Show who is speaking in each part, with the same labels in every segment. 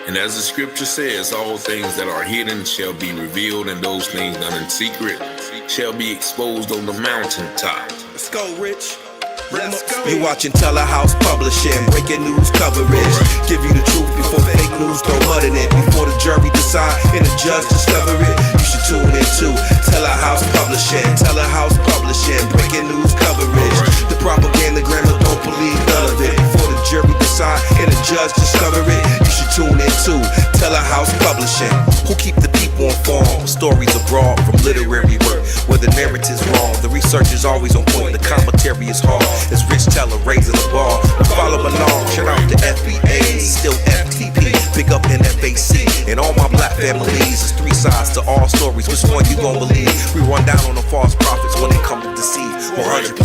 Speaker 1: And as the scripture says, all things that are hidden shall be revealed, and those things done in secret shall be exposed on the mountaintop.
Speaker 2: Let's go, Rich. Let's go. You watching Telehouse Publishing, breaking news coverage. Give you the truth before fake news throw mud in it. Before the jury decide and the judge discover it, you should tune in to Telehouse Publishing. Telehouse Publishing, breaking news coverage. The propaganda grammar, don't believe none of it. Before the jury decide and the judge discover it, you should tune in to Telehouse Publishing. Who keep the people informed? Stories abroad from literary work, where the narrative's wrong, the research is always on point, the commentary is hard. It's Rich Teller raising the bar. Follow along, shout out to FBA, still FTP. Big up in FAC and all my black families. There's three sides to all stories. Which one you gon' believe? We run down on the false prophets when they come to deceive. 100%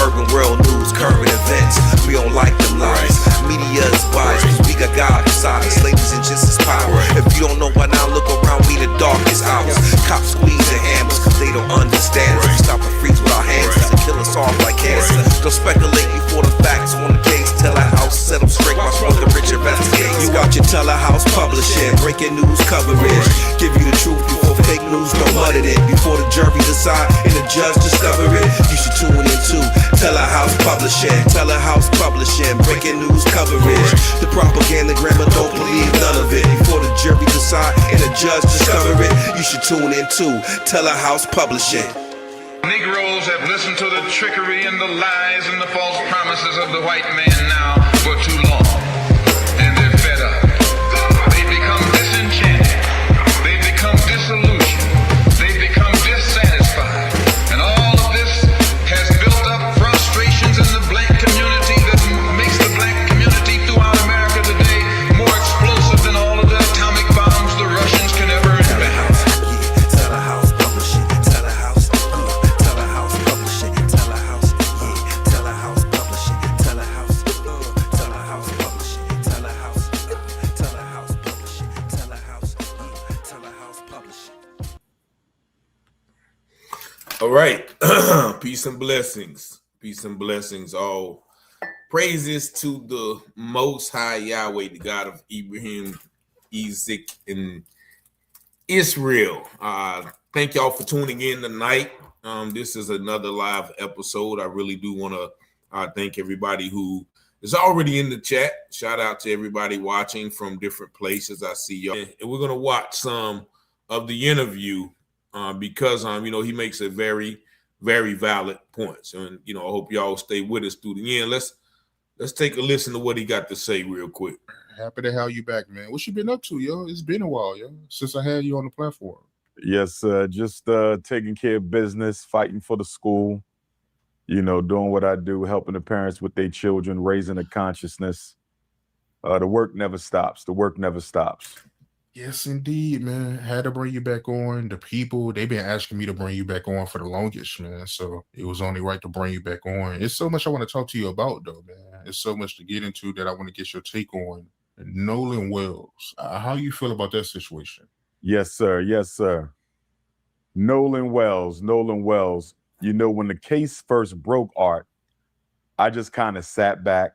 Speaker 2: urban world news, current events. We don't like them lies. Media is biased, cause we got God inside us. Ladies and gents is power. If you don't know by now, look around me, the darkest hours. Cops squeezing hammers cause they don't understand us. We stop and freeze with our hands to kill us off like cancer. Don't speculate before the facts on the case. Telehouse set them straight, my sport the rich investigate. You watching Telehouse Publishing, breaking news coverage. Give you the truth before fake news don't mud it in. Before the jury decide and the judge discover it, you should tune in to Telehouse Publishing. Telehouse Publishing, breaking news coverage. The propaganda grammar, don't believe none of it. Before the jury decide and the judge discover it, you should tune in to Telehouse Publishing.
Speaker 3: Negroes have listened to the trickery and the lies and the false promises of the white man now for too long. And they're fed up. They've become disenchanted. They've become disillusioned. They've become dissatisfied. And all of this has built up frustrations in the black community that makes the black community throughout America today more explosive than all of the atomic bombs the Russians can ever invent.
Speaker 1: All right. Peace and blessings. Peace and blessings. All praises to the Most High Yahweh, the God of Abraham, Isaac, and Israel. Thank y'all for tuning in tonight. This is another live episode. I really do want to thank everybody who is already in the chat. Shout out to everybody watching from different places. I see y'all. And we're going to watch some of the interview because he makes a very, very valid points. And I hope y'all stay with us through the end. Let's take a listen to what he got to say real quick.
Speaker 4: Happy to have you back, man. What you been up to, yo? It's been a while, yo, since I had you on the platform.
Speaker 5: Yes, just taking care of business, fighting for the school, doing what I do, helping the parents with their children, raising a consciousness. The work never stops. The work never stops.
Speaker 4: Yes, indeed, man. Had to bring you back on. The people, they've been asking me to bring you back on for the longest, man. So it was only right to bring you back on. It's so much I want to talk to you about, though, man. It's so much to get into that I want to get your take on. Nolan Wells, how you feel about that situation?
Speaker 5: Yes, sir. Yes, sir. Nolan Wells. When the case first broke, Art, I just kind of sat back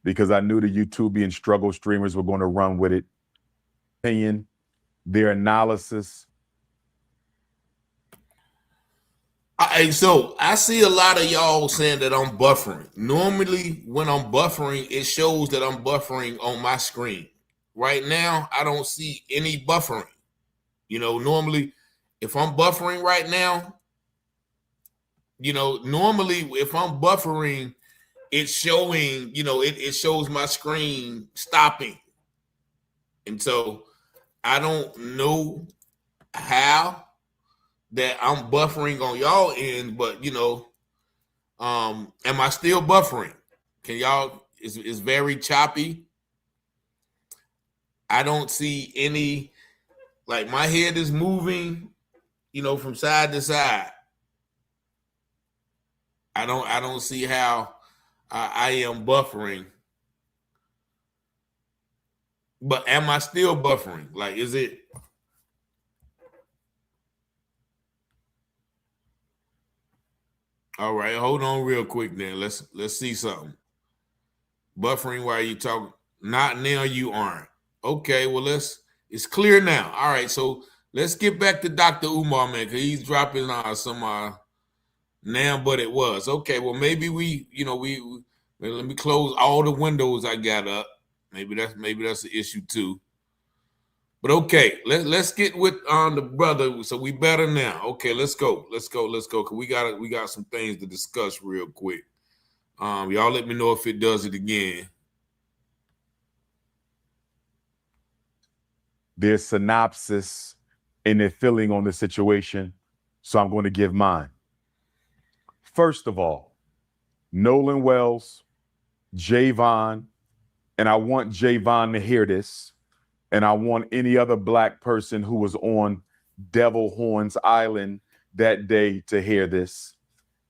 Speaker 5: because I knew the YouTubian struggle streamers were going to run with it. Opinion, their analysis.
Speaker 1: So I see a lot of y'all saying that I'm buffering. Normally, when I'm buffering, it shows that I'm buffering on my screen. Right now, I don't see any buffering. Normally, if I'm buffering right now, normally if I'm buffering, it's showing, it shows my screen stopping. And so I don't know how that I'm buffering on y'all end, but am I still buffering? Can y'all, it's very choppy. I don't see any, like my head is moving, from side to side. I don't see how I am buffering. But am I still buffering? Like, is it? All right, hold on real quick then. Let's see something. Buffering while you talk. Not now, you aren't. Okay, well, it's clear now. All right, so let's get back to Dr. Umar, man, because he's dropping some now, but it was. Okay, well, maybe let me close all the windows I got up. Maybe that's an issue too. But okay, let's get with the brother. So we better now. Okay, let's go. Cause we got some things to discuss real quick. Y'all let me know if it does it again.
Speaker 5: Their synopsis and their feeling on the situation. So I'm going to give mine. First of all, Nolan Wells, Javon, and I want Javon to hear this, and I want any other black person who was on Devil Horns Island that day to hear this.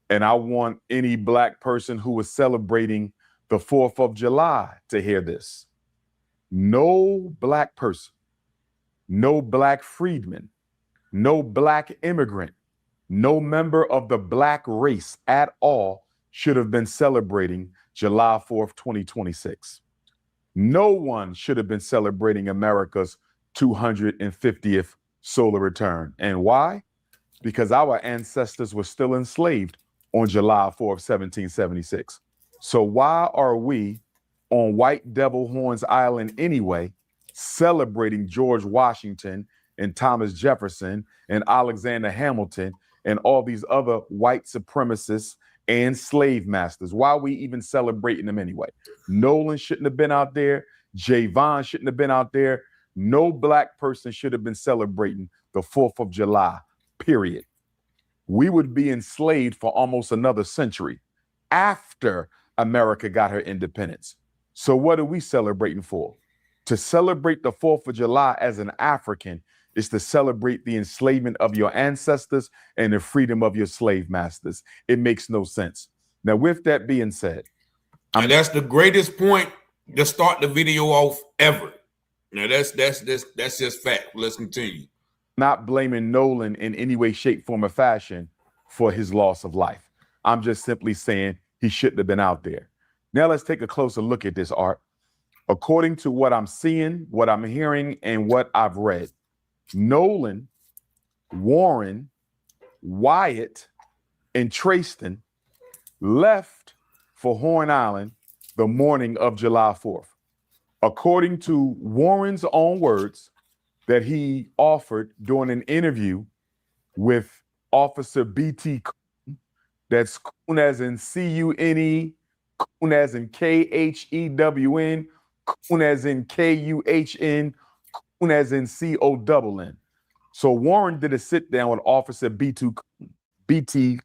Speaker 5: And I want any black person who was celebrating the 4th of July to hear this. No black person, no black freedman, no black immigrant, no member of the black race at all should have been celebrating July 4th, 2026. No one should have been celebrating America's 250th solar return. And why? Because our ancestors were still enslaved on July 4th, 1776. So why are we on White Devil Horns Island anyway, celebrating George Washington and Thomas Jefferson and Alexander Hamilton and all these other white supremacists and slave masters? Why are we even celebrating them anyway? Nolan shouldn't have been out there. Javon shouldn't have been out there. No black person should have been celebrating the 4th of July, period. We would be enslaved for almost another century after America got her independence. So what are we celebrating for? To celebrate the 4th of July as an African is to celebrate the enslavement of your ancestors and the freedom of your slave masters. It makes no sense. Now, with that being said,
Speaker 1: and that's the greatest point to start the video off ever. Now that's just fact. Let's continue.
Speaker 5: Not blaming Nolan in any way, shape, form, or fashion for his loss of life. I'm just simply saying he shouldn't have been out there. Now let's take a closer look at this, Art. According to what I'm seeing, what I'm hearing, and what I've read, Nolan, Warren, Wyatt, and Trayston left for Horn Island the morning of July 4th. According to Warren's own words that he offered during an interview with Officer B.T. Coon, that's Coon as in C-U-N-E, Coon as in K-H-E-W-N, Coon as in K-U-H-N, Coon as in C-O-N-N. So Warren did a sit down with Officer B.T. Coon.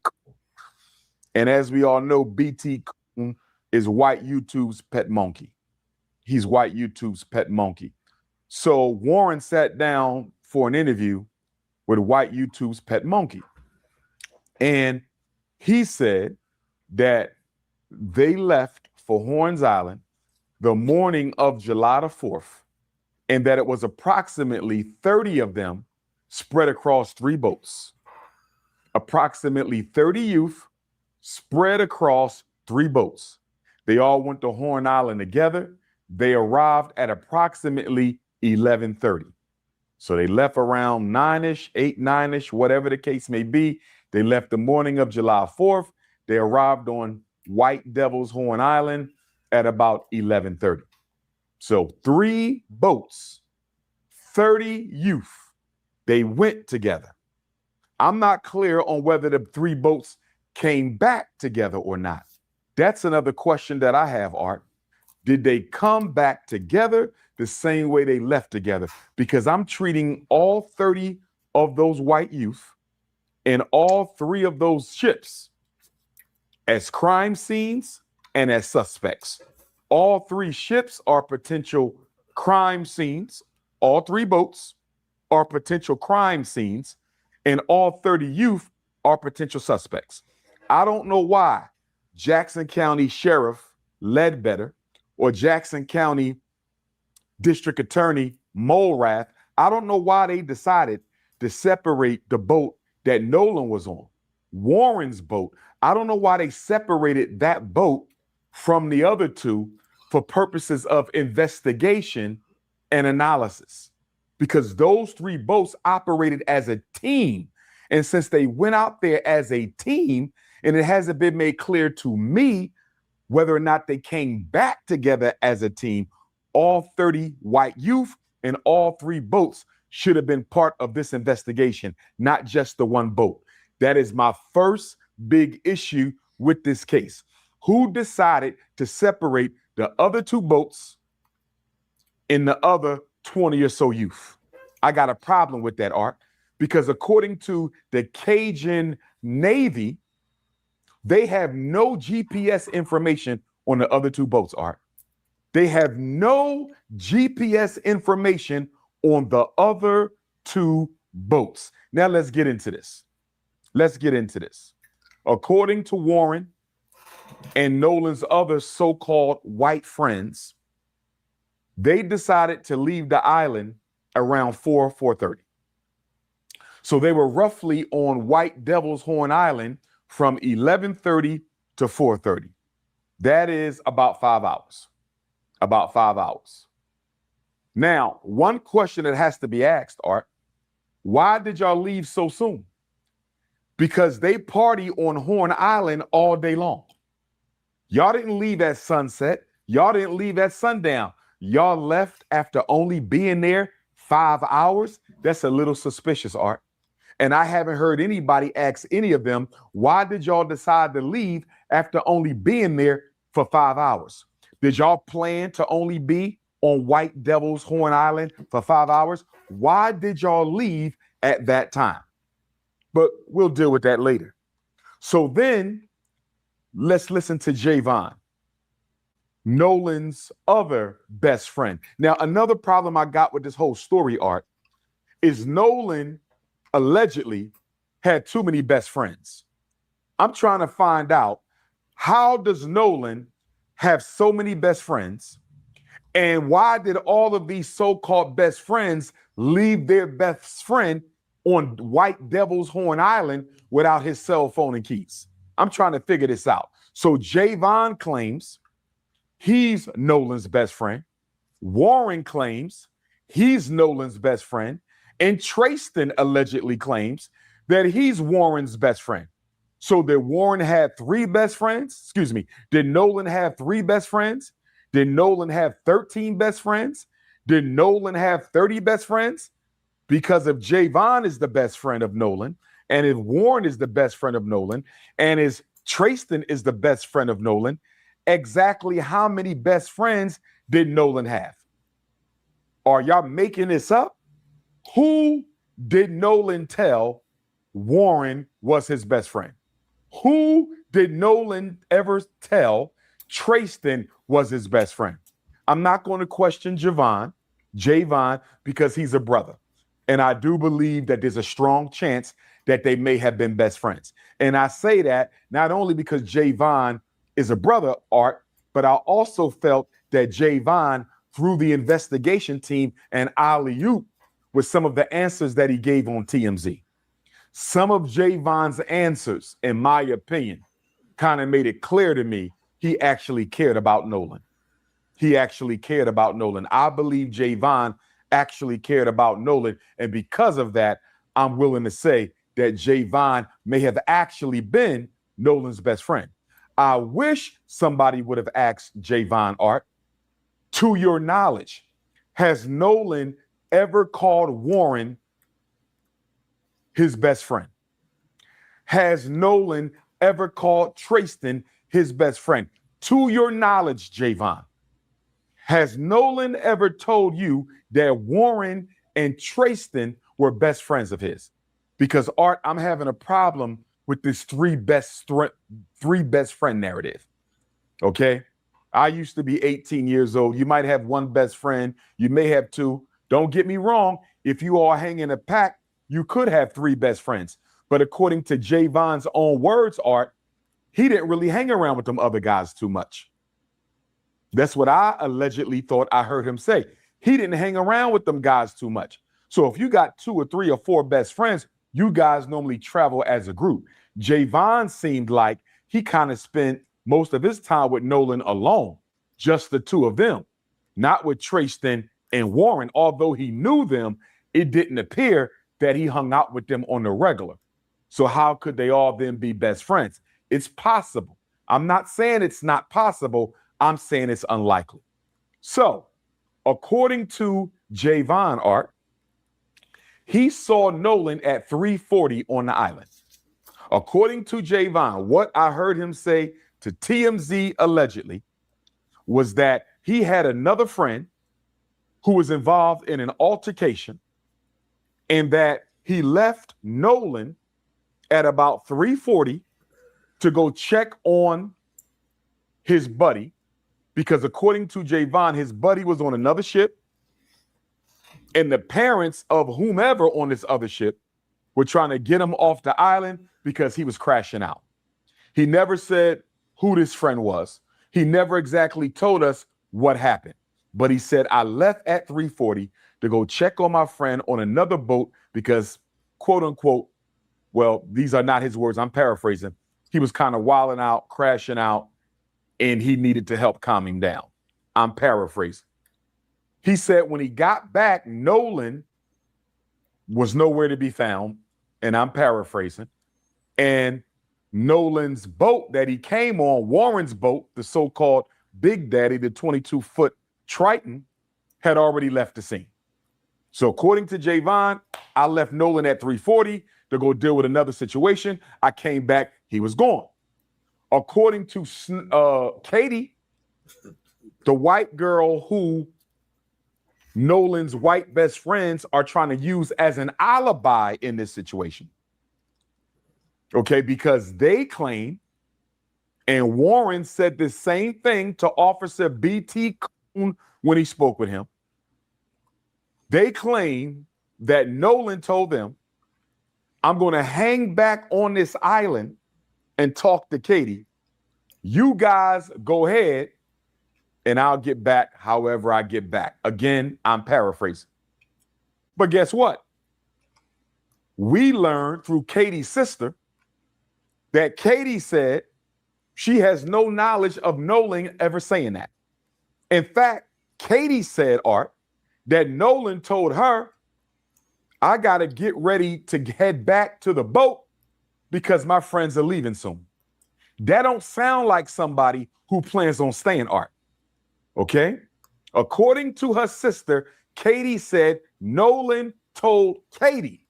Speaker 5: And as we all know, B.T. Coon is White YouTube's pet monkey. He's White YouTube's pet monkey. So Warren sat down for an interview with White YouTube's pet monkey. And he said that they left for Horns Island the morning of July the 4th, and that it was approximately 30 of them spread across 3 boats. Approximately 30 youth spread across 3 boats. They all went to Horn Island together. They arrived at approximately 11:30. So they left around 9-ish, 8, 9-ish, whatever the case may be. They left the morning of July 4th. They arrived on White Devil's Horn Island at about 11:30. So 3 boats, 30 youth, they went together. I'm not clear on whether the 3 boats came back together or not. That's another question that I have, Art. Did they come back together the same way they left together? Because I'm treating all 30 of those white youth and all 3 of those ships as crime scenes and as suspects. All 3 ships are potential crime scenes. All 3 boats are potential crime scenes, and all 30 youth are potential suspects. I don't know why Jackson County Sheriff Ledbetter or Jackson County District Attorney Mulrath, I don't know why they decided to separate the boat that Nolan was on. Warren's boat, I don't know why they separated that boat from the other 2 for purposes of investigation and analysis, because those 3 boats operated as a team. And since they went out there as a team, and it hasn't been made clear to me whether or not they came back together as a team, all 30 white youth and all 3 boats should have been part of this investigation, not just the 1 boat. That is my first big issue with this case. Who decided to separate the other 2 boats and the other 20 or so youth? I got a problem with that, Art, because according to the Cajun Navy, they have no GPS information on the other 2 boats, Art. They have no GPS information on the other 2 boats. Now let's get into this. According to Warren and Nolan's other so-called white friends, they decided to leave the island around 4:30. So they were roughly on White Devil's Horn Island from 11:30 to 4:30. That is about 5 hours. Now, one question that has to be asked, Art, why did y'all leave so soon? Because they party on Horn Island all day long. Y'all didn't leave at sunset. Y'all didn't leave at sundown. Y'all left after only being there 5 hours. That's a little suspicious, Art. And I haven't heard anybody ask any of them, why did y'all decide to leave after only being there for 5 hours? Did y'all plan to only be on White Devil's Horn Island for 5 hours? Why did y'all leave at that time? But we'll deal with that later. So then let's listen to Javon, Nolan's other best friend. Now, another problem I got with this whole story, Art, is Nolan allegedly had too many best friends. I'm trying to find out, how does Nolan have so many best friends? And why did all of these so-called best friends leave their best friend on White Devil's Horn Island without his cell phone and keys? I'm trying to figure this out. So Javon claims he's Nolan's best friend. Warren claims he's Nolan's best friend. And Trayston allegedly claims that he's Warren's best friend. So did Warren have 3 best friends? Excuse me. Did Nolan have 3 best friends? Did Nolan have 13 best friends? Did Nolan have 30 best friends? Because if Javon is the best friend of Nolan, and if Warren is the best friend of Nolan, and if Trayston is the best friend of Nolan, exactly how many best friends did Nolan have? Are y'all making this up? Who did Nolan tell Warren was his best friend? Who did Nolan ever tell Trayston was his best friend? I'm not going to question Javon, because he's a brother. And I do believe that there's a strong chance that they may have been best friends. And I say that not only because Javon is a brother, Art, but I also felt that Javon, through the investigation team and alley-oop, with some of the answers that he gave on TMZ. Some of Javon's answers, in my opinion, kind of made it clear to me he actually cared about Nolan. I believe Javon actually cared about Nolan. And because of that, I'm willing to say that Javon may have actually been Nolan's best friend. I wish somebody would have asked Javon, Art, to your knowledge, has Nolan ever called Warren his best friend? Has Nolan ever called Trayston his best friend? To your knowledge, Javon, has Nolan ever told you that Warren and Trayston were best friends of his? Because, Art, I'm having a problem with this three best friend narrative. Okay? I used to be 18 years old. You might have 1 best friend. You may have 2. Don't get me wrong. If you all hang in a pack, you could have 3 best friends. But according to Javon's own words, Art, he didn't really hang around with them other guys too much. That's what I allegedly thought I heard him say. He didn't hang around with them guys too much. So if you got 2 or 3 or 4 best friends, you guys normally travel as a group. Javon seemed like he kind of spent most of his time with Nolan alone, just the 2 of them, not with Trayston And Warren, although he knew them, it didn't appear that he hung out with them on the regular. So how could they all then be best friends? It's possible. I'm not saying it's not possible. I'm saying it's unlikely. So according to Javon Art, he saw Nolan at 340 on the island. According to Javon, what I heard him say to TMZ allegedly was that he had another friend who was involved in an altercation and that he left Nolan at about 340 to go check on his buddy, because according to Javon, his buddy was on another ship and the parents of whomever on this other ship were trying to get him off the island because he was crashing out. He never said who this friend was. He never exactly told us what happened, but he said, I left at 340 to go check on my friend on another boat because, quote unquote, well, these are not his words, I'm paraphrasing, he was kind of wilding out, crashing out, and he needed to help calm him down. I'm paraphrasing. He said when he got back, Nolan was nowhere to be found, and I'm paraphrasing. And Nolan's boat that he came on, Warren's boat, the so-called Big Daddy, the 22-foot Triton, had already left the scene. So according to Javon, I left Nolan at 340 to go deal with another situation. I came back, he was gone. According to Katie, the white girl who Nolan's white best friends are trying to use as an alibi in this situation. Okay, because they claim, and Warren said the same thing to Officer B.T. Coon when he spoke with him. They claim that Nolan told them, I'm going to hang back on this island and talk to Katie. You guys go ahead and I'll get back however I get back. Again, I'm paraphrasing. But guess what? We learned through Katie's sister that Katie said she has no knowledge of Nolan ever saying that. In fact, Katie said, Art, that Nolan told her, I got to get ready to head back to the boat because my friends are leaving soon. That don't sound like somebody who plans on staying, Art. Okay? According to her sister, Katie said Nolan told Katie,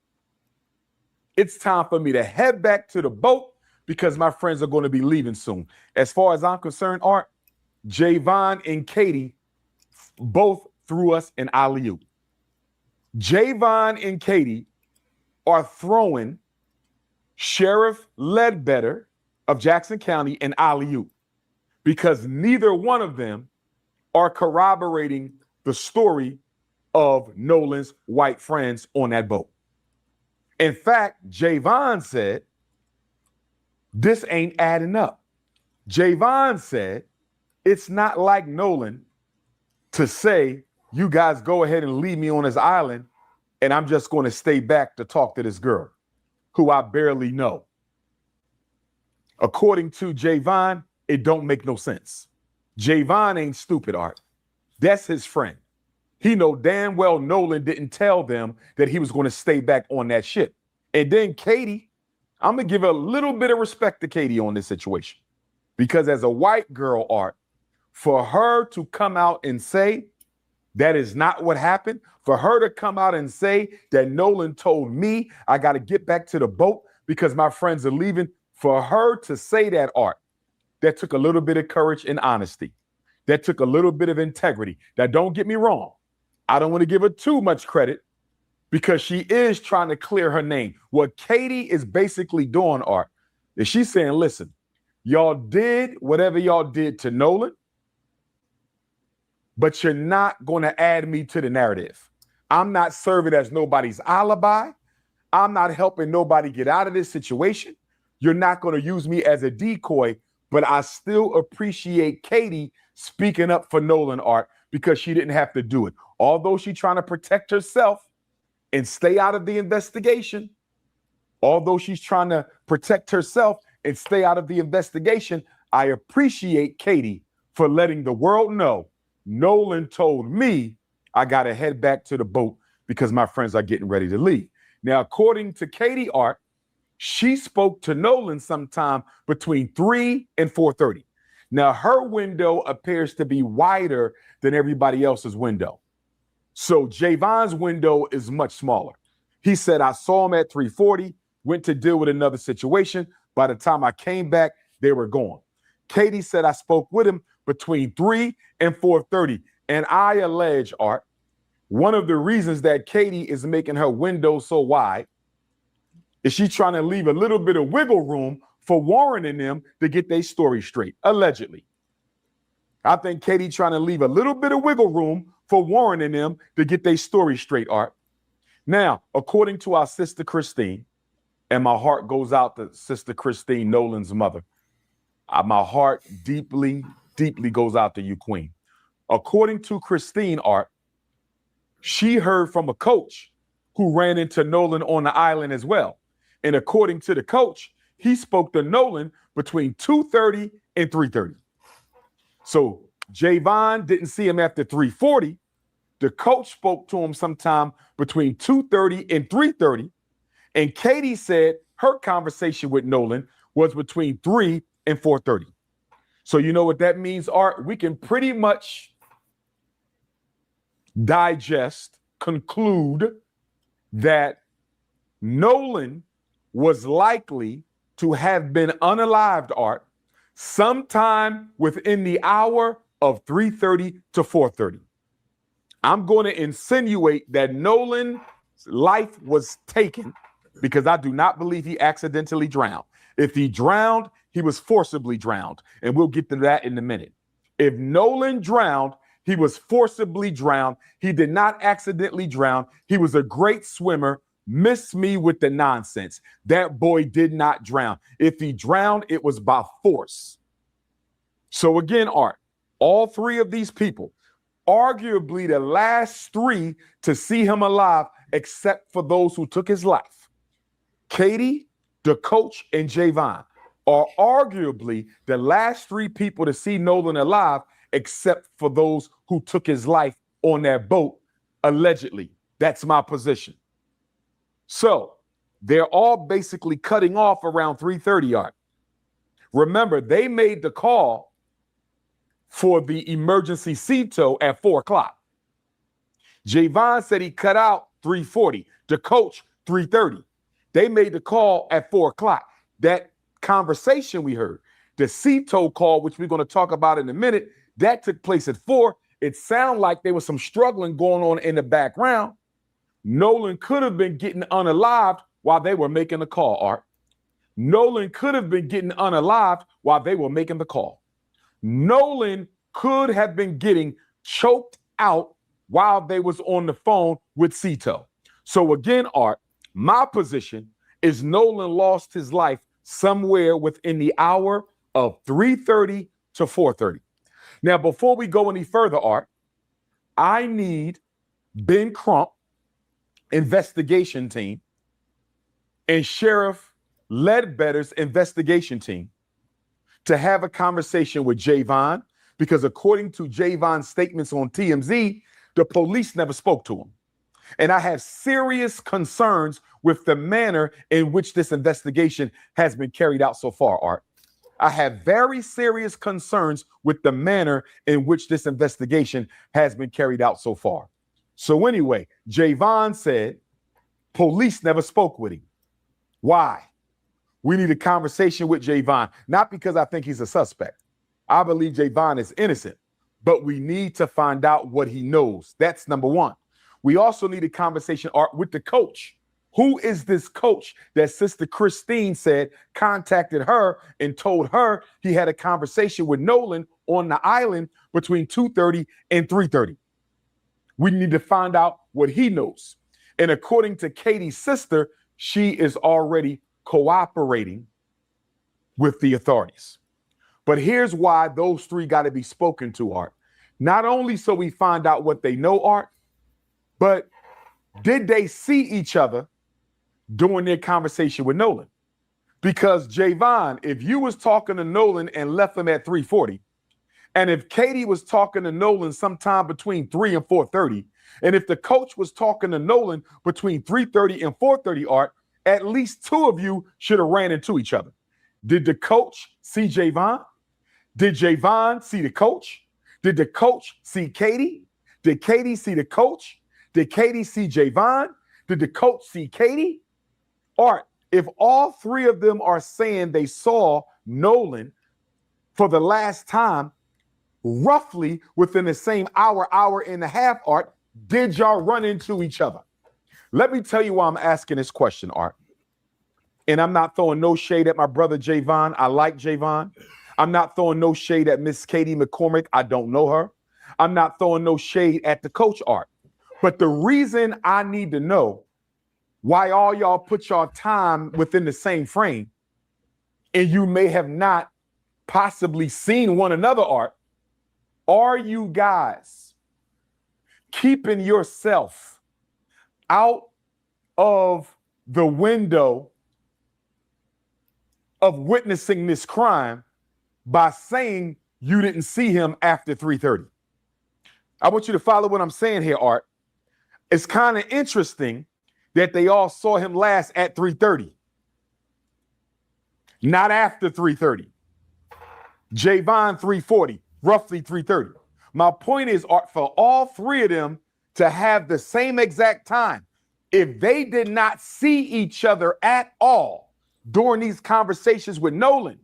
Speaker 5: it's time for me to head back to the boat because my friends are going to be leaving soon. As far as I'm concerned, Art, Javon and Katie both threw us an alley-oop. Javon and Katie are throwing Sheriff Ledbetter of Jackson County an alley-oop because neither one of them are corroborating the story of Nolan's white friends on that boat. In fact, Javon said, this ain't adding up. Javon said, it's not like Nolan to say, you guys go ahead and leave me on this island and I'm just going to stay back to talk to this girl who I barely know. According to Javon, it don't make no sense. Javon ain't stupid, Art. That's his friend. He know damn well Nolan didn't tell them that he was going to stay back on that ship. And then Katie, I'm going to give a little bit of respect to Katie on this situation. Because as a white girl, Art, for her to come out and say that is not what happened, for her to come out and say that Nolan told me I got to get back to the boat because my friends are leaving, for her to say that, Art, that took a little bit of courage and honesty. That took a little bit of integrity. Now, don't get me wrong. I don't want to give her too much credit because she is trying to clear her name. What Katie is basically doing, Art, is she's saying, listen, y'all did whatever y'all did to Nolan, but you're not going to add me to the narrative. I'm not serving as nobody's alibi. I'm not helping nobody get out of this situation. You're not going to use me as a decoy, but I still appreciate Katie speaking up for Nolan, Art, because she didn't have to do it. Although she's trying to protect herself and stay out of the investigation, I appreciate Katie for letting the world know Nolan told me I got to head back to the boat because my friends are getting ready to leave. Now, according to Katie Art, she spoke to Nolan sometime between 3 and 4:30. Now, her window appears to be wider than everybody else's window. So Javon's window is much smaller. He said, I saw him at 3:40, went to deal with another situation. By the time I came back, they were gone. Katie said, I spoke with him between 3 and 4:30. And I allege, Art, one of the reasons that Katie is making her window so wide is she trying to leave a little bit of wiggle room for Warren and them to get their story straight, allegedly. I think Katie trying to leave a little bit of wiggle room for Warren and them to get their story straight, Art. Now, according to our sister Christine, and my heart goes out to Sister Christine, Nolan's mother. My heart deeply, deeply goes out to you, Queen. According to Christine, Art, she heard from a coach who ran into Nolan on the island as well. And according to the coach, he spoke to Nolan between 2:30 and 3:30. So Javon didn't see him after 3:40. The coach spoke to him sometime between 2:30 and 3:30. And Katie said her conversation with Nolan was between 3 and 4:30. So you know what that means, Art? We can pretty much digest, conclude that Nolan was likely to have been unalived, Art, sometime within the hour of 3:30 to 4:30. I'm going to insinuate that Nolan's life was taken because I do not believe he accidentally drowned. If he drowned, he was forcibly drowned, and we'll get to that in a minute. If Nolan drowned, he was forcibly drowned. He did not accidentally drown. He was a great swimmer. Miss me with the nonsense. That boy did not drown. If he drowned, it was by force. So again, Art, all three of these people, arguably the last three to see him alive, except for those who took his life, Katie, the coach, and Javon, are arguably the last three people to see Nolan alive, except for those who took his life on that boat, allegedly. That's my position. So they're all basically cutting off around 3:30, Art. Remember, they made the call for the emergency CTO at 4 o'clock. Javon said he cut out 3:40. The coach, 3:30. They made the call at 4 o'clock. That conversation we heard, the CTO call, which we're going to talk about in a minute, that took place at 4. It sounded like there was some struggling going on in the background. Nolan could have been getting unalived while they were making the call, Art. Nolan could have been getting unalived while they were making the call. Nolan could have been getting choked out while they was on the phone with Cito. So again, Art, my position is Nolan lost his life somewhere within the hour of 3:30 to 4:30. Now, before we go any further, Art, I need Ben Crump investigation team and Sheriff Ledbetter's investigation team to have a conversation with Javon, because according to Javon's statements on TMZ, the police never spoke to him. And I have serious concerns with the manner in which this investigation has been carried out so far, Art. I have very serious concerns with the manner in which this investigation has been carried out so far. So anyway, Javon said police never spoke with him. Why? We need a conversation with Javon, not because I think he's a suspect. I believe Javon is innocent, but we need to find out what he knows. That's number one. We also need a conversation, Art, with the coach. Who is this coach that Sister Christine said contacted her and told her he had a conversation with Nolan on the island between 2:30 and 3:30? We need to find out what he knows. And according to Katie's sister, she is already cooperating with the authorities. But here's why those three got to be spoken to, Art. Not only so we find out what they know, Art, but did they see each other during their conversation with Nolan? Because Javon, if you was talking to Nolan and left him at 3:40, and if Katie was talking to Nolan sometime between 3 and 4:30, And if the coach was talking to Nolan between 3:30 and 4:30, Art, at least two of you should have ran into each other. Did the coach see Javon? Did Javon see the coach? Did the coach see Katie? Did Katie see the coach? Did Katie see Javon? Did the coach see Katie? Art, if all three of them are saying they saw Nolan for the last time, roughly within the same hour, hour and a half, Art, did y'all run into each other? Let me tell you why I'm asking this question, Art. And I'm not throwing no shade at my brother Javon. I like Javon. I'm not throwing no shade at Miss Katie McCormick. I don't know her. I'm not throwing no shade at the coach, Art. But the reason I need to know why all y'all put y'all time within the same frame and you may have not possibly seen one another, Art, are you guys keeping yourself out of the window of witnessing this crime by saying you didn't see him after 3:30? I want you to follow what I'm saying here, Art. It's kind of interesting that they all saw him last at 3:30, not after 3:30. Javon 3:40, roughly 3:30. My point is, Art, for all three of them to have the same exact time, if they did not see each other at all during these conversations with Nolan,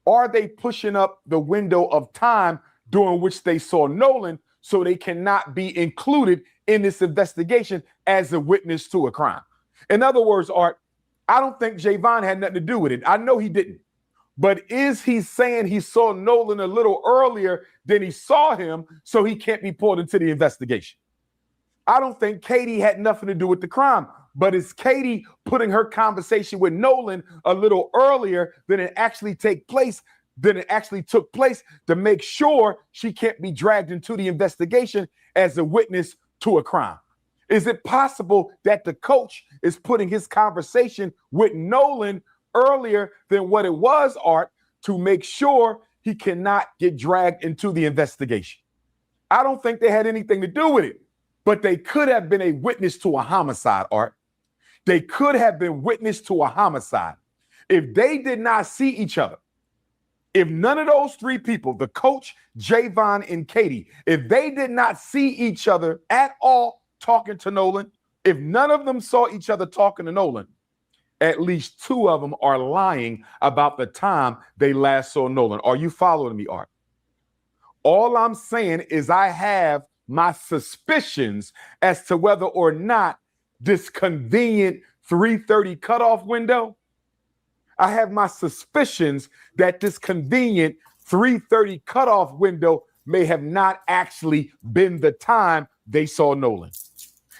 Speaker 5: are they pushing up the window of time during which they saw Nolan so they cannot be included in this investigation as a witness to a crime? In other words, Art, I don't think Javon had nothing to do with it. I know he didn't. But is he saying he saw Nolan a little earlier than he saw him so he can't be pulled into the investigation? I don't think Katie had nothing to do with the crime, but is Katie putting her conversation with Nolan a little earlier than it actually took place to make sure she can't be dragged into the investigation as a witness to a crime? Is it possible that the coach is putting his conversation with Nolan earlier than what it was, Art, to make sure he cannot get dragged into the investigation? I don't think they had anything to do with it, but they could have been a witness to a homicide, Art. They could have been witness to a homicide. If they did not see each other, if none of those three people, the coach, Javon, and Katie, if they did not see each other at all talking to Nolan, if none of them saw each other talking to Nolan, at least two of them are lying about the time they last saw Nolan. Are you following me, Art? All I'm saying is I have my suspicions as to whether or not this convenient 3:30 cutoff window, I have my suspicions that this convenient 3:30 cutoff window may have not actually been the time they saw Nolan.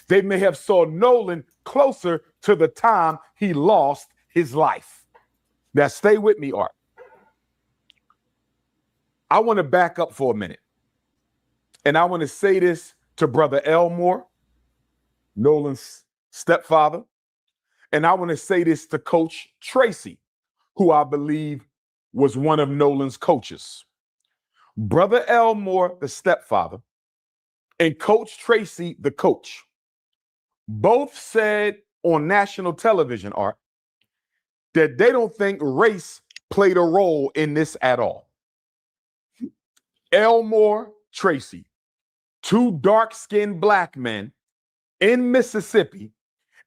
Speaker 5: They may have saw Nolan closer to the time he lost his life. Now, stay with me, Art. I want to back up for a minute. And I want to say this to Brother Elmore, Nolan's stepfather. And I want to say this to Coach Tracy, who I believe was one of Nolan's coaches. Brother Elmore, the stepfather, and Coach Tracy, the coach, both said on national television, Art, that they don't think race played a role in this at all. Elmore, Tracy, two dark-skinned black men in Mississippi,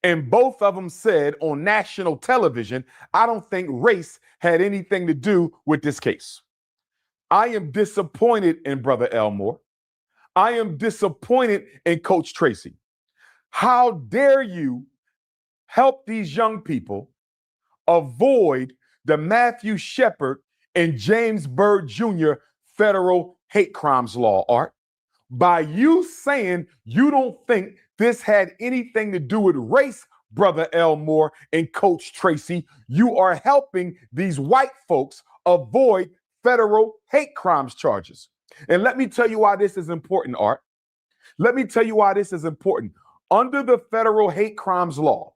Speaker 5: and both of them said on national television, I don't think race had anything to do with this case. I am disappointed in Brother Elmore. I am disappointed in Coach Tracy. How dare you help these young people avoid the Matthew Shepard and James Byrd Jr. federal hate crimes law, Art, by you saying you don't think this had anything to do with race, Brother Elmore and Coach Tracy. You are helping these white folks avoid federal hate crimes charges. And let me tell you why this is important, Art. Let me tell you why this is important. Under the federal hate crimes law,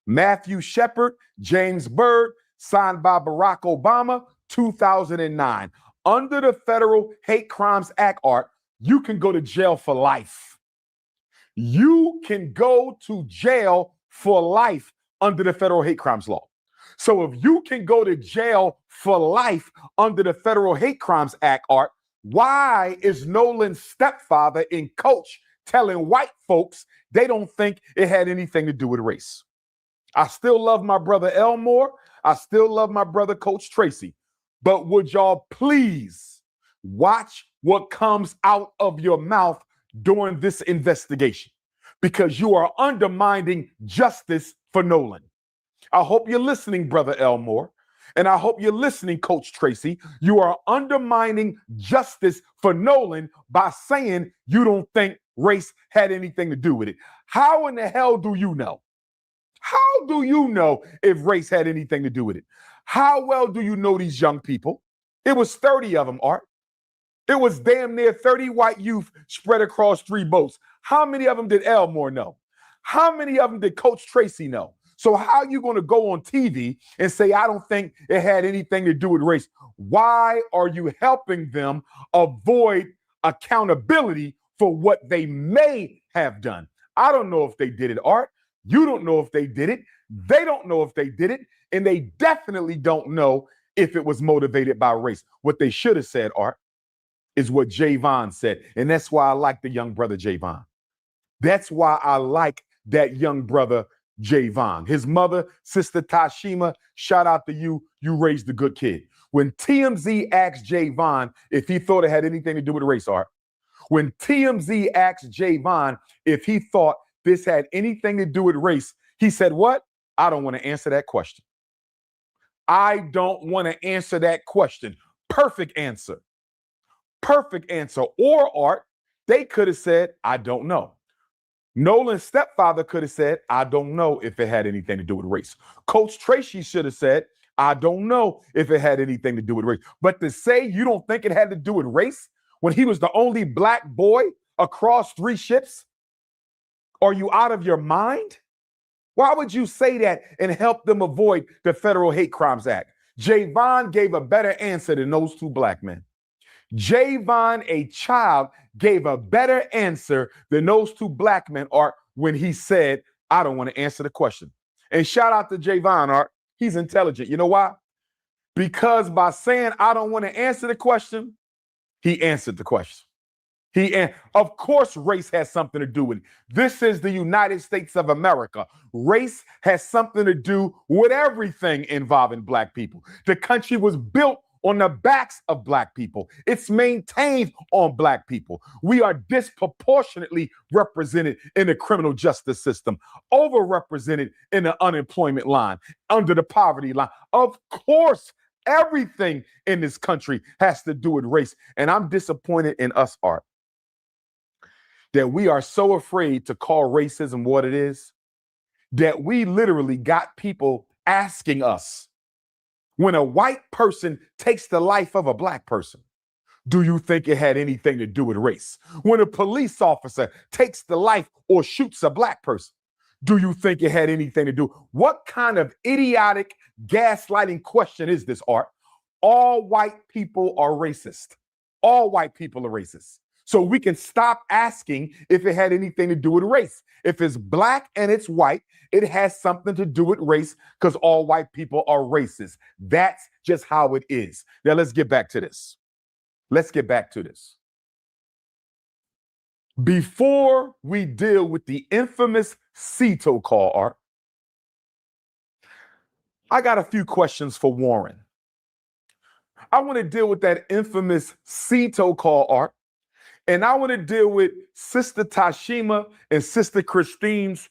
Speaker 5: Matthew Shepard, James Byrd, signed by Barack Obama, 2009. Under the Federal Hate Crimes Act, Art, you can go to jail for life. you can go to jail for life under the federal hate crimes law. So if you can go to jail for life under the Federal Hate Crimes Act, Art, why is Nolan's stepfather and coach telling white folks they don't think it had anything to do with race? I still love my brother Elmore. I still love my brother Coach Tracy. But would y'all please watch what comes out of your mouth during this investigation? Because you are undermining justice for Nolan. I hope you're listening, Brother Elmore, and I hope you're listening, Coach Tracy. You are undermining justice for Nolan by saying you don't think race had anything to do with it. How in the hell do you know? How do you know if race had anything to do with it? How well do you know these young people? It was 30 of them, Art. It was damn near 30 white youth spread across 3 boats. How many of them did Elmore know? How many of them did Coach Tracy know? So how are you going to go on TV and say, I don't think it had anything to do with race? Why are you helping them avoid accountability for what they may have done? I don't know if they did it, Art. You don't know if they did it. They don't know if they did it. And they definitely don't know if it was motivated by race. What they should have said, Art, is what Javon said. And that's why I like the young brother Javon. That's why I like that young brother Javon. His mother, Sister Tashima, shout out to you. You raised a good kid. When TMZ asked Javon if he thought it had anything to do with race, Art, when TMZ asked Javon if he thought this had anything to do with race, he said, what? I don't want to answer that question. I don't want to answer that question. Perfect answer. Perfect answer. Or, Art, they could have said, I don't know. Nolan's stepfather could have said, I don't know if it had anything to do with race. Coach Tracy should have said, I don't know if it had anything to do with race. But to say you don't think it had to do with race when he was the only black boy across 3 ships, are you out of your mind? Why would you say that and help them avoid the Federal Hate Crimes Act? Javon gave a better answer than those 2 black men. Javon, a child, gave a better answer than those 2 black men, Art, when he said, I don't want to answer the question. And shout out to Javon, Art. He's intelligent. You know why? Because by saying, I don't want to answer the question, he answered the question. Of course, race has something to do with it. This is the United States of America. Race has something to do with everything involving black people. The country was built on the backs of black people. It's maintained on black people. We are disproportionately represented in the criminal justice system, overrepresented in the unemployment line, under the poverty line. Of course, everything in this country has to do with race. And I'm disappointed in us, Art, that we are so afraid to call racism what it is, that we literally got people asking us, when a white person takes the life of a black person, do you think it had anything to do with race? When a police officer takes the life or shoots a black person, do you think it had anything to do? What kind of idiotic gaslighting question is this, Art? All white people are racist. All white people are racist. So we can stop asking if it had anything to do with race. If it's black and it's white, it has something to do with race because all white people are racist. That's just how it is. Now let's get back to this. Before we deal with the infamous Cito call, Art, I got a few questions for Warren. I want to deal with that infamous Cito call, Art. And I want to deal with Sister Tashima and Sister Christine's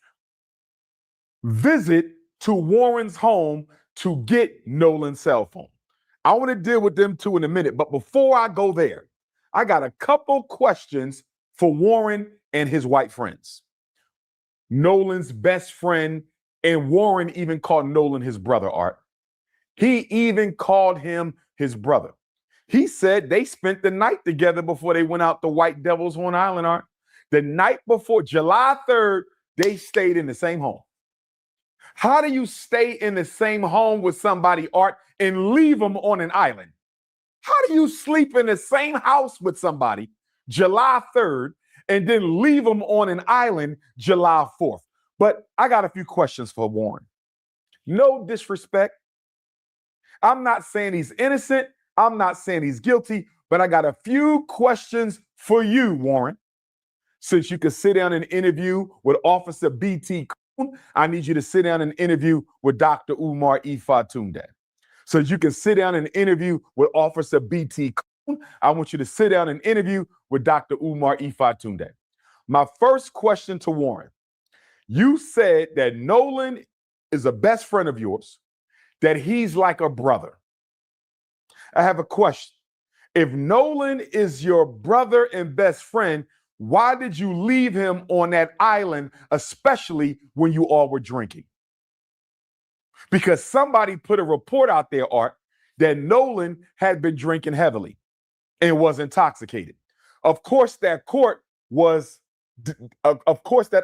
Speaker 5: visit to Warren's home to get Nolan's cell phone. I want to deal with them 2 in a minute. But before I go there, I got a couple questions for Warren and his white friends. Nolan's best friend, and Warren even called Nolan his brother, Art. He even called him his brother. He said they spent the night together before they went out to White Devil's Horn Island, Art. The night before, July 3rd, they stayed in the same home. How do you stay in the same home with somebody, Art, and leave them on an island? How do you sleep in the same house with somebody July 3rd and then leave him on an island July 4th. But I got a few questions for Warren. No disrespect. I'm not saying he's innocent. I'm not saying he's guilty, but I got a few questions for you, Warren. Since you could sit down and interview with Officer B.T. Coon, I need you to sit down and interview with Dr. Umar Ifatunde. So you can sit down and interview with Officer B.T. Coon, I want you to sit down and interview with Dr. Umar Ifatunde. My first question to Warren, you said that Nolan is a best friend of yours, that he's like a brother. I have a question. If Nolan is your brother and best friend, why did you leave him on that island, especially when you all were drinking? Because somebody put a report out there, Art, that Nolan had been drinking heavily and was intoxicated. Of course, that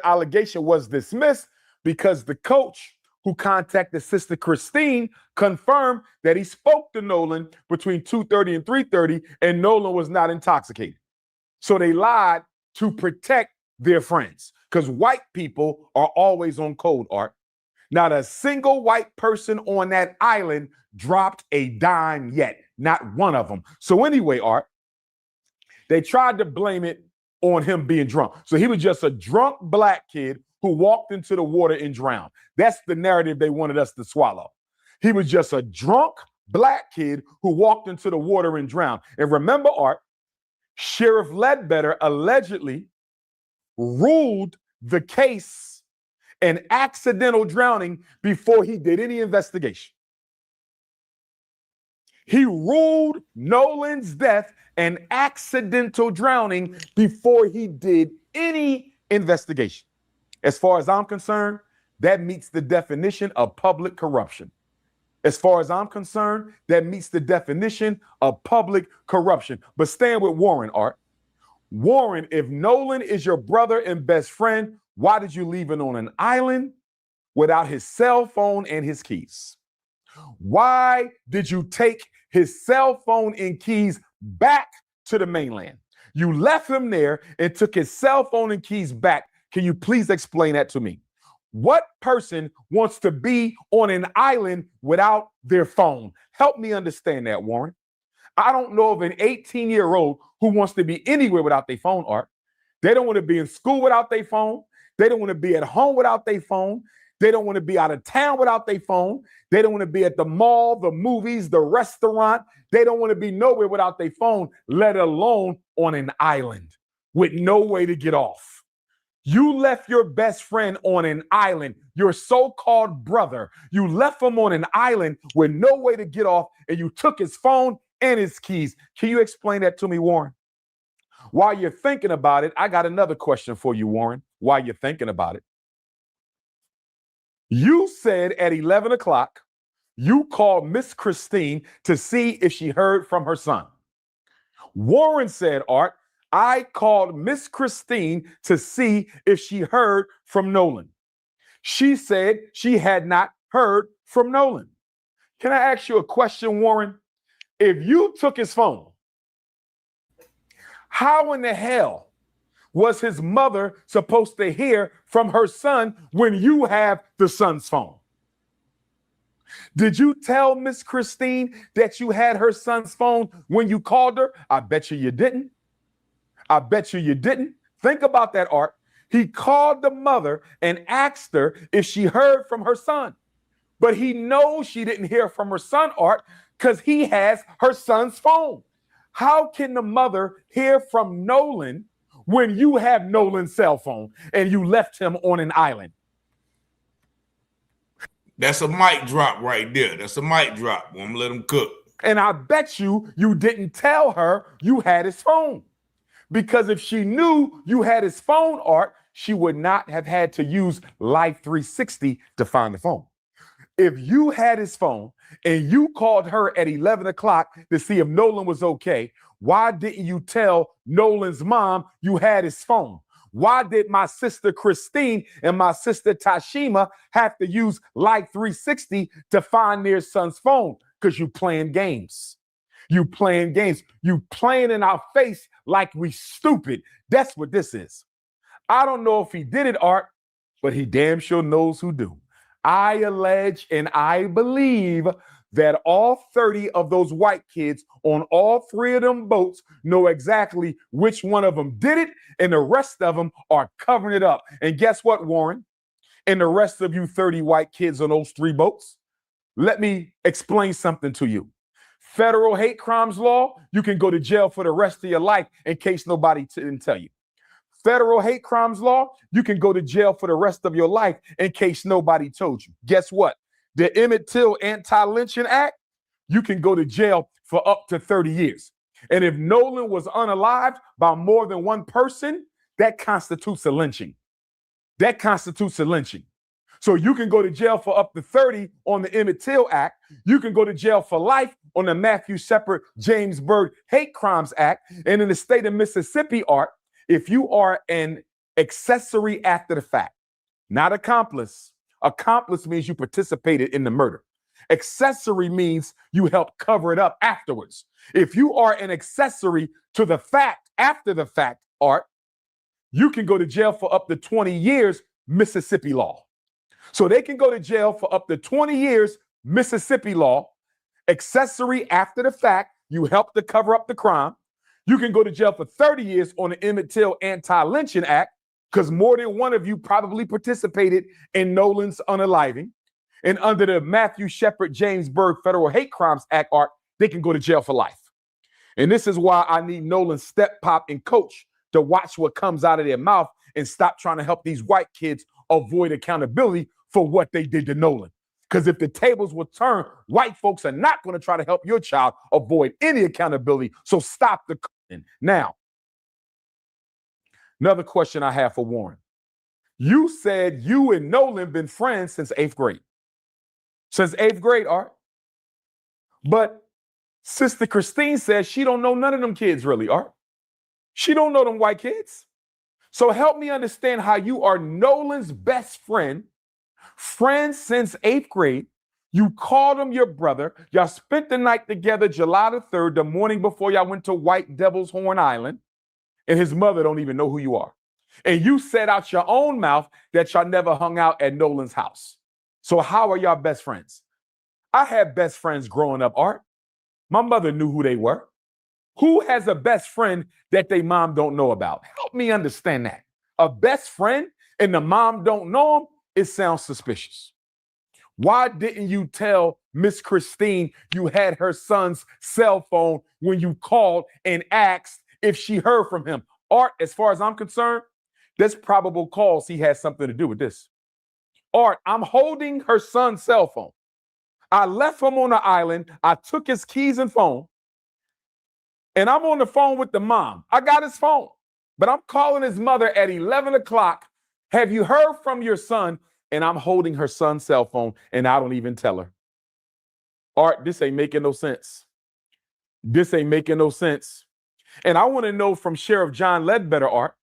Speaker 5: allegation was dismissed because the coach who contacted Sister Christine confirmed that he spoke to Nolan between 2:30 and 3:30, and Nolan was not intoxicated. So they lied to protect their friends, because white people are always on code, Art. Not a single white person on that island dropped a dime yet, not one of them. So anyway, Art, they tried to blame it on him being drunk. So he was just a drunk black kid who walked into the water and drowned. That's the narrative they wanted us to swallow. He was just a drunk black kid who walked into the water and drowned. And remember, Art, Sheriff Ledbetter allegedly ruled the case an accidental drowning before he did any investigation. He ruled Nolan's death an accidental drowning before he did any investigation. As far as I'm concerned, that meets the definition of public corruption. As far as I'm concerned, that meets the definition of public corruption. But stand with Warren, Art. Warren, if Nolan is your brother and best friend, why did you leave him on an island without his cell phone and his keys? Why did you take his cell phone and keys back to the mainland? You left him there and took his cell phone and keys back. Can you please explain that to me? What person wants to be on an island without their phone? Help me understand that, Warren. I don't know of an 18-year-old who wants to be anywhere without their phone, Art. They don't want to be in school without their phone. They don't want to be at home without their phone. They don't want to be out of town without their phone. They don't want to be at the mall, the movies, the restaurant. They don't want to be nowhere without their phone, let alone on an island with no way to get off. You left your best friend on an island, your so-called brother. You left him on an island with no way to get off, and you took his phone and his keys. Can you explain that to me, Warren? While you're thinking about it, I got another question for you, Warren, while you're thinking about it. You said at 11 o'clock, you called Miss Christine to see if she heard from her son. Warren said, Art, I called Miss Christine to see if she heard from Nolan. She said she had not heard from Nolan. Can I ask you a question, Warren? If you took his phone, how in the hell was his mother supposed to hear from her son when you have the son's phone? Did you tell Miss Christine that you had her son's phone when you called her? I bet you didn't. I bet you didn't. Think about that, Art. He called the mother and asked her if she heard from her son. But he knows she didn't hear from her son, Art, because he has her son's phone. How can the mother hear from Nolan when you have Nolan's cell phone and you left him on an island?
Speaker 1: That's a mic drop right there. That's a mic drop. I'm gonna let him cook.
Speaker 5: And I bet you didn't tell her you had his phone. Because if she knew you had his phone, Art, she would not have had to use Life 360 to find the phone. If you had his phone and you called her at 11 o'clock to see if Nolan was okay, why didn't you tell Nolan's mom you had his phone? Why did my sister Christine and my sister Tashima have to use Life 360 to find their son's phone? Because you playing games. You playing games. You playing in our face like we stupid. That's what this is. I don't know if he did it, Art, but he damn sure knows who do. I allege and I believe that all 30 of those white kids on all 3 of them boats know exactly which one of them did it, and the rest of them are covering it up. And guess what, Warren? And the rest of you 30 white kids on those 3 boats, let me explain something to you. Federal hate crimes law, you can go to jail for the rest of your life in case nobody didn't tell you. Federal hate crimes law, you can go to jail for the rest of your life in case nobody told you. Guess what? The Emmett Till Anti-Lynching Act, you can go to jail for up to 30 years. And if Nolan was unalived by more than one person, that constitutes a lynching. That constitutes a lynching. So you can go to jail for up to 30 on the Emmett Till Act. You can go to jail for life on the Matthew Shepard James Byrd Hate Crimes Act. And in the state of Mississippi, Art, if you are an accessory after the fact, not accomplice. Accomplice means you participated in the murder. Accessory means you help cover it up afterwards. If you are an accessory to the fact, after the fact, Art, you can go to jail for up to 20 years, Mississippi law. So they can go to jail for up to 20 years, Mississippi law. Accessory after the fact, you help to cover up the crime. You can go to jail for 30 years on the Emmett Till Anti-Lynching Act because more than one of you probably participated in Nolan's unaliving. And under the Matthew Shepard James Byrd Federal Hate Crimes Act, Art, they can go to jail for life. And this is why I need Nolan's step pop and coach to watch what comes out of their mouth and stop trying to help these white kids avoid accountability for what they did to Nolan. Because if the tables will turn, white folks are not going to try to help your child avoid any accountability. So stop the. Now, another question I have for Warren. You said you and Nolan been friends since 8th grade. Since 8th grade, Art. But Sister Christine says she don't know none of them kids really, Art. She don't know them white kids. So help me understand how you are Nolan's best friend, friends since 8th grade. You called him your brother. Y'all spent the night together July the 3rd, the morning before y'all went to White Devil's Horn Island, and his mother don't even know who you are. And you said out your own mouth that y'all never hung out at Nolan's house. So how are y'all best friends? I had best friends growing up, Art. My mother knew who they were. Who has a best friend that they mom don't know about? Help me understand that. A best friend and the mom don't know him, it sounds suspicious. Why didn't you tell Miss Christine you had her son's cell phone when you called and asked if she heard from him? Art, as far as I'm concerned, there's probable cause he has something to do with this. Art, I'm holding her son's cell phone. I left him on the island. I took his keys and phone. And I'm on the phone with the mom. I got his phone. But I'm calling his mother at 11 o'clock. Have you heard from your son? And I'm holding her son's cell phone, and I don't even tell her. Art, this ain't making no sense. This ain't making no sense. And I want to know from Sheriff John Ledbetter, Art,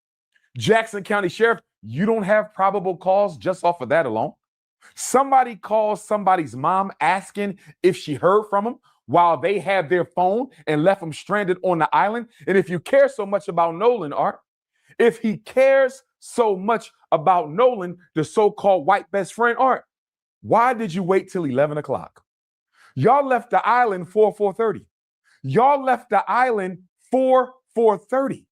Speaker 5: Jackson County Sheriff, you don't have probable cause just off of that alone? Somebody calls somebody's mom asking if she heard from him while they have their phone and left him stranded on the island. And if you care so much about Nolan, Art, if he cares so much about Nolan, the so-called white best friend, Art, why did you wait till 11 o'clock? Y'all left the island 4:30. Y'all left the island 4:30.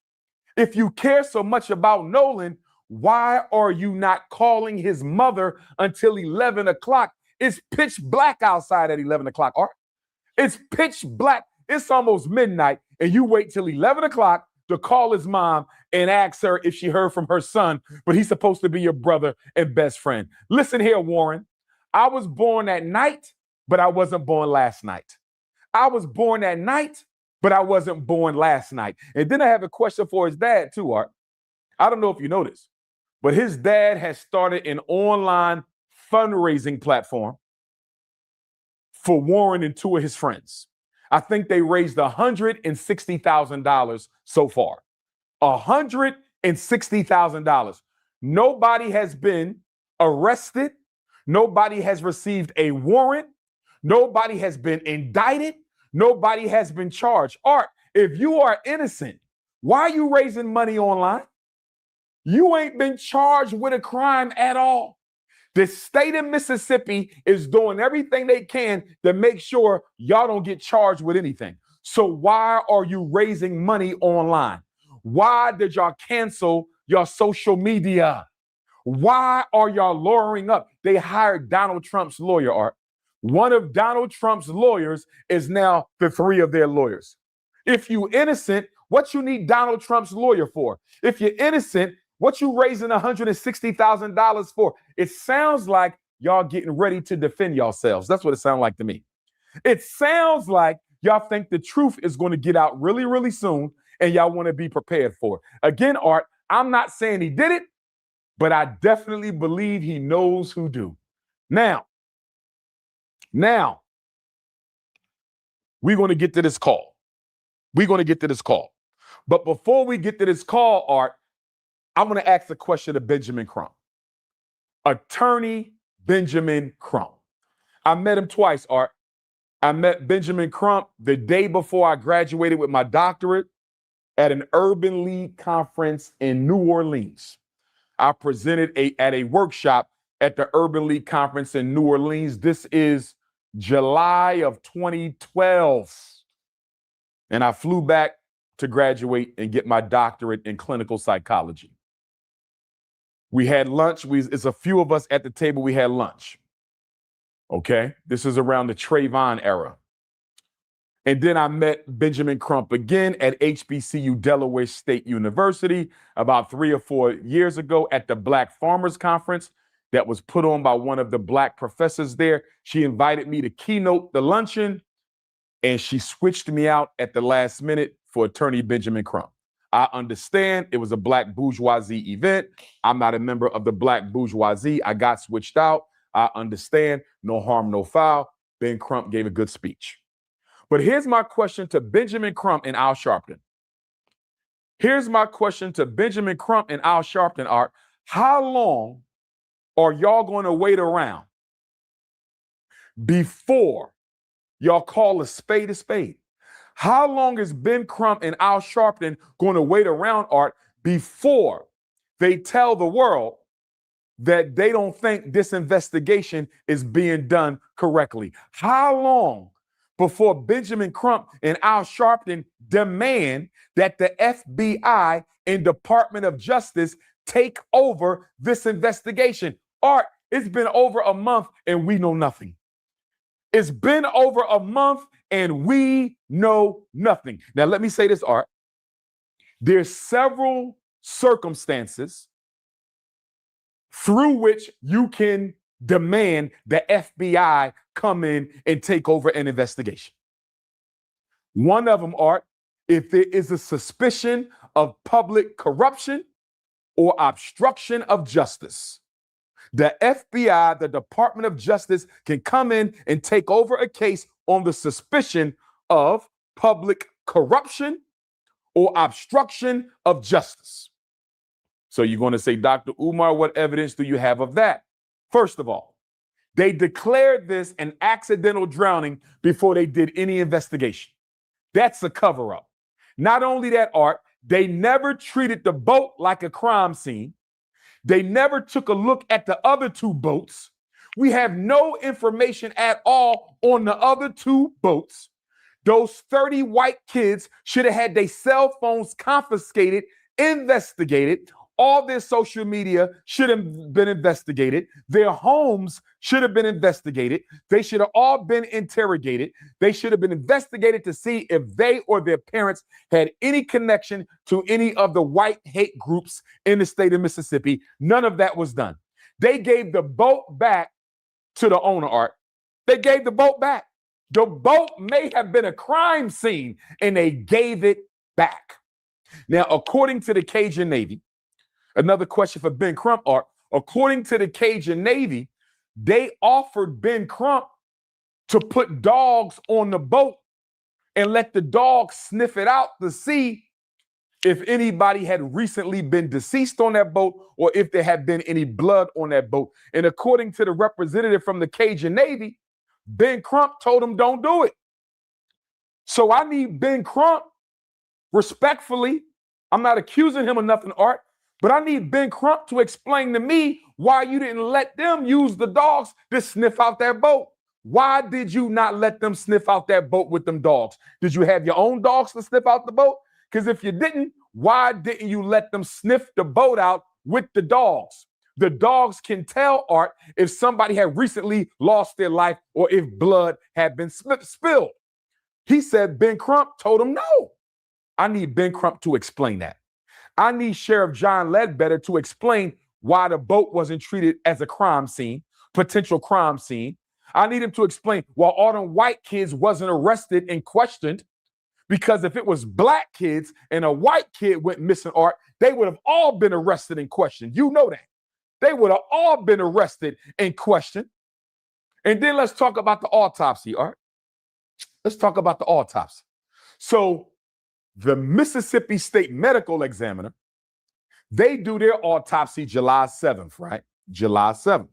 Speaker 5: If you care so much about Nolan, why are you not calling his mother until 11 o'clock? It's pitch black outside at 11 o'clock, Art. It's pitch black. It's almost midnight, and you wait till 11 o'clock to call his mom and ask her if she heard from her son, but he's supposed to be your brother and best friend. Listen here, Warren. I was born at night, but I wasn't born last night. I was born at night, but I wasn't born last night. And then I have a question for his dad too, Art. I don't know if you know this, but his dad has started an online fundraising platform for Warren and 2 of his friends. I think they raised $160,000 so far. $160,000. Nobody has been arrested. Nobody has received a warrant. Nobody has been indicted. Nobody has been charged. Art, if you are innocent, why are you raising money online? You ain't been charged with a crime at all. The state of Mississippi is doing everything they can to make sure y'all don't get charged with anything. So why are you raising money online? Why did y'all cancel your social media? Why are y'all lawyering up? They hired Donald Trump's lawyer, Art. One of Donald Trump's lawyers is now the three of their lawyers. If you innocent, what you need Donald Trump's lawyer for? If you're innocent, what you raising $160,000 for? It sounds like y'all getting ready to defend yourselves. That's what it sounds like to me. It sounds like y'all think the truth is going to get out really, really soon, and y'all want to be prepared for it. Again, Art, I'm not saying he did it, but I definitely believe he knows who do. Now, we're going to get to this call. But before we get to this call, Art, I want to ask a question to Benjamin Crump. Attorney Benjamin Crump. I met him twice, Art. I met Benjamin Crump the day before I graduated with my doctorate at an Urban League conference in New Orleans. I presented at a workshop at the Urban League conference in New Orleans. This is July of 2012. And I flew back to graduate and get my doctorate in clinical psychology. We had lunch. It's a few of us at the table. We had lunch. Okay. This is around the Trayvon era. And then I met Benjamin Crump again at HBCU Delaware State University about 3 or 4 years ago at the Black Farmers Conference that was put on by one of the Black professors there. She invited me to keynote the luncheon, and she switched me out at the last minute for Attorney Benjamin Crump. I understand it was a Black bourgeoisie event. I'm not a member of the Black bourgeoisie. I got switched out. I understand. No harm, no foul. Ben Crump gave a good speech. But here's my question to Benjamin Crump and Al Sharpton. Art. How long are y'all going to wait around before y'all call a spade a spade? How long is Ben Crump and Al Sharpton going to wait around, Art, before they tell the world that they don't think this investigation is being done correctly? How long before Benjamin Crump and Al Sharpton demand that the FBI and Department of Justice take over this investigation? Art, it's been over a month and we know nothing. It's been over a month and we know nothing. Now, let me say this, Art. There's several circumstances through which you can demand the FBI come in and take over an investigation. One of them, Art, if there is a suspicion of public corruption or obstruction of justice. The FBI, the Department of Justice, can come in and take over a case on the suspicion of public corruption or obstruction of justice. So you're going to say, Dr. Umar, what evidence do you have of that? First of all, they declared this an accidental drowning before they did any investigation. That's a cover-up. Not only that, Art, they never treated the boat like a crime scene. They never took a look at the other 2 boats. We have no information at all on the other 2 boats. Those 30 white kids should have had their cell phones confiscated, investigated. All their social media should have been investigated. Their homes should have been investigated. They should have all been interrogated. They should have been investigated to see if they or their parents had any connection to any of the white hate groups in the state of Mississippi. None of that was done. They gave the boat back to the owner, Art. They gave the boat back. The boat may have been a crime scene, and they gave it back. Now, according to the Cajun Navy, another question for Ben Crump, Art. According to the Cajun Navy, they offered Ben Crump to put dogs on the boat and let the dogs sniff it out to see if anybody had recently been deceased on that boat or if there had been any blood on that boat. And according to the representative from the Cajun Navy, Ben Crump told him, don't do it. So I need Ben Crump, respectfully, I'm not accusing him of nothing, Art, but I need Ben Crump to explain to me why you didn't let them use the dogs to sniff out that boat. Why did you not let them sniff out that boat with them dogs? Did you have your own dogs to sniff out the boat? Because if you didn't, why didn't you let them sniff the boat out with the dogs? The dogs can tell, Art, if somebody had recently lost their life or if blood had been spilled. He said Ben Crump told him no. I need Ben Crump to explain that. I need Sheriff John Ledbetter to explain why the boat wasn't treated as a crime scene, potential crime scene. I need him to explain why all them white kids wasn't arrested and questioned, because if it was black kids and a white kid went missing, Art, they would have all been arrested and questioned. You know that. They would have all been arrested and questioned. And then let's talk about the autopsy, Art. Let's talk about the autopsy. So the Mississippi State Medical Examiner, they do their autopsy July 7th, right? July 7th.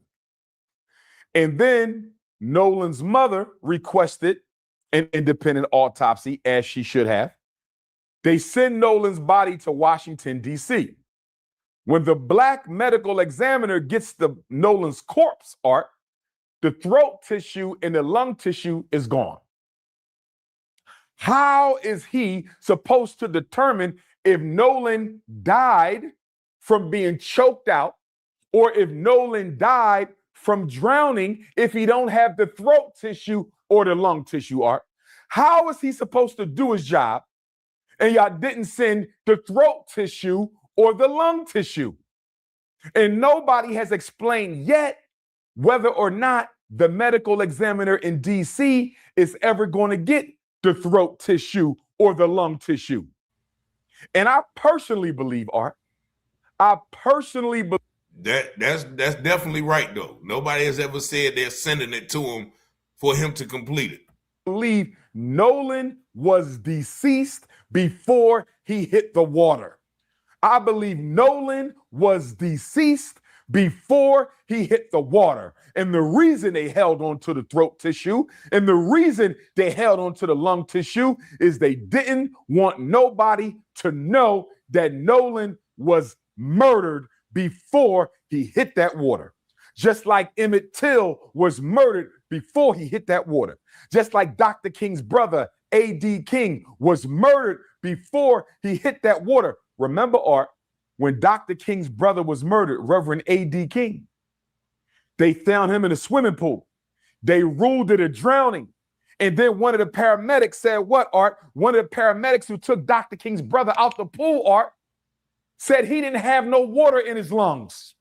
Speaker 5: And then Nolan's mother requested an independent autopsy, as she should have. They send Nolan's body to Washington, D.C. When the black medical examiner gets Nolan's corpse, Art, the throat tissue and the lung tissue is gone. How is he supposed to determine if Nolan died from being choked out or if Nolan died from drowning if he don't have the throat tissue or the lung tissue, Art? How is he supposed to do his job and y'all didn't send the throat tissue or the lung tissue? And nobody has explained yet whether or not the medical examiner in D.C. is ever going to get the throat tissue or the lung tissue. And I personally believe, Art,
Speaker 1: that's definitely right, though. Nobody has ever said they're sending it to him for him to complete it.
Speaker 5: Believe Nolan was deceased before he hit the water. I believe Nolan was deceased before he hit the water. And the reason they held on to the throat tissue and the reason they held on to the lung tissue is they didn't want nobody to know that Nolan was murdered before he hit that water. Just like Emmett Till was murdered before he hit that water. Just like Dr. King's brother, A.D. King, was murdered before he hit that water. Remember, Art, when Dr. King's brother was murdered, Reverend A.D. King, they found him in a swimming pool. They ruled it a drowning. And then one of the paramedics said what, Art? One of the paramedics who took Dr. King's brother out the pool, Art, said he didn't have no water in his lungs.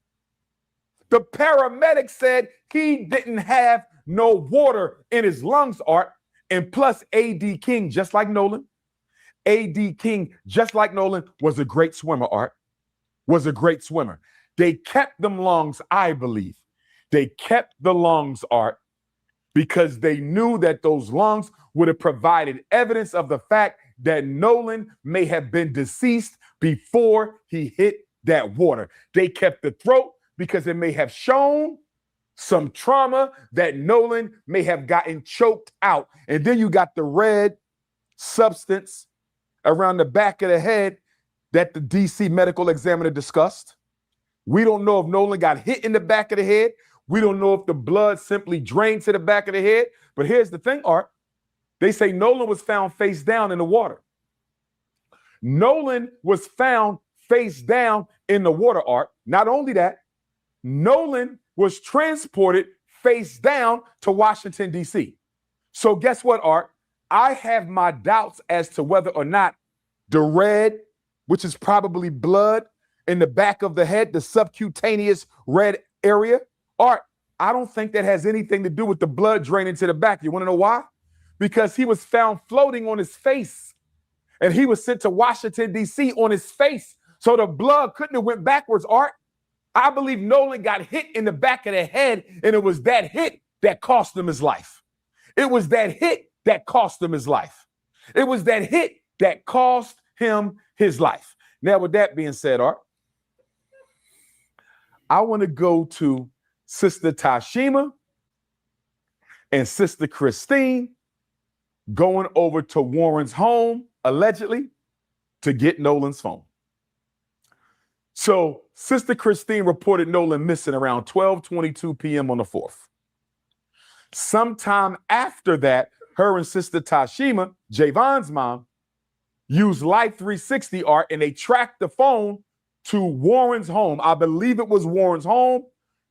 Speaker 5: The paramedic said he didn't have no water in his lungs, Art. And plus A.D. King, just like Nolan, A.D. King, just like Nolan, was a great swimmer, Art. Was a great swimmer. They kept them lungs, I believe. They kept the lungs, Art, because they knew that those lungs would have provided evidence of the fact that Nolan may have been deceased before he hit that water. They kept the throat because it may have shown some trauma that Nolan may have gotten choked out. And then you got the red substance around the back of the head that the DC medical examiner discussed. We don't know if Nolan got hit in the back of the head. We don't know if the blood simply drained to the back of the head. But here's the thing, Art. They say Nolan was found face down in the water. Nolan was found face down in the water, Art. Not only that, Nolan was transported face down to Washington, D.C. So guess what, Art? I have my doubts as to whether or not the red, which is probably blood in the back of the head, the subcutaneous red area, Art, I don't think that has anything to do with the blood draining to the back. You want to know why? Because he was found floating on his face and he was sent to Washington, D.C. on his face. So the blood couldn't have went backwards, Art. I believe Nolan got hit in the back of the head and it was that hit that cost him his life. It was that hit that cost him his life. It was that hit that cost him his life. Now, with that being said, Art, I want to go to Sister Tashima and Sister Christine going over to Warren's home, allegedly, to get Nolan's phone. So Sister Christine reported Nolan missing around 12:22 p.m. on the 4th. Sometime after that, her and Sister Tashima, Javon's mom, used Life 360 art and they tracked the phone to Warren's home. I believe it was Warren's home.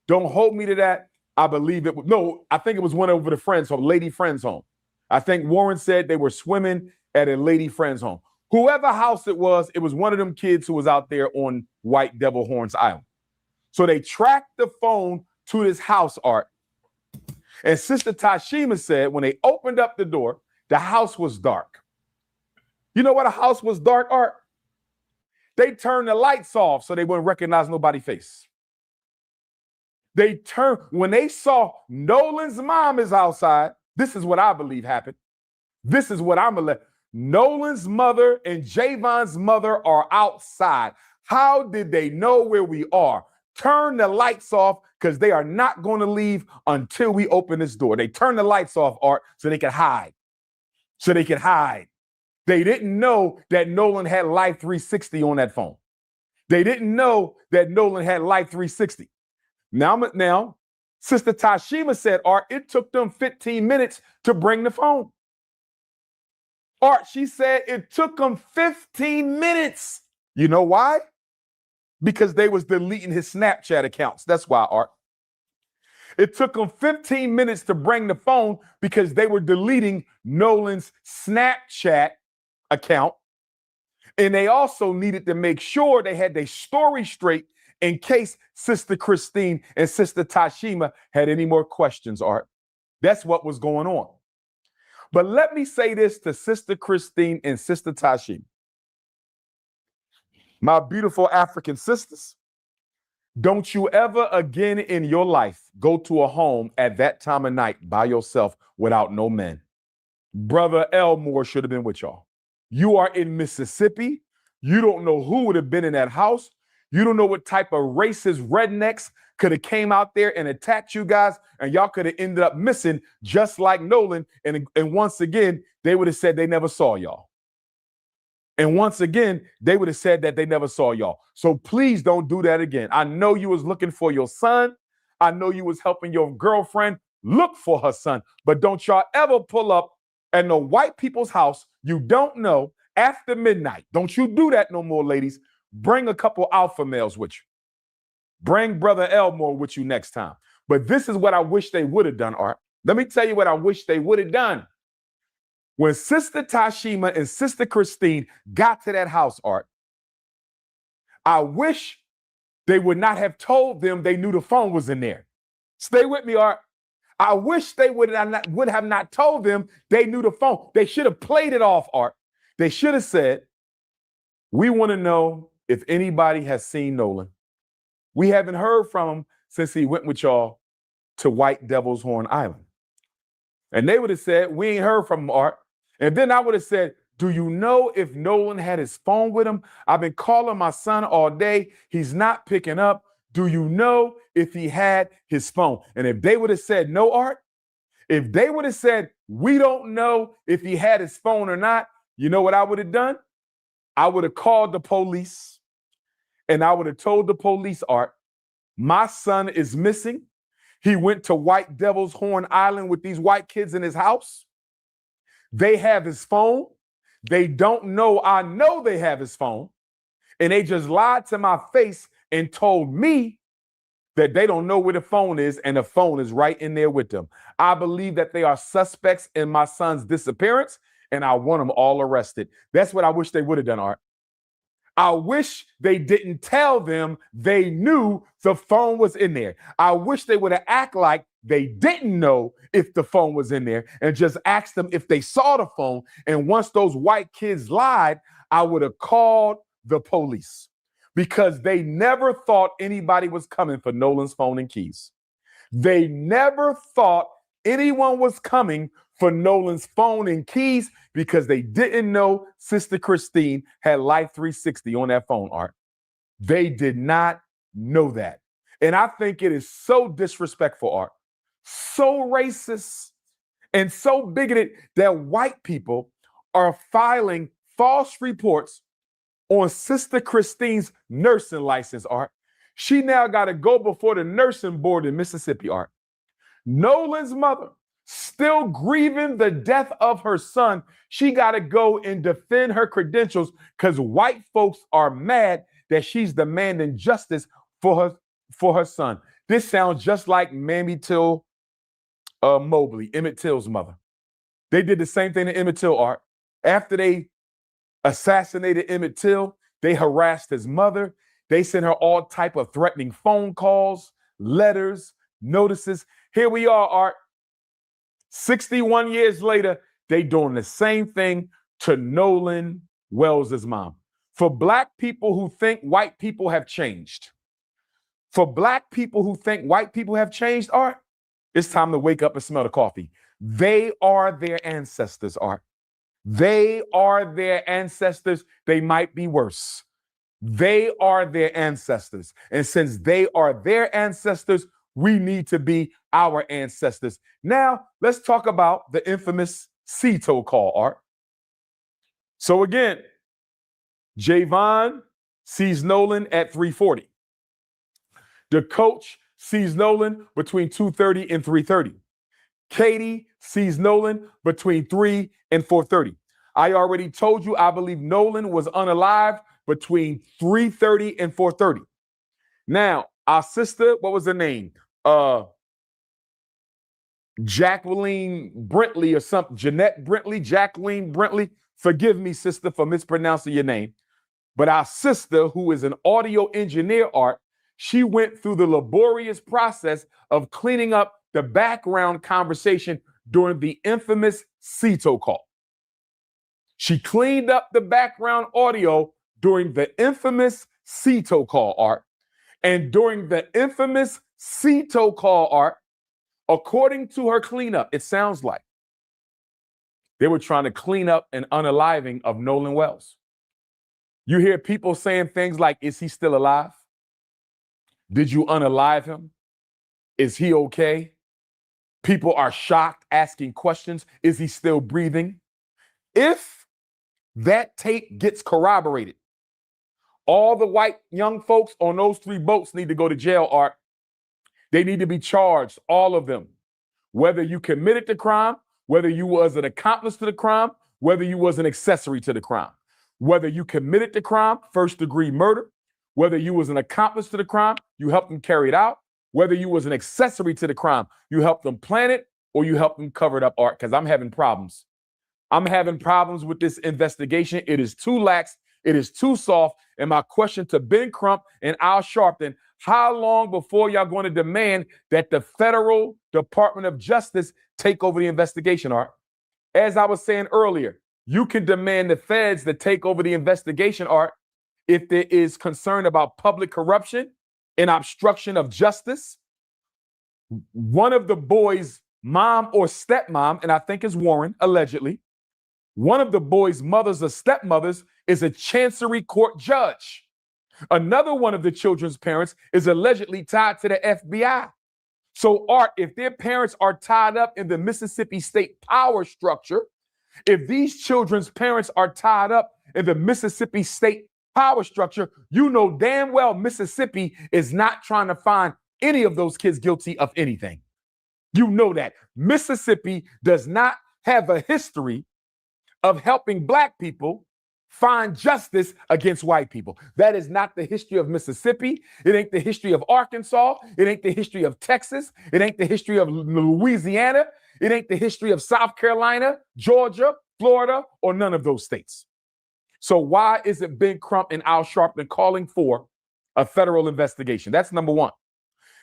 Speaker 5: Don't hold me to that. I believe it was, no, I think it was one over the friend's home, lady friend's home. I think Warren said they were swimming at a lady friend's home. Whoever house it was one of them kids who was out there on White Devil Horns Island. So they tracked the phone to this house, Art. And Sister Tashima said when they opened up the door, the house was dark. You know what a house was dark, Art? They turned the lights off so they wouldn't recognize nobody's face. When they saw Nolan's mom is outside, this is what I believe happened. This is what I'm gonna let. Nolan's mother and Javon's mother are outside. How did they know where we are? Turn the lights off because they are not going to leave until we open this door. They turned the lights off, Art, so they could hide. They didn't know that Nolan had Life 360 on that phone. They didn't know that Nolan had Life 360. Now, Sister Tashima said, Art, it took them 15 minutes to bring the phone. Art, she said it took them 15 minutes. You know why? Because they was deleting his Snapchat accounts. That's why, Art. It took them 15 minutes to bring the phone because they were deleting Nolan's Snapchat account. And they also needed to make sure they had their story straight in case Sister Christine and Sister Tashima had any more questions, Art. That's what was going on. But let me say this to Sister Christine and Sister Tashima. My beautiful African sisters, don't you ever again in your life go to a home at that time of night by yourself without no men. Brother Elmore should have been with y'all. You are in Mississippi. You don't know who would have been in that house. You don't know what type of racist rednecks could have came out there and attacked you guys, and y'all could have ended up missing just like Nolan. And once again, they would have said they never saw y'all. And once again, they would have said that they never saw y'all. So please don't do that again. I know you was looking for your son. I know you was helping your girlfriend look for her son. But don't y'all ever pull up at no white people's house you don't know after midnight. Don't you do that no more, ladies. Bring a couple alpha males with you. Bring Brother Elmore with you next time. But this is what I wish they would have done, Art. Let me tell you what I wish they would have done. When Sister Tashima and Sister Christine got to that house, Art, I wish they would not have told them they knew the phone was in there. Stay with me, Art. I wish they would have not told them they knew the phone. They should have played it off, Art. They should have said, we want to know if anybody has seen Nolan. We haven't heard from him since he went with y'all to White Devil's Horn Island. And they would have said, we ain't heard from him, Art. And then I would have said, do you know if Nolan had his phone with him? I've been calling my son all day. He's not picking up. Do you know if he had his phone? And if they would have said no, Art, if they would have said, we don't know if he had his phone or not, you know what I would have done? I would have called the police and I would have told the police, Art, my son is missing. He went to White Devil's Horn Island with these white kids in his house. They have his phone. They don't know I know they have his phone. And they just lied to my face and told me that they don't know where the phone is and the phone is right in there with them. I believe that they are suspects in my son's disappearance and I want them all arrested. That's what I wish they would have done, Art. I wish they didn't tell them they knew the phone was in there. I wish they would have acted like they didn't know if the phone was in there and just asked them if they saw the phone. And once those white kids lied, I would have called the police because they never thought anybody was coming for Nolan's phone and keys. They never thought anyone was coming for Nolan's phone and keys because they didn't know Sister Christine had Life 360 on that phone, Art. They did not know that. And I think it is so disrespectful, Art, so racist, and so bigoted that white people are filing false reports on Sister Christine's nursing license, Art. She now got to go before the nursing board in Mississippi, Art. Nolan's mother, still grieving the death of her son, she got to go and defend her credentials because white folks are mad that she's demanding justice for her son. This sounds just like Mamie Till Mobley, Emmett Till's mother. They did the same thing to Emmett Till, Art. After they assassinated Emmett Till, they harassed his mother. They sent her all type of threatening phone calls, letters, notices. Here we are, Art. 61 years later, they doing the same thing to Nolan Wells' mom. For black people who think white people have changed, Art, it's time to wake up and smell the coffee. They are their ancestors, Art. They are their ancestors. They might be worse. They are their ancestors. And since they are their ancestors, we need to be our ancestors. Now, let's talk about the infamous Cito call, Art. So again, Javon sees Nolan at 3:40. The coach sees Nolan between 2:30 and 3:30. Katie sees Nolan between 3 and 4:30. I already told you I believe Nolan was unalived between 3:30 and 4:30. Now, our sister, what was her name? Jacqueline Brentley or something. Jeanette Brentley, Jacqueline Brentley. Forgive me, sister, for mispronouncing your name. But our sister, who is an audio engineer, Art, she went through the laborious process of cleaning up the background conversation during the infamous Cito call. She cleaned up the background audio during the infamous Cito call, Art. And during the infamous Cito call, Art, according to her cleanup, it sounds like they were trying to clean up an unaliving of Nolan Wells. You hear people saying things like, is he still alive? Did you unalive him? Is he okay? People are shocked, asking questions. Is he still breathing? If that tape gets corroborated, all the white young folks on those 3 boats need to go to jail, Art. They need to be charged, all of them. Whether you committed the crime, whether you was an accomplice to the crime, whether you was an accessory to the crime. Whether you committed the crime, first-degree murder, whether you was an accomplice to the crime, you helped them carry it out, whether you was an accessory to the crime, you helped them plan it, or you helped them cover it up, Art, because I'm having problems. I'm having problems with this investigation. It is too lax. It is too soft. And my question to Ben Crump and Al Sharpton, how long before y'all going to demand that the federal Department of Justice take over the investigation, Art? As I was saying earlier, you can demand the feds to take over the investigation, Art, if there is concern about public corruption and obstruction of justice. One of the boys' mom or stepmom, and I think it's Warren, allegedly, one of the boys' mothers or stepmothers is a chancery court judge. Another one of the children's parents is allegedly tied to the FBI. So, Art, if their parents are tied up in the Mississippi state power structure, if these children's parents are tied up in the Mississippi state power structure, you know damn well Mississippi is not trying to find any of those kids guilty of anything. You know that. Mississippi does not have a history of helping black people find justice against white people. That is not the history of Mississippi. It ain't the history of Arkansas. It ain't the history of Texas. It ain't the history of Louisiana. It ain't the history of South Carolina, Georgia, Florida, or none of those states. So why isn't Ben Crump and Al Sharpton calling for a federal investigation? That's number one.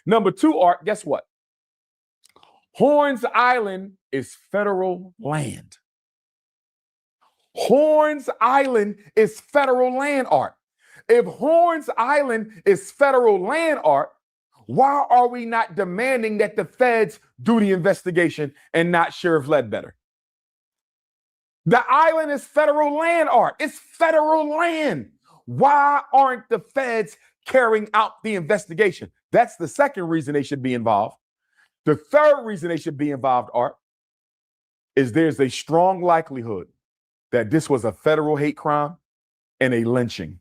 Speaker 5: Number two, Art, guess what? Horns Island is federal land. Horns Island is federal land, Art. If Horns Island is federal land, Art, why are we not demanding that the feds do the investigation and not Sheriff Ledbetter? The island is federal land, Art. It's federal land. Why aren't the feds carrying out the investigation? That's the second reason they should be involved. The third reason they should be involved, Art, is there's a strong likelihood that this was a federal hate crime and a lynching.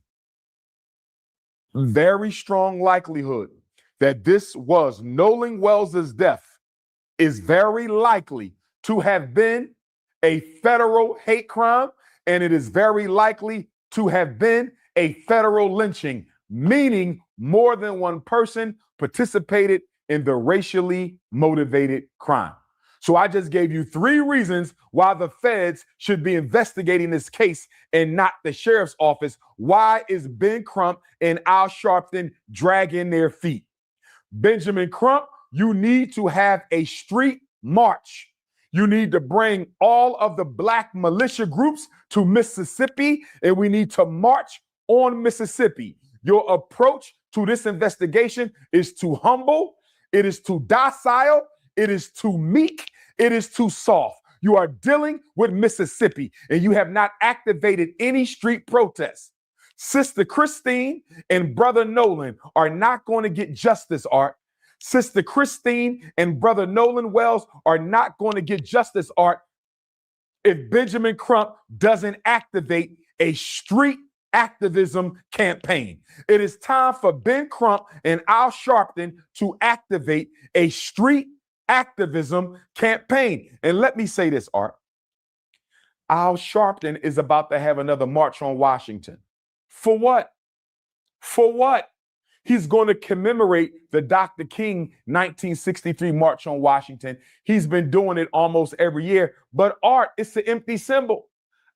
Speaker 5: Very strong likelihood that this was Nolan Wells' death is very likely to have been a federal hate crime, and it is very likely to have been a federal lynching, meaning more than one person participated in the racially motivated crime. So I just gave you 3 reasons why the feds should be investigating this case and not the sheriff's office. Why is Ben Crump and Al Sharpton dragging their feet? Benjamin Crump, you need to have a street march. You need to bring all of the black militia groups to Mississippi, and we need to march on Mississippi. Your approach to this investigation is too humble, it is too docile, it is too meek, it is too soft. You are dealing with Mississippi, and you have not activated any street protests. Sister Christine and Brother Nolan are not going to get justice, Art. Sister Christine and Brother Nolan Wells are not going to get justice, Art, if Benjamin Crump doesn't activate a street activism campaign. It is time for Ben Crump and Al Sharpton to activate a street activism campaign. And let me say this, Art. Al Sharpton is about to have another march on Washington. For what? For what? He's going to commemorate the Dr. King 1963 March on Washington. He's been doing it almost every year. But Art, it's an empty symbol.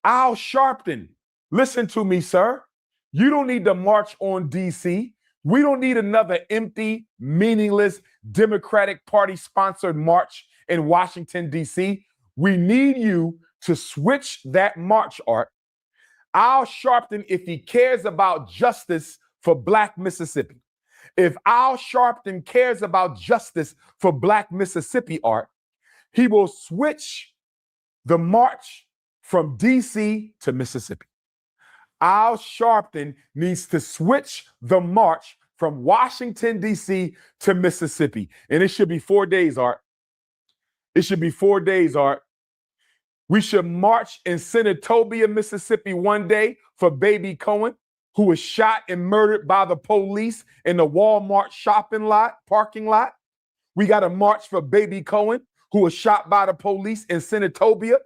Speaker 5: Al Sharpton, listen to me, sir. You don't need to march on D.C. We don't need another empty, meaningless Democratic Party-sponsored march in Washington, D.C. We need you to switch that march, Art. Al Sharpton, if he cares about justice for Black Mississippi, if Al Sharpton cares about justice for Black Mississippi, Art, he will switch the march from D.C. to Mississippi. Al Sharpton needs to switch the march from Washington, D.C. to Mississippi. And it should be 4 days, Art. It should be 4 days, Art. We should march in Senatobia, Mississippi one day for Baby Cohen, who was shot and murdered by the police in the Walmart parking lot. We got to march for Baby Cohen, who was shot by the police in Senatobia.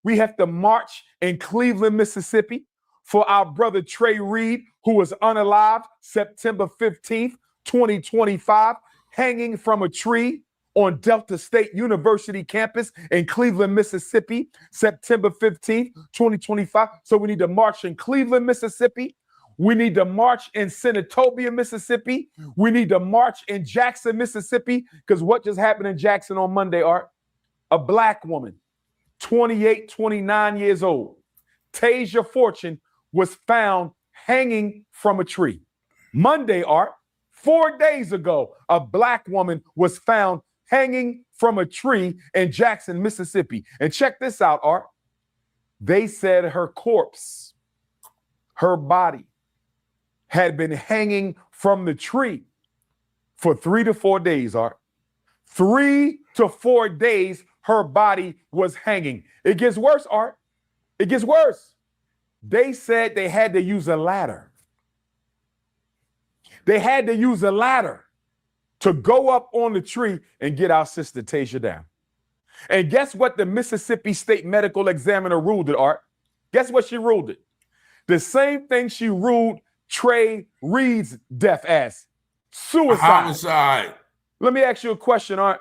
Speaker 5: We have to march in Cleveland, Mississippi for our brother Trey Reed, who was unalived September 15th, 2025, hanging from a tree on Delta State University campus in Cleveland, Mississippi, September 15th, 2025. So we need to march in Cleveland, Mississippi. We need to march in Senatobia, Mississippi. We need to march in Jackson, Mississippi, because what just happened in Jackson on Monday, Art? A Black woman, 28, 29 years old, Tasia Fortune, was found hanging from a tree. Monday, Art, 4 days ago, a Black woman was found hanging from a tree in Jackson, Mississippi. And check this out, Art. They said her corpse, her body, had been hanging from the tree for 3 to 4 days, Art. 3 to 4 days, her body was hanging. It gets worse, Art. It gets worse. They said they had to use a ladder. They had to use a ladder to go up on the tree and get our sister Tasia down. And guess what the Mississippi State Medical Examiner ruled it, Art? Guess what she ruled it? The same thing she ruled Trey Reed's death as: suicide.
Speaker 1: Homicide.
Speaker 5: Let me ask you a question, Art.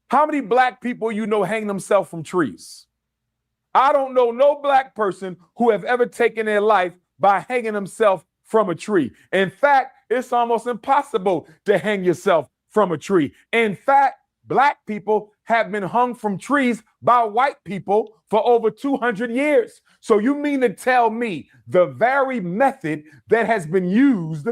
Speaker 5: How many Black people you know hang themselves from trees? I don't know no Black person who have ever taken their life by hanging themselves from a tree. In fact, it's almost impossible to hang yourself from a tree. In fact, Black people have been hung from trees by white people for over 200 years. So you mean to tell me the very method that has been used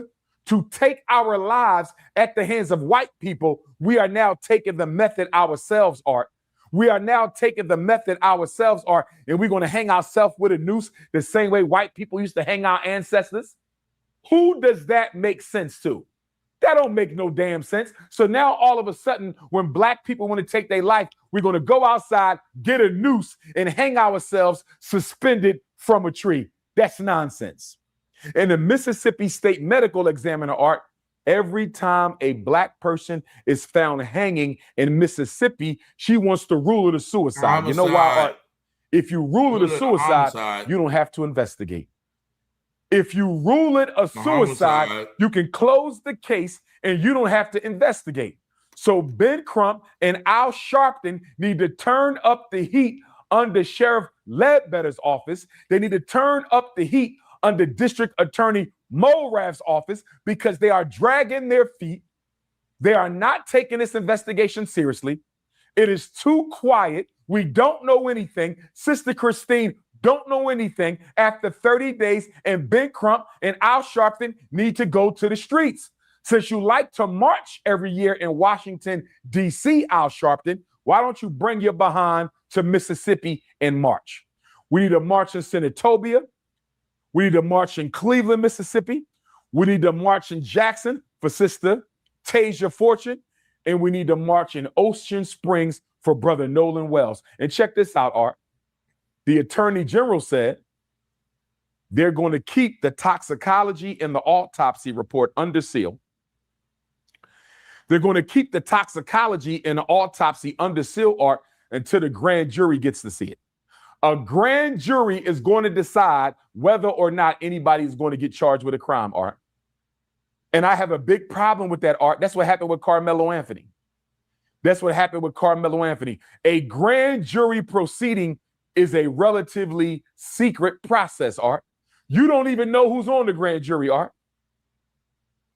Speaker 5: to take our lives at the hands of white people, we are now taking the method ourselves, Art. We are now taking the method ourselves, Art, and we're going to hang ourselves with a noose the same way white people used to hang our ancestors? Who does that make sense to? That don't make no damn sense. So now all of a sudden, when black people want to take their life, we're going to go outside, get a noose, and hang ourselves suspended from a tree. That's nonsense. In the Mississippi State Medical Examiner, Art, every time a black person is found hanging in Mississippi, she wants to rule it a suicide.
Speaker 1: Homicide.
Speaker 5: You know why, Art? If you rule it a suicide,
Speaker 1: homicide.
Speaker 5: you don't have to investigate. If you rule it a suicide,
Speaker 1: homicide.
Speaker 5: you can close the case and you don't have to investigate. So Ben Crump and Al Sharpton need to turn up the heat under Sheriff Ledbetter's office. They need to turn up the heat under District Attorney Mulrath's office because they are dragging their feet. They are not taking this investigation seriously. It is too quiet. We don't know anything. Sister Christine don't know anything after 30 days, and Ben Crump and Al Sharpton need to go to the streets. Since you like to march every year in Washington, D.C., Al Sharpton, why don't you bring your behind to Mississippi and march? We need to march in Senatobia. We need to march in Cleveland, Mississippi. We need to march in Jackson for Sister Tasia Fortune. And we need to march in Ocean Springs for Brother Nolan Wells. And check this out, Art. The Attorney General said they're going to keep the toxicology and the autopsy report under seal. They're going to keep the toxicology and the autopsy under seal, Art, until the grand jury gets to see it. A grand jury is going to decide whether or not anybody is going to get charged with a crime, Art. And I have a big problem with that, Art. That's what happened with Carmelo Anthony. That's what happened with Carmelo Anthony. A grand jury proceeding is a relatively secret process, Art. You don't even know who's on the grand jury, Art.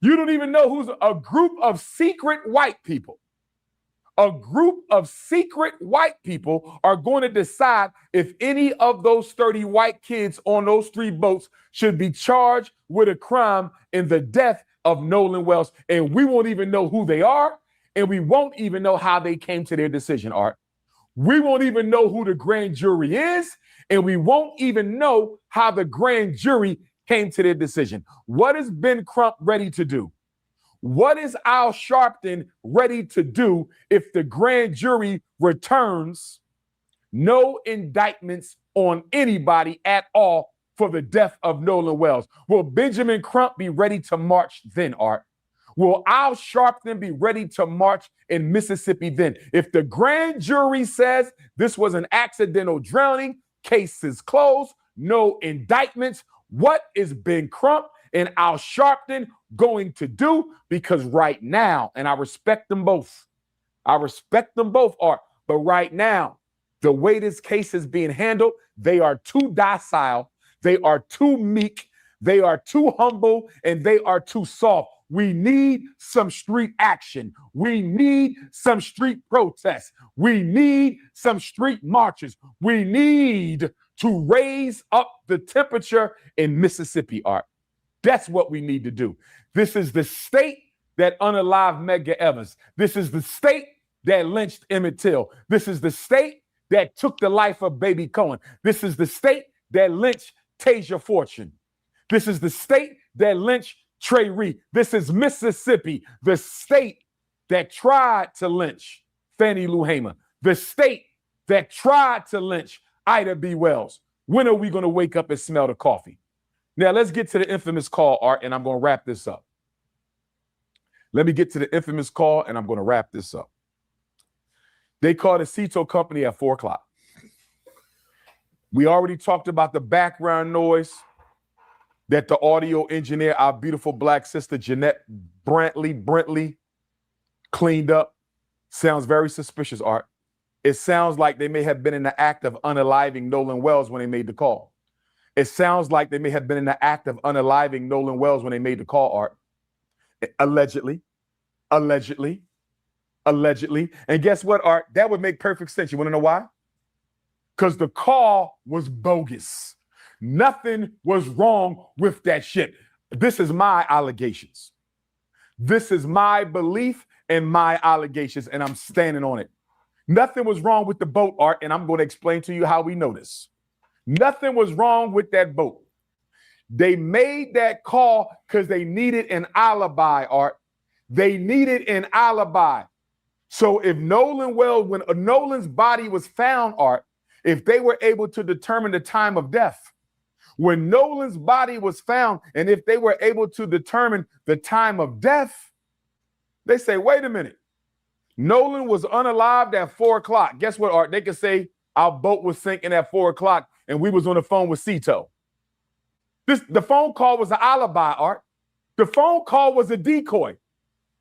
Speaker 5: You don't even know who's a group of secret white people. A group of secret white people are going to decide if any of those 30 white kids on those 3 boats should be charged with a crime in the death of Nolan Wells. And we won't even know who they are, and we won't even know how they came to their decision, Art. We won't even know who the grand jury is, and we won't even know how the grand jury came to their decision. What is Ben Crump ready to do? What is Al Sharpton ready to do if the grand jury returns no indictments on anybody at all for the death of Nolan Wells? Will Benjamin Crump be ready to march then, Art? Will Al Sharpton be ready to march in Mississippi then? If the grand jury says this was an accidental drowning, case is closed, no indictments, what is Ben Crump and Al Sharpton going to do? Because right now, and I respect them both, Art, but right now, the way this case is being handled, they are too docile, they are too meek, they are too humble, and they are too soft. We need some street action. We need some street protests. We need some street marches. We need to raise up the temperature in Mississippi, Art. That's what we need to do. This is the state that unalived Medgar Evers. This is the state that lynched Emmett Till. This is the state that took the life of Baby Cohen. This is the state that lynched Tasia Fortune. This is the state that lynched Trey Reed. This is Mississippi, the state that tried to lynch Fannie Lou Hamer, the state that tried to lynch Ida B. Wells. When are we going to wake up and smell the coffee? Now, let's get to the infamous call, Art, and I'm going to wrap this up. Let me get to the infamous call, and I'm going to wrap this up. They called the Cito company at 4 o'clock. We already talked about the background noise that the audio engineer, our beautiful black sister, Jeanette Brentley, cleaned up. Sounds very suspicious, Art. It sounds like they may have been in the act of unaliving Nolan Wells when they made the call. It sounds like they may have been in the act of unaliving Nolan Wells when they made the call, Art. Allegedly. And guess what, Art? That would make perfect sense. You want to know why? Because the call was bogus. Nothing was wrong with that shit. This is my allegations. This is my belief and my allegations, and I'm standing on it. Nothing was wrong with the boat, Art, and I'm going to explain to you how we know this. Nothing was wrong with that boat. They made that call because they needed an alibi, Art. They needed an alibi. So if Nolan Wells, when Nolan's body was found, Art, if they were able to determine the time of death, when Nolan's body was found, and if they were able to determine the time of death, they say, wait a minute. Nolan was unalived at 4 o'clock. Guess what, Art? They could say our boat was sinking at 4 o'clock and we was on the phone with Cito. The phone call was an alibi, Art. The phone call was a decoy.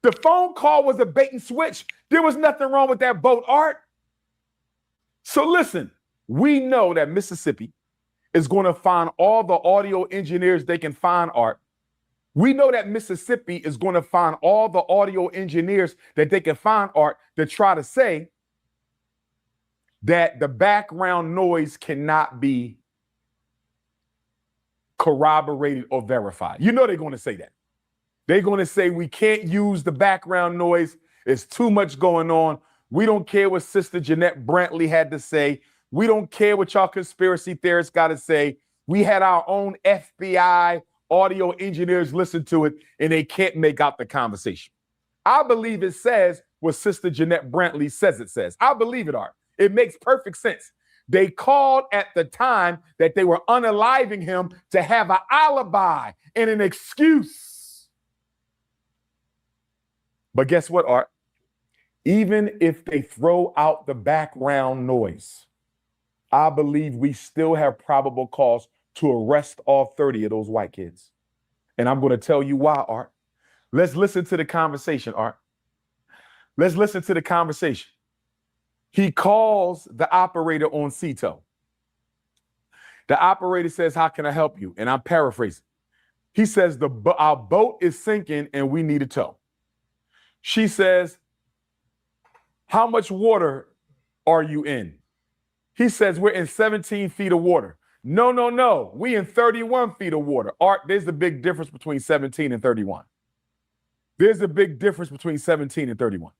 Speaker 5: The phone call was a bait and switch. There was nothing wrong with that boat, Art. So listen, we know that Mississippi is going to find all the audio engineers they can find, Art. We know that Mississippi is going to find all the audio engineers that they can find, Art, to try to say that the background noise cannot be corroborated or verified. You know they're going to say that. They're going to say we can't use the background noise. It's too much going on. We don't care what Sister Jeanette Brantley had to say. We don't care what y'all conspiracy theorists got to say. We had our own FBI audio engineers listen to it, and they can't make out the conversation. I believe it says what Sister Jeanette Brantley says it says. I believe it, Art. It makes perfect sense. They called at the time that they were unaliving him to have an alibi and an excuse. But guess what, Art? Even if they throw out the background noise, I believe we still have probable cause to arrest all 30 of those white kids. And I'm going to tell you why, Art. Let's listen to the conversation, Art. Let's listen to the conversation. He calls the operator on Cito. The operator says, how can I help you? And I'm paraphrasing. He says, our boat is sinking and we need a tow. She says, how much water are you in? He says, we're in 17 feet of water. No. We in 31 feet of water. Art, there's a big difference between 17 and 31. There's a big difference between 17 and 31.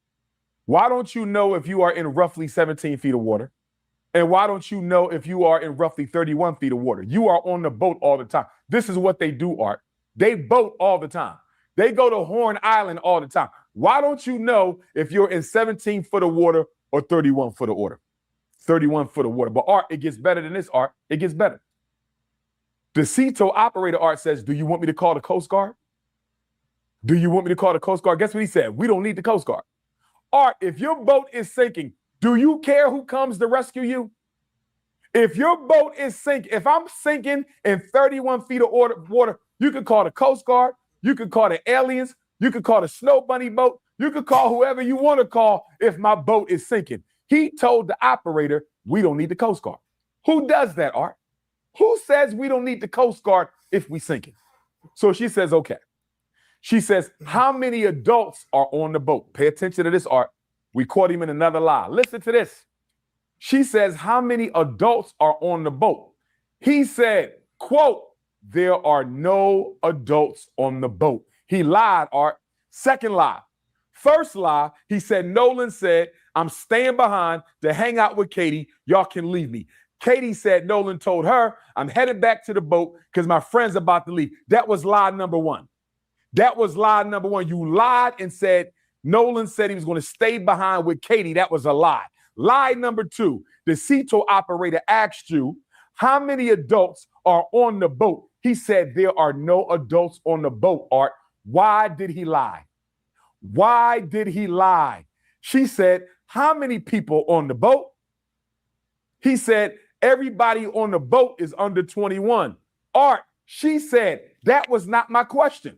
Speaker 5: Why don't you know if you are in roughly 17 feet of water? And why don't you know if you are in roughly 31 feet of water? You are on the boat all the time. This is what they do, Art. They boat all the time. They go to Horn Island all the time. Why don't you know if you're in 17 foot of water or 31 foot of water? 31 foot of water. But Art, it gets better than this, Art. It gets better. The Cito operator, Art, says, do you want me to call the Coast Guard? Do you want me to call the Coast Guard? Guess what he said? We don't need the Coast Guard. Art, if your boat is sinking, do you care who comes to rescue you? If your boat is sinking, if I'm sinking in 31 feet of water, you can call the Coast Guard, you can call the aliens, you can call the Snow Bunny boat, you can call whoever you want to call if my boat is sinking. He told the operator, we don't need the Coast Guard. Who does that, Art? Who says we don't need the Coast Guard if we sinking? So she says, okay. She says, how many adults are on the boat? Pay attention to this, Art. We caught him in another lie. Listen to this. She says, how many adults are on the boat? He said, quote, there are no adults on the boat. He lied, Art. Second lie. First lie, he said, Nolan said, I'm staying behind to hang out with Katie. Y'all can leave me. Katie said Nolan told her, I'm headed back to the boat because my friend's about to leave. That was lie number one. That was lie number one. You lied and said Nolan said he was going to stay behind with Katie. That was a lie. Lie number two, the Cito operator asked you, how many adults are on the boat? He said there are no adults on the boat, Art. Why did he lie? Why did he lie? She said, how many people on the boat? He said, everybody on the boat is under 21. Art, she said, that was not my question.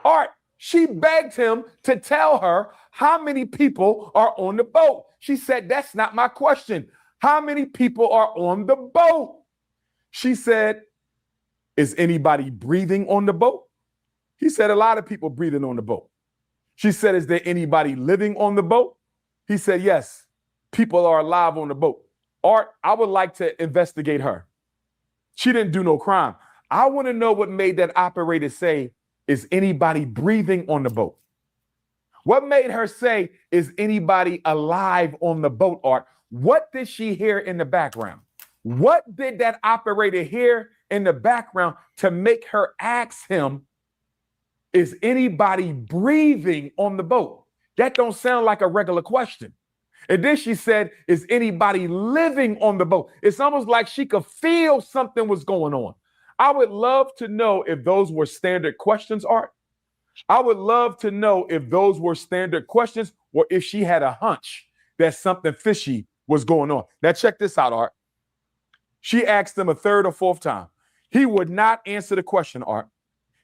Speaker 5: Art, she begged him to tell her how many people are on the boat. She said, that's not my question. How many people are on the boat? She said, is anybody breathing on the boat? He said, a lot of people breathing on the boat. She said, is there anybody living on the boat? He said, yes, people are alive on the boat. Art, I would like to investigate her. She didn't do no crime. I want to know what made that operator say, is anybody breathing on the boat? What made her say, is anybody alive on the boat, Art? What did she hear in the background? What did that operator hear in the background to make her ask him, is anybody breathing on the boat? That don't sound like a regular question. And then she said, is anybody living on the boat? It's almost like she could feel something was going on. I would love to know if those were standard questions, Art. I would love to know if those were standard questions or if she had a hunch that something fishy was going on. Now, check this out, Art. She asked him a third or fourth time. He would not answer the question, Art.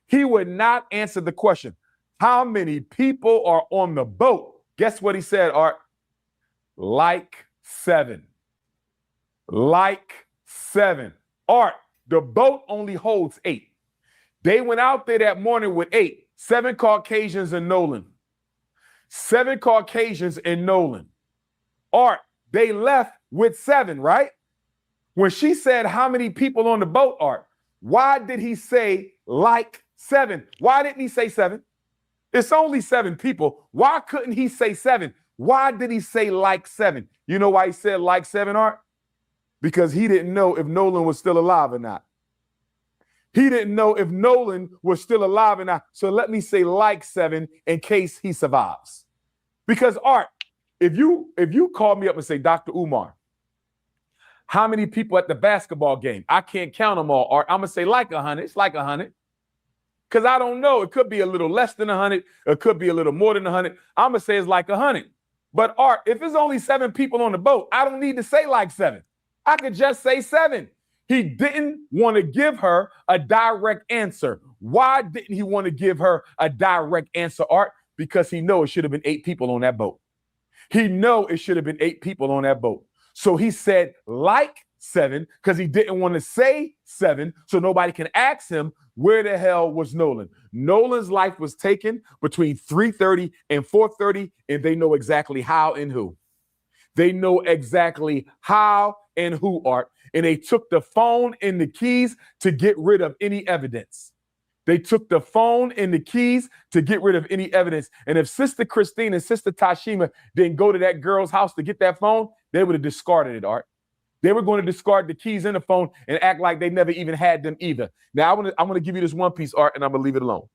Speaker 5: He would not answer the question. How many people are on the boat? Guess what he said, Art? Like 7. Like 7. Art, the boat only holds 8. They went out there that morning with 8. 7 Caucasians and Nolan. 7 Caucasians and Nolan. Art, they left with 7, right? When she said how many people on the boat, Art, why did he say like 7? Why didn't he say 7? It's only 7 people. Why couldn't he say 7? Why did he say like 7? You know why he said like 7, Art? Because he didn't know if Nolan was still alive or not. He didn't know if Nolan was still alive or not. So let me say like 7 in case he survives. Because Art, if you call me up and say, Dr. Umar, how many people at the basketball game? I can't count them all, Art. I'm going to say like 100. It's like 100. Because I don't know. It could be a little less than 100. It could be a little more than 100. I'm going to say it's like 100. But Art, if it's only 7 people on the boat, I don't need to say like 7. I could just say 7. He didn't want to give her a direct answer. Why didn't he want to give her a direct answer, Art? Because he knows it should have been 8 people on that boat. He knows it should have been 8 people on that boat. So he said like 7 because he didn't want to say 7 so nobody can ask him where the hell was Nolan. Nolan's life was taken between 3:30 and 4:30, and they know exactly how and who. They know exactly how and who, Art. And they took the phone and the keys to get rid of any evidence. They took the phone and the keys to get rid of any evidence. And if Sister Christine and Sister Tashima didn't go to that girl's house to get that phone, they would have discarded it, Art. They were going to discard the keys in the phone and act like they never even had them either. Now, I'm going to give you this one piece, Art, and I'm going to leave it alone.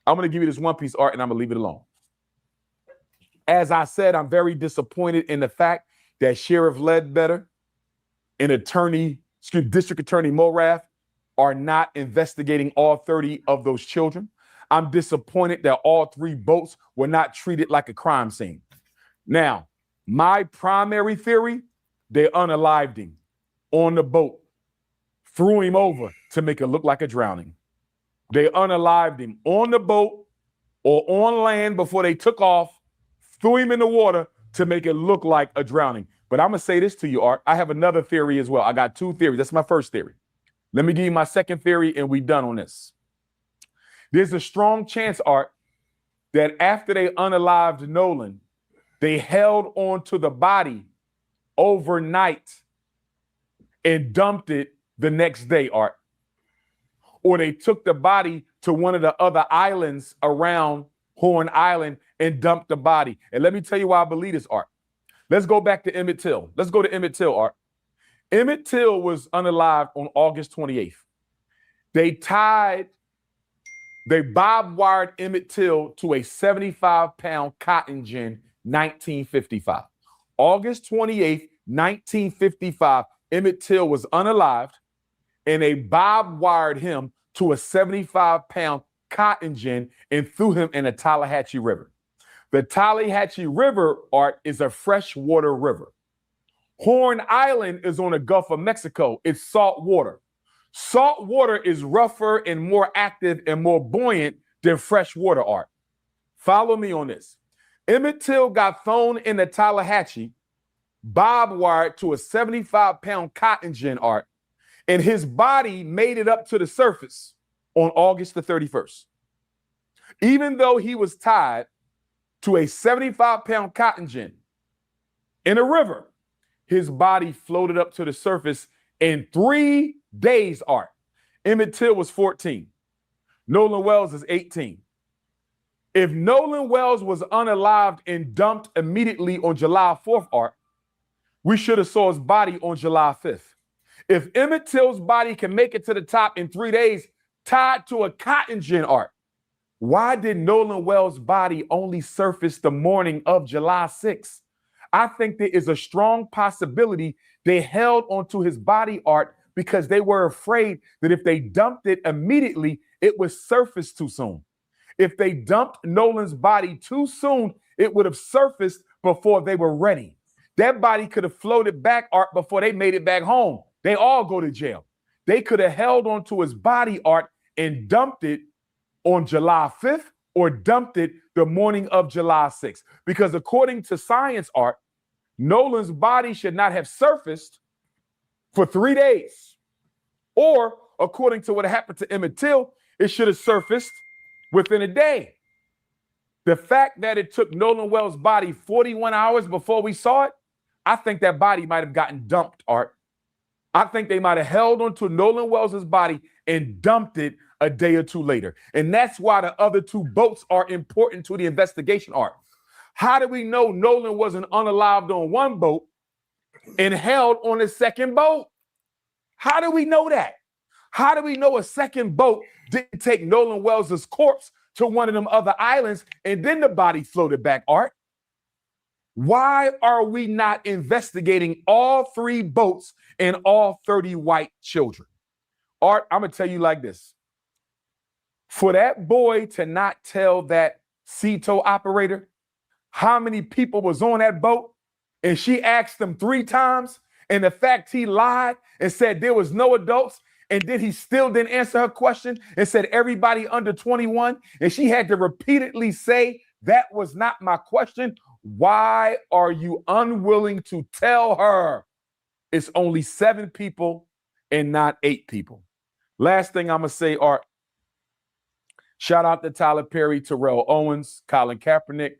Speaker 5: I'm going to give you this one piece, Art, and I'm going to leave it alone. As I said, I'm very disappointed in the fact that Sheriff Ledbetter and District Attorney Morath are not investigating all 30 of those children. I'm disappointed that all 3 boats were not treated like a crime scene. Now, my primary theory, they unalived him on the boat, threw him over to make it look like a drowning. They unalived him on the boat or on land before they took off, threw him in the water to make it look like a drowning. But I'm going to say this to you, Art. I have another theory as well. I got 2 theories. That's my first theory. Let me give you my second theory, and we're done on this. There's a strong chance, Art, that after they unalived Nolan, they held on to the body overnight and dumped it the next day, Art. Or they took the body to one of the other islands around Horn Island and dumped the body. And let me tell you why I believe this, Art. Let's go back to Emmett Till. Let's go to Emmett Till, Art. Emmett Till was unalived on August 28th. They bob-wired Emmett Till to a 75-pound cotton gin, 1955. August 28th, 1955, Emmett Till was unalived, and they bob-wired him to a 75-pound cotton gin and threw him in the Tallahatchie River. The Tallahatchie River, Art, is a freshwater river. Horn Island is on the Gulf of Mexico. It's salt water. Salt water is rougher and more active and more buoyant than fresh water, Art. Follow me on this. Emmett Till got thrown in the Tallahatchie, bob-wired to a 75-pound cotton gin, Art, and his body made it up to the surface on August the 31st. Even though he was tied to a 75-pound cotton gin in a river, his body floated up to the surface in 3 days, Art. Emmett Till was 14. Nolan Wells is 18. If Nolan Wells was unalived and dumped immediately on July 4th, Art, we should have saw his body on July 5th. If Emmett Till's body can make it to the top in 3 days, tied to a cotton gin, Art, Why did Nolan Wells' body only surface the morning of July 6th? I think there is a strong possibility they held onto his body art because they were afraid that if they dumped it immediately, it would surface too soon. If they dumped Nolan's body too soon, it would have surfaced before they were ready. That body could have floated back, Art, before they made it back home. They all go to jail. They could have held onto his body, Art, and dumped it on July 5th or dumped it the morning of July 6th. Because according to science, Art, Nolan's body should not have surfaced for 3 days. Or, according to what happened to Emmett Till, it should have surfaced within a day. The fact that it took Nolan Wells' body 41 hours before we saw it, I think that body might have gotten dumped, Art. I think they might have held onto Nolan Wells' body and dumped it a day or two later. And that's why the other two boats are important to the investigation, Art. How do we know Nolan wasn't unalived on one boat and held on a second boat? How do we know that? How do we know a second boat didn't take Nolan Wells' corpse to one of them other islands and then the body floated back, Art? Why are we not investigating all 3 boats and all 30 white children? Art, I'm going to tell you like this. For that boy to not tell that CETO operator how many people was on that boat, and she asked him 3 times, and the fact he lied and said there was no adults, and then he still didn't answer her question and said everybody under 21, and she had to repeatedly say that was not my question. Why are you unwilling to tell her it's only 7 people and not 8 people? Last thing I'm going to say, Art, shout out to Tyler Perry, Terrell Owens, Colin Kaepernick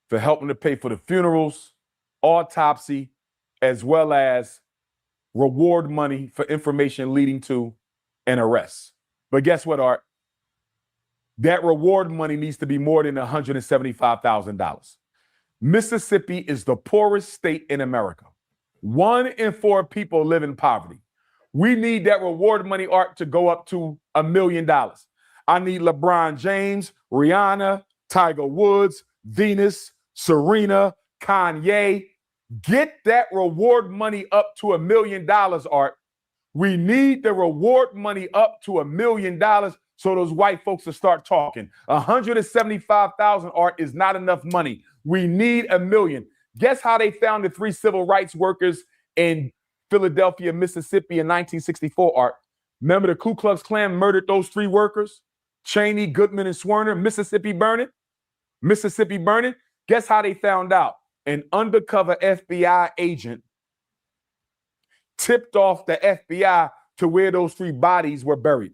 Speaker 5: for helping to pay for the funerals, autopsy, as well as reward money for information leading to an arrest. But guess what, Art? That reward money needs to be more than $175,000. Mississippi is the poorest state in America. 1 in 4 people live in poverty. We need that reward money, Art, to go up to $1 million. I need LeBron James, Rihanna, Tiger Woods, Venus, Serena, Kanye. Get that reward money up to $1 million, Art. We need the reward money up to $1 million so those white folks will start talking. 175,000, Art, is not enough money. We need $1 million. Guess how they found the 3 civil rights workers in Philadelphia, Mississippi in 1964, Art? Remember the Ku Klux Klan murdered those 3 workers? Cheney, Goodman, and Swerner, Mississippi burning. Guess how they found out? An undercover FBI agent tipped off the FBI to where those 3 bodies were buried.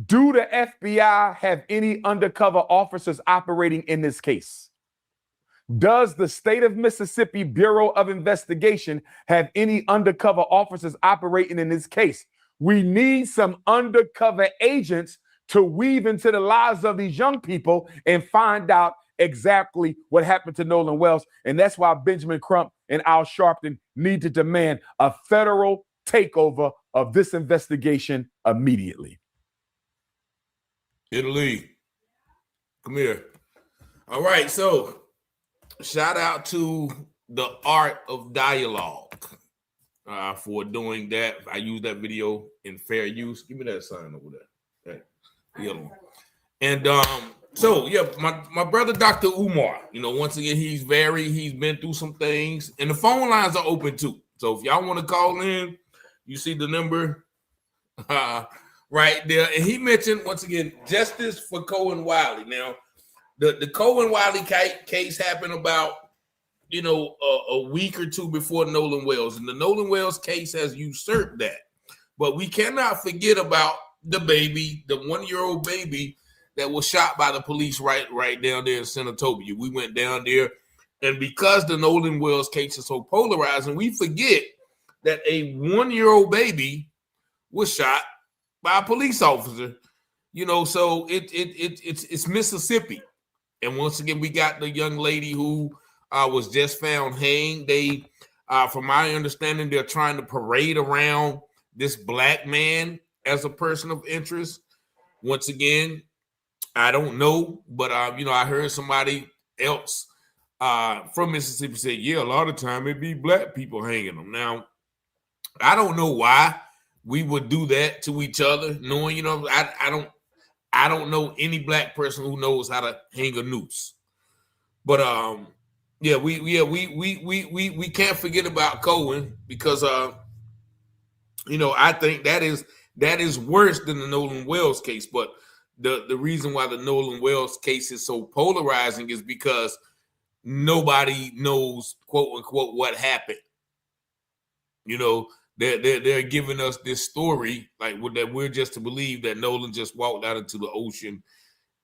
Speaker 5: Do the FBI have any undercover officers operating in this case? Does the state of Mississippi Bureau of Investigation have any undercover officers operating in this case? We need some undercover agents to weave into the lives of these young people and find out exactly what happened to Nolan Wells. And that's why Benjamin Crump and Al Sharpton need to demand a federal takeover of this investigation immediately.
Speaker 1: Italy, come here. All right, so shout out to the Art of Dialogue for doing that. I used that video in fair use. Give me that sign over there. Hey, yellow. And so yeah, my brother Dr. Umar, once again, he's been through some things, and the phone lines are open too. So if y'all want to call in, you see the number right there. And he mentioned once again justice for Cohen Wiley. Now, the Cohen Wiley case happened about a week or 2 before Nolan Wells, and the Nolan Wells case has usurped that. But we cannot forget about the baby, the 1-year-old baby that was shot by the police right down there in Senatobia. We went down there, and because the Nolan Wells case is so polarizing, we forget that a 1-year-old baby was shot by a police officer. So it's Mississippi, and once again, we got the young lady who was just found hanged. They, from my understanding, they're trying to parade around this black man as a person of interest. Once again, I don't know, but I heard somebody else from Mississippi say, yeah, a lot of time it be black people hanging them. Now, I don't know why we would do that to each other, knowing, I don't know any black person who knows how to hang a noose. But we can't forget about Cohen because I think that is worse than the Nolan Wells case. But the reason why the Nolan Wells case is so polarizing is because nobody knows, quote unquote, what happened. They're giving us this story like that we're just to believe that Nolan just walked out into the ocean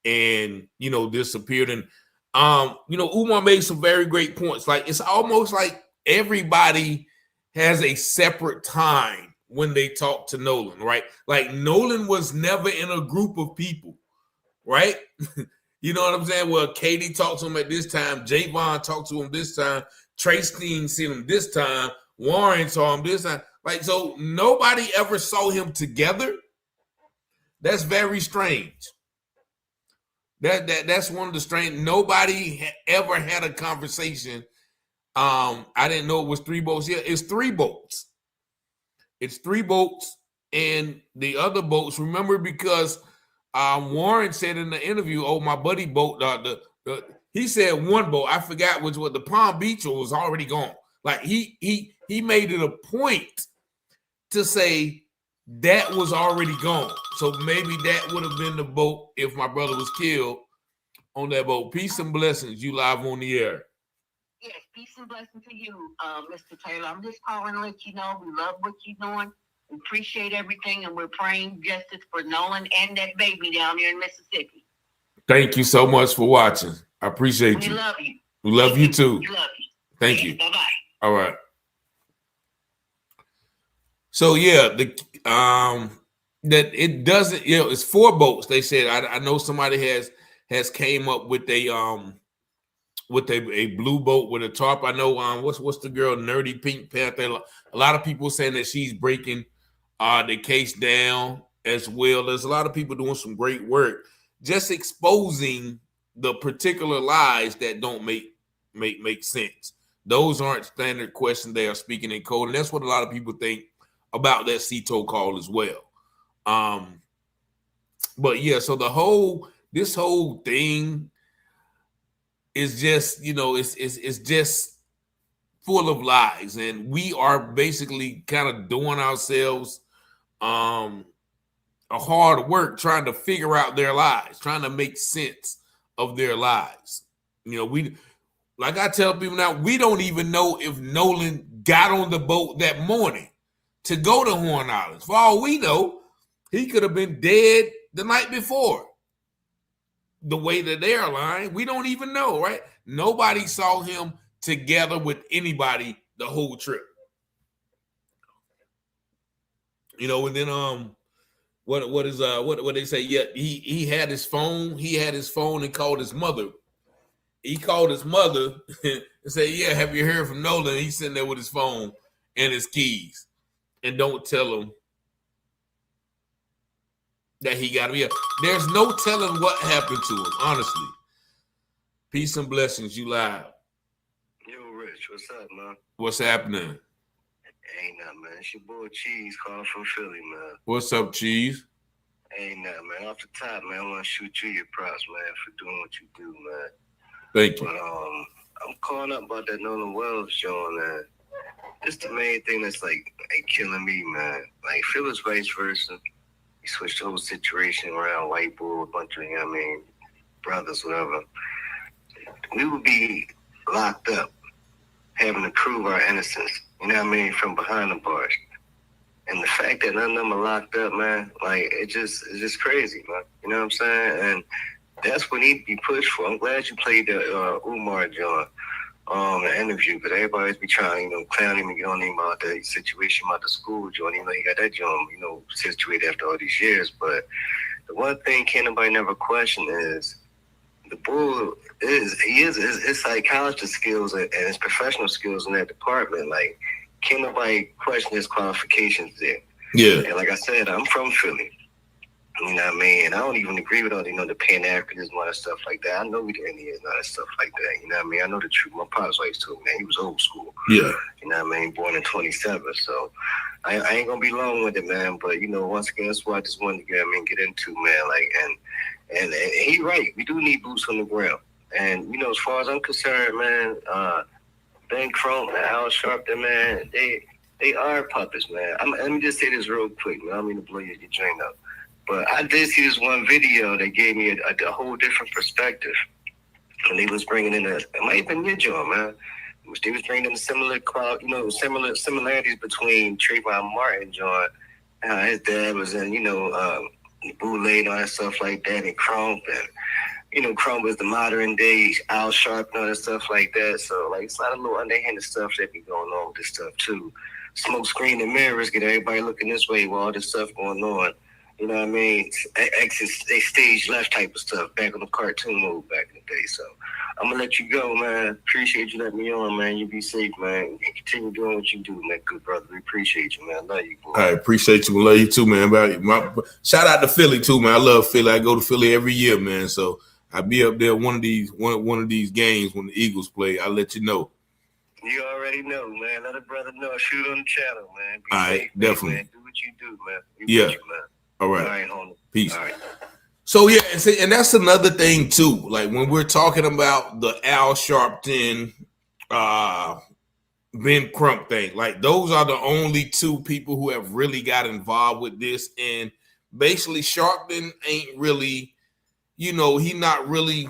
Speaker 1: and disappeared. And Umar made some very great points. Like, it's almost like everybody has a separate time when they talk to Nolan, right? Like, Nolan was never in a group of people, right? You know what I'm saying? Well, Katie talked to him at this time. Javon talked to him this time. Trey Steen seen him this time. Warren saw him this time. Like, so nobody ever saw him together. That's very strange. That's one of the strange. Nobody ever had a conversation. I didn't know it was 3 boats. Yeah, it's 3 boats. It's 3 boats, and the other boats. Remember, because Warren said in the interview, "Oh, my buddy boat." He said 1 boat. I forgot which was. The Palm Beach was already gone. Like, he made it a point to say that was already gone. So maybe that would have been the boat if my brother was killed on that boat. Peace and blessings. You live on the air.
Speaker 6: Yes, peace and blessings to you, Mr. Taylor. I'm just calling to let you know we love what you're doing. We appreciate everything, and we're praying justice for Nolan and that baby down there in Mississippi.
Speaker 1: Thank you so much for watching. I appreciate you.
Speaker 6: We love you.
Speaker 1: We love you too.
Speaker 6: We love you.
Speaker 1: Thank you.
Speaker 6: Bye-bye.
Speaker 1: All right. So yeah, that it doesn't, it's 4 boats. They said I know somebody has came up with a blue boat with a tarp. I know what's the girl, Nerdy Pink Panther. A lot of people saying that she's breaking the case down as well. There's a lot of people doing some great work, just exposing the particular lies that don't make sense. Those aren't standard questions. They are speaking in code, and that's what a lot of people think about that CETO call as well. But yeah, so this whole thing is just, it's just full of lies, and we are basically kind of doing ourselves a hard work trying to figure out their lies, trying to make sense of their lies. Like I tell people now, we don't even know if Nolan got on the boat that morning to go to Horn Islands. For all we know, he could have been dead the night before. The way that they're lying, we don't even know, right? Nobody saw him together with anybody the whole trip. And then what they say? Yeah, he had his phone. He had his phone and called his mother. He called his mother and said, yeah, have you heard from Nolan? He's sitting there with his phone and his keys. And don't tell him that he got to be. There's no telling what happened to him, honestly. Peace and blessings. You live.
Speaker 7: Yo, Rich, what's up, man?
Speaker 1: What's happening?
Speaker 7: Ain't nothing, man. It's your boy Cheese calling from Philly, man.
Speaker 1: What's up, Cheese?
Speaker 7: Ain't nothing, man. Off the top, man, I want to shoot you your props, man, for doing what you do, man.
Speaker 1: Thank you.
Speaker 7: But I'm calling up about that Nolan Wells joint, man. It's the main thing that's like killing me, man. Like, if it was vice versa, you switched the whole situation around, white boy, a bunch of, brothers, whatever, we would be locked up, having to prove our innocence, from behind the bars. And the fact that none of them are locked up, man, like, it's just crazy, man. You know what I'm saying? And that's what need to be pushed for. I'm glad you played the Umar John the interview, because everybody's be trying, clown him and get on him about the situation about the school joint. He got that joint, situated after all these years. But the one thing can't nobody never question is the bull his psychologist skills and his professional skills in that department. Like, can't nobody question his qualifications there.
Speaker 1: Yeah.
Speaker 7: And like I said, I'm from Philly. You know what I mean? And I don't even agree with all the Pan-Africanism and all that stuff like that. I know we the Indians and all that stuff like that. You know what I mean? I know the truth. My pops always told me, man, he was old school.
Speaker 1: Yeah.
Speaker 7: You know what I mean? Born in 27. So I ain't gonna be long with it, man. But once again, that's what I just wanted to get into, man. Like and he right. We do need boots on the ground. And as far as I'm concerned, man, Ben Crump and Al Sharpton, man, they are puppets, man. Let me just say this real quick, man. I don't mean to blow your drain up. But I did see this one video that gave me a whole different perspective. And they was bringing in it might have been your job, man. They was bringing in a similar crowd, similarities between Trayvon Martin, John. His dad was in, Boulay and all that stuff like that, and Crump, and Crump was the modern day Al Sharpton and all that stuff like that. So like it's a lot of little underhanded stuff that be going on with this stuff too. Smoke screen and mirrors, get everybody looking this way while all this stuff going on. You know what I mean? Exit stage left type of stuff back on the cartoon mode back in the day. So I'm gonna let you go, man. Appreciate you letting me on, man. You be safe, man. And continue doing what you do, man. Good brother. We appreciate you, man. Love you, boy.
Speaker 1: I appreciate you. Love you too, man. Shout out to Philly too, man. I love Philly. I go to Philly every year, man. So I'll be up there one of these games when the Eagles play. I'll let you know.
Speaker 7: You already know, man. Let a brother know. Shoot on the channel, man. Be
Speaker 1: All right,
Speaker 7: safe,
Speaker 1: definitely.
Speaker 7: Man. Do what you do, man.
Speaker 1: Yeah.
Speaker 7: You, man.
Speaker 1: All right.
Speaker 7: All right, homie.
Speaker 1: Peace.
Speaker 7: All right.
Speaker 1: So yeah, and that's another thing too. Like when we're talking about the Al Sharpton, Ben Crump thing, like those are the only two people who have really got involved with this. And basically, Sharpton ain't really, he's not really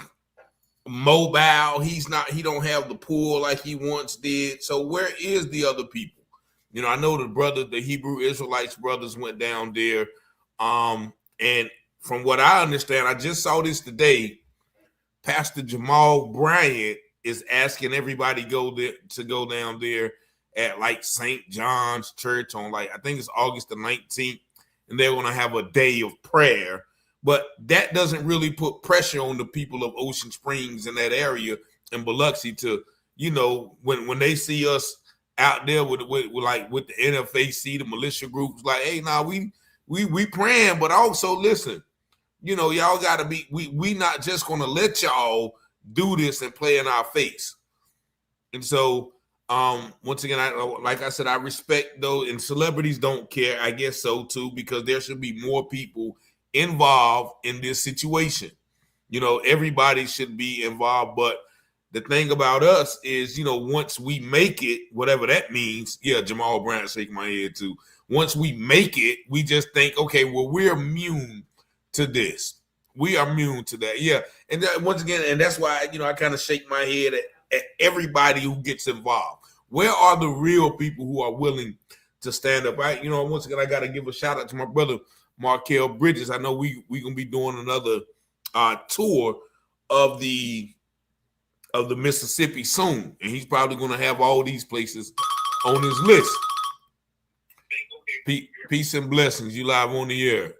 Speaker 1: mobile. He don't have the pull like he once did. So where is the other people? I know the Hebrew Israelites brothers went down there. And from what I understand, I just saw this today. Pastor Jamal Bryant is asking everybody to go down there at like St. John's Church on I think it's August the 19th, and they're going to have a day of prayer. But that doesn't really put pressure on the people of Ocean Springs in that area and Biloxi to, when they see us out there with the NFAC, the militia groups, like, hey, now we praying, but also listen, y'all gotta be, we not just gonna let y'all do this and play in our face. And so once again, like I said, I respect those, and celebrities don't care. I guess so too, because there should be more people involved in this situation. Everybody should be involved, but the thing about us is, once we make it, whatever that means, yeah, Jamal Bryant shaking my head too. Once we make it, we just think, okay, well, we're immune to this. We are immune to that. Yeah. And once again, and that's why, I kind of shake my head at everybody who gets involved. Where are the real people who are willing to stand up? Once again, I got to give a shout out to my brother, Markel Bridges. I know we going to be doing another tour of the Mississippi soon. And he's probably going to have all these places on his list. Peace and blessings. You live on the air.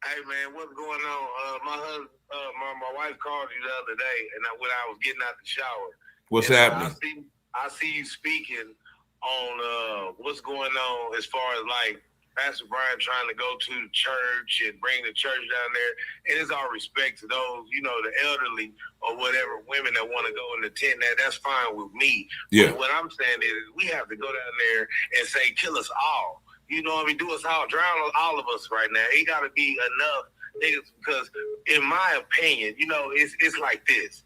Speaker 8: Hey man, what's going on? My husband, my wife called you the other day, and when I was getting out the shower.
Speaker 1: What's happening?
Speaker 8: I see you speaking on what's going on as far as like Pastor Brian trying to go to the church and bring the church down there. And it's all respect to those, the elderly or whatever, women that want to go and attend that. That's fine with me.
Speaker 1: Yeah.
Speaker 8: But what I'm saying is we have to go down there and say, kill us all. Do us all, drown all of us right now. It got to be enough niggas, because in my opinion, it's like this.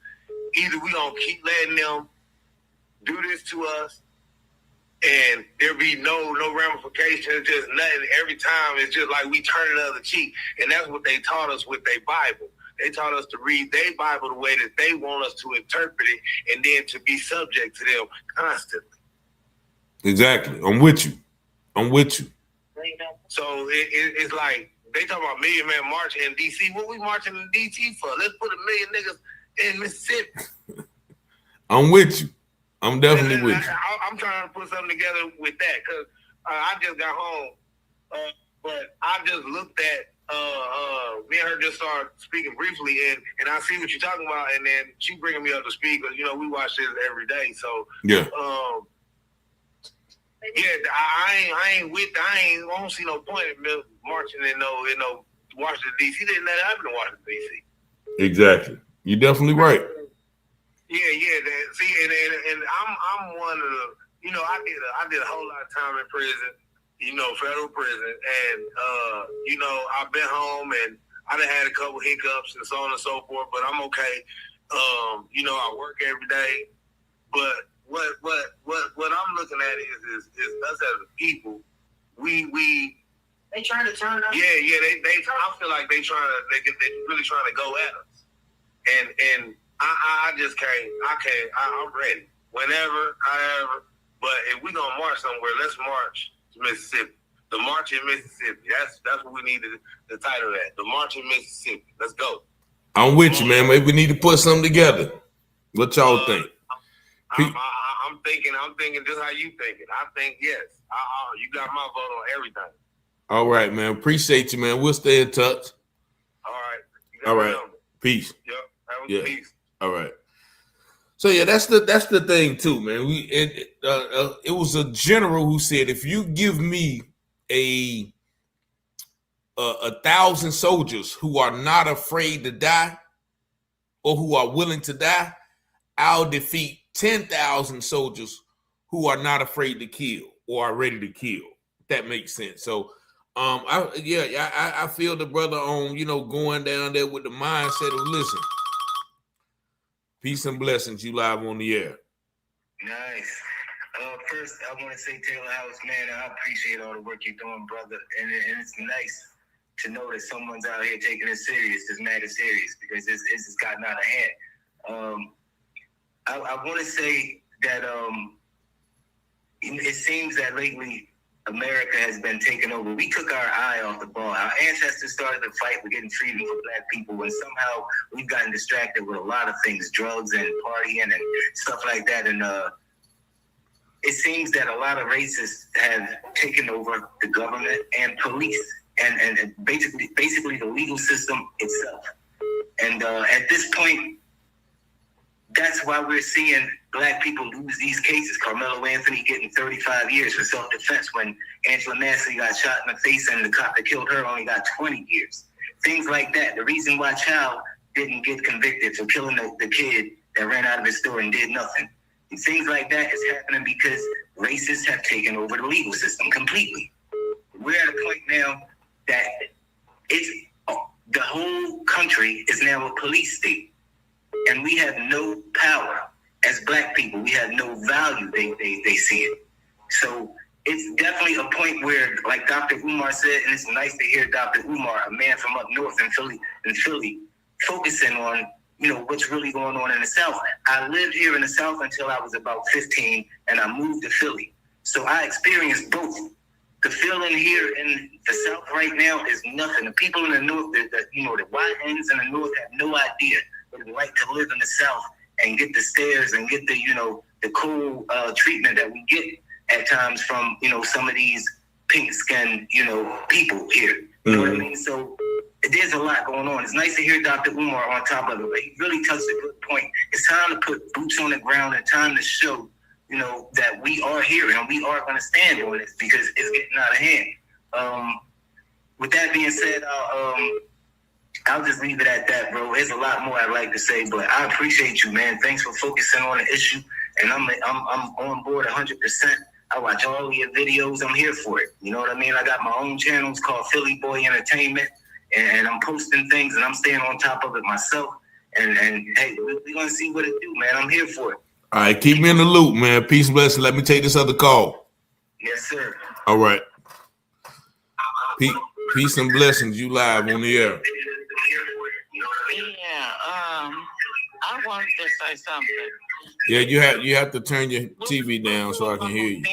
Speaker 8: Either we going to keep letting them do this to us, and there be no ramifications, just nothing. Every time it's just like we turn the other cheek. And that's what they taught us with their Bible. They taught us to read their Bible the way that they want us to interpret it, and then to be subject to them constantly.
Speaker 1: Exactly. I'm with you.
Speaker 8: So it's like they talk about Million Man March in D.C. What we marching in D.C. for? Let's put 1 million niggas in Mississippi.
Speaker 1: I'm with you. I'm definitely with you.
Speaker 8: I'm trying to put something together with that, because I just got home, but I just looked at me and her just started speaking briefly, and I see what you're talking about, and then she bringing me up to speed, because we watch this every day. So
Speaker 1: yeah.
Speaker 8: I don't see no point in marching in Washington D.C. Didn't let it happen in Washington D.C.
Speaker 1: Exactly. You're definitely right.
Speaker 8: Yeah. And I'm one of the, I did a whole lot of time in prison, federal prison, and I've been home and I done had a couple hiccups and so on and so forth, but I'm okay. I work every day, but what I'm looking at is us as a people. They trying to turn us. Yeah. I feel like they really trying to go at us, and I just can't. I'm ready whenever, however. But if we gonna march somewhere, let's march to Mississippi. The March in Mississippi. That's what we need to title that. The March in Mississippi. Let's go.
Speaker 1: I'm with you, man. Maybe we need to put something together. What y'all think?
Speaker 8: I'm thinking just how you thinking. I think yes. You got my vote on everything.
Speaker 1: All right, man. Appreciate you, man. We'll stay in touch.
Speaker 8: All right.
Speaker 1: Peace.
Speaker 8: Yep. Peace.
Speaker 1: All right. So yeah, that's the thing too, man. It was a general who said, if you give me a 1,000 soldiers who are not afraid to die or who are willing to die, I'll defeat 10,000 soldiers who are not afraid to kill or are ready to kill. That makes sense. So I feel the brother on, going down there with the mindset of, listen, peace and blessings. You live on the air.
Speaker 9: Nice. First, I want to say, Taylor House, man, I appreciate all the work you're doing, brother. And it's nice to know that someone's out here taking it serious, this matter serious, because it's gotten out of hand. I want to say that it seems that lately America has been taken over. We took our eye off the ball. Our ancestors started the fight for getting freedom for Black people, and somehow we've gotten distracted with a lot of things, drugs and partying and stuff like that. And it seems that a lot of racists have taken over the government and police and basically the legal system itself. And at this point, that's why we're seeing Black people lose these cases. Carmelo Anthony getting 35 years for self-defense when Angela Nassily got shot in the face and the cop that killed her only got 20 years. Things like that. The reason why Child didn't get convicted for killing the kid that ran out of his store and did nothing. And things like that is happening because racists have taken over the legal system completely. We're at a point now that the whole country is now a police state. And we have no power as Black people. We have no value, they see it. So it's definitely a point where, like Dr. Umar said, and it's nice to hear Dr. Umar, a man from up north in Philly, focusing on, what's really going on in the South. I lived here in the South until I was about 15, and I moved to Philly. So I experienced both. The feeling here in the South right now is nothing. The people in the North, the YNs in the North have no idea what it's like to live in the South and get the stares and get the cool treatment that we get at times from, some of these pink-skinned, people here. You know what I mean? So there's a lot going on. It's nice to hear Dr. Umar on top of it, but he really touched a good point. It's time to put boots on the ground and time to show, that we are here and we are going to stand on this because it's getting out of hand. With that being said, I'll just leave it at that, bro. There's a lot more I'd like to say, but I appreciate you, man. Thanks for focusing on the issue, and I'm on board 100%. I watch all of your videos. I'm here for it. You know what I mean? I got my own channels called Philly Boy Entertainment, and I'm posting things, and I'm staying on top of it myself. And hey, we're going to see what it do, man. I'm here for it.
Speaker 1: All right, keep me in the loop, man. Peace, blessing. Let me take this other call.
Speaker 9: Yes, sir.
Speaker 1: All right. Peace and blessings. You live on the air.
Speaker 10: Yeah, I wanted to say something.
Speaker 1: Yeah, you have to turn your TV down so I can hear you.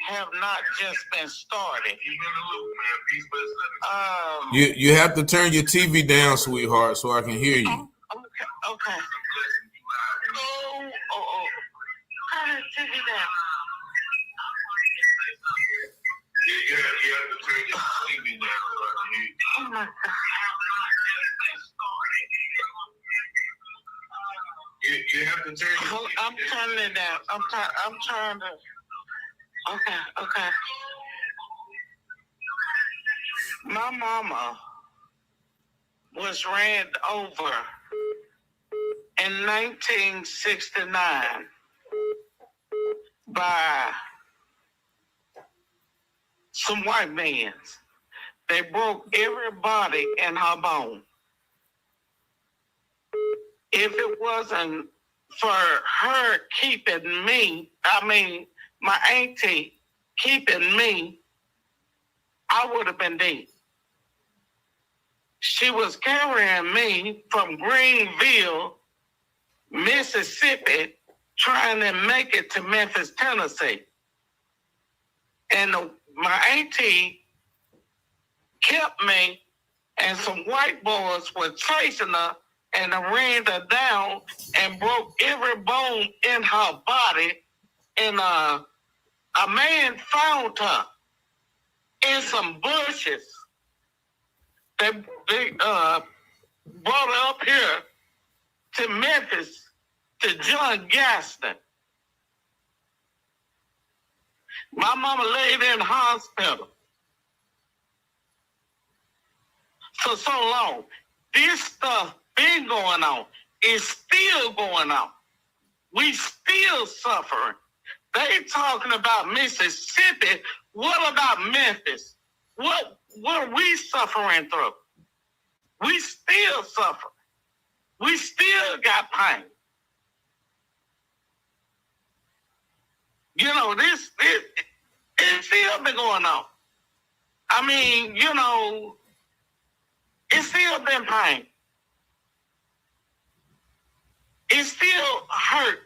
Speaker 10: Have not just been started.
Speaker 1: You have to turn your TV down, sweetheart, so I can hear you.
Speaker 10: Okay. Oh. Turn the TV down.
Speaker 8: You have to turn your TV down so I can hear you.
Speaker 10: Oh my God.
Speaker 8: You have to turn.
Speaker 10: I'm turning it down. I'm trying to. Okay. My mama was ran over in 1969 by some white men. They broke every body in her bone. If it wasn't for her keeping me, my auntie keeping me, I would have been dead. She was carrying me from Greenville, Mississippi, trying to make it to Memphis, Tennessee. And my auntie kept me, and some white boys were chasing her, and they ran her down and broke every bone in her body. And a man found her in some bushes. They brought her up here to Memphis to John Gaston. My mama laid in the hospital for so long. This stuff been going on. It's still going on. We still suffering. They talking about Mississippi. What about Memphis? What are we suffering through? We still suffer. We still got pain. You know, it's still been going on. I mean, you know, it's still been pain. It still hurt.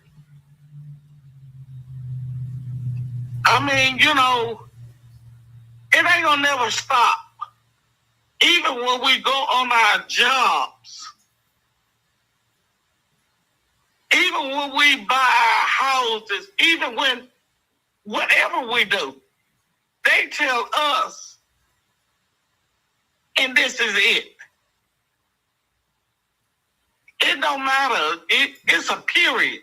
Speaker 10: I mean, you know, it ain't gonna never stop. Even when we go on our jobs, even when we buy our houses, even when whatever we do, they tell us, and this is it. It don't matter. It's a period.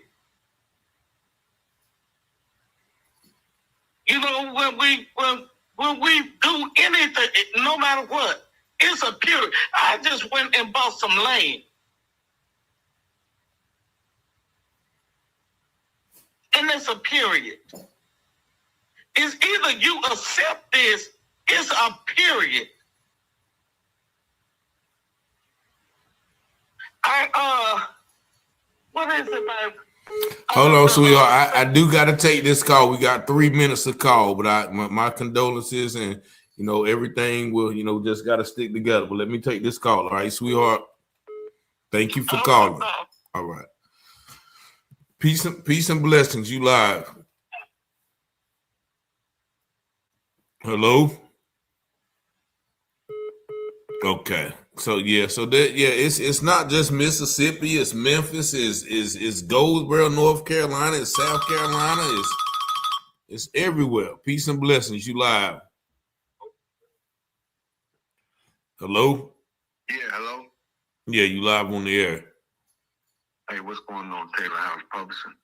Speaker 10: You know, when we do anything, no matter what, it's a period. I just went and bought some land. And it's a period. It's either you accept this, it's a period. What is it, babe?
Speaker 1: Hold on, sweetheart. I do got to take this call. We got 3 minutes to call, but my condolences, and you know everything will, you know, just got to stick together. But let me take this call, all right, sweetheart. Thank you for calling. All right. Peace and blessings. You live. Hello. Okay. So it's not just Mississippi, it's Memphis, it's Goldsboro, North Carolina, it's South Carolina, it's everywhere. Peace and blessings. You live. Hello?
Speaker 11: Yeah, hello?
Speaker 1: Yeah, you live on the air.
Speaker 11: Hey, what's going on, Taylor House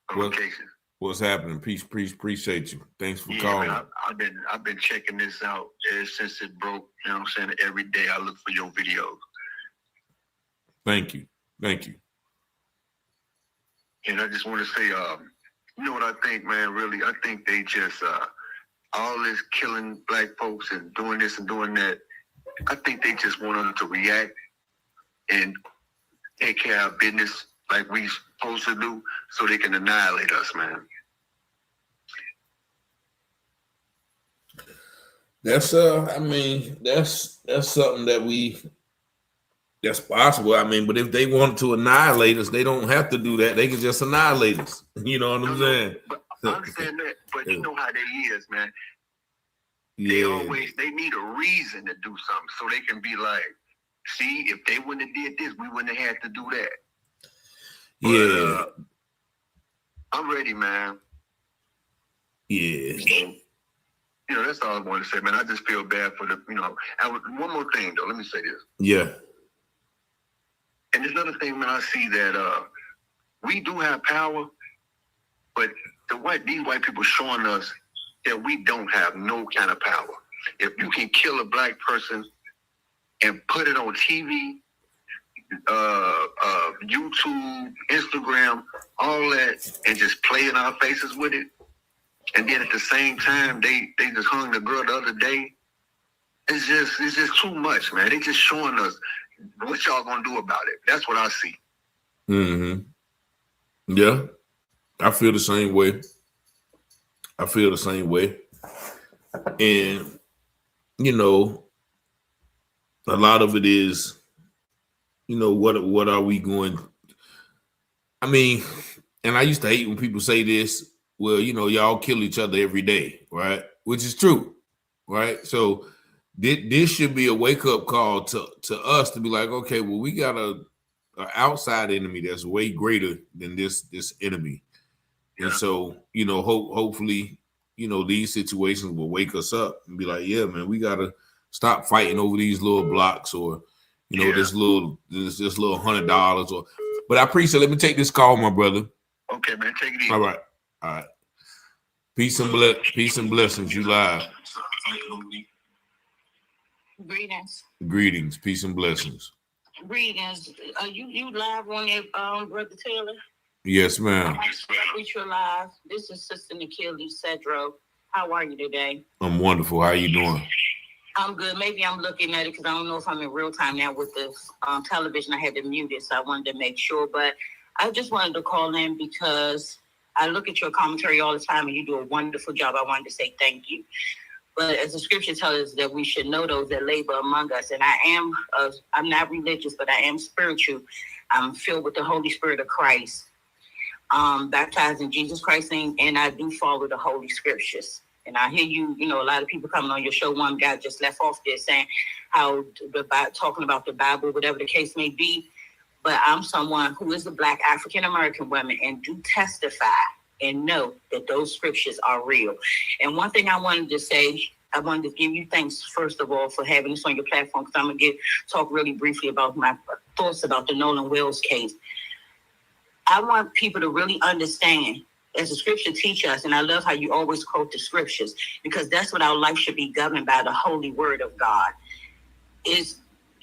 Speaker 11: Publications?
Speaker 1: What's happening? Peace, appreciate you. Thanks for calling.
Speaker 11: Man, I've been checking this out ever since it broke. You know what I'm saying? Every day I look for your videos.
Speaker 1: Thank you.
Speaker 11: And I just want to say, you know what I think, man, really? I think they just, all this killing black folks and doing this and doing that, I think they just want them to react and take care of business like we supposed to do so they can annihilate us, man.
Speaker 1: That's that's something that's possible. I mean, but if they want to annihilate us, they don't have to do that. They can just annihilate us. You know what I'm saying?
Speaker 11: But I understand that, but you know how they is, man.
Speaker 1: Yeah.
Speaker 11: They need a reason to do something so they can be like, see, if they wouldn't have did this, we wouldn't have had to do that. But,
Speaker 1: yeah.
Speaker 11: I'm ready, man.
Speaker 1: Yeah.
Speaker 11: You know, that's all I want to say, man. I just feel bad for the, you know. One more thing, though. Let me say this.
Speaker 1: Yeah.
Speaker 11: And there's another thing, man. I see that we do have power, but these white people showing us that we don't have no kind of power. If you can kill a black person and put it on TV, YouTube, Instagram, all that, and just play in our faces with it. And then at the same time, they just hung the girl the other day. It's just too much, man. They just showing us what y'all gonna do about it. That's what I see.
Speaker 1: Mm-hmm. Yeah, I feel the same way. And you know, a lot of it is, you know, what are we going? I mean, and I used to hate when people say this. Well, you know, y'all kill each other every day, right? Which is true, right? So this should be a wake up call to us to be like, okay, well, we got a outside enemy that's way greater than this enemy, and so you know, hopefully, you know, these situations will wake us up and be like, yeah, man, we gotta stop fighting over these little blocks or, you know, this little $100 or. But I appreciate. Let me take this call, my brother.
Speaker 11: Okay, man, take it easy.
Speaker 1: All right. Peace and blessings. You live. Greetings. Peace and blessings.
Speaker 6: Greetings. You live on that, Brother Taylor?
Speaker 1: Yes, ma'am.
Speaker 6: Reach your live. This is Sister Nikili Cedro. How are you today?
Speaker 1: I'm wonderful. How you doing?
Speaker 6: I'm good. Maybe I'm looking at it because I don't know if I'm in real time now with the television. I had to mute it, so I wanted to make sure. But I just wanted to call in because I look at your commentary all the time, and you do a wonderful job. I wanted to say thank you. But as the scripture tells us that we should know those that labor among us. And I'm not religious, but I am spiritual. I'm filled with the Holy Spirit of Christ, baptized in Jesus Christ's name, and I do follow the Holy Scriptures. And I hear you know, a lot of people coming on your show. One guy just left off there saying how talking about the Bible, whatever the case may be. But I'm someone who is a Black African-American woman and do testify and know that those scriptures are real. And one thing I wanted to say, I wanted to give you thanks, first of all, for having this on your platform, because I'm going to talk really briefly about my thoughts about the Nolan Wells case. I want people to really understand, as the scripture teaches us, and I love how you always quote the scriptures, because that's what our life should be governed by, the holy word of God, is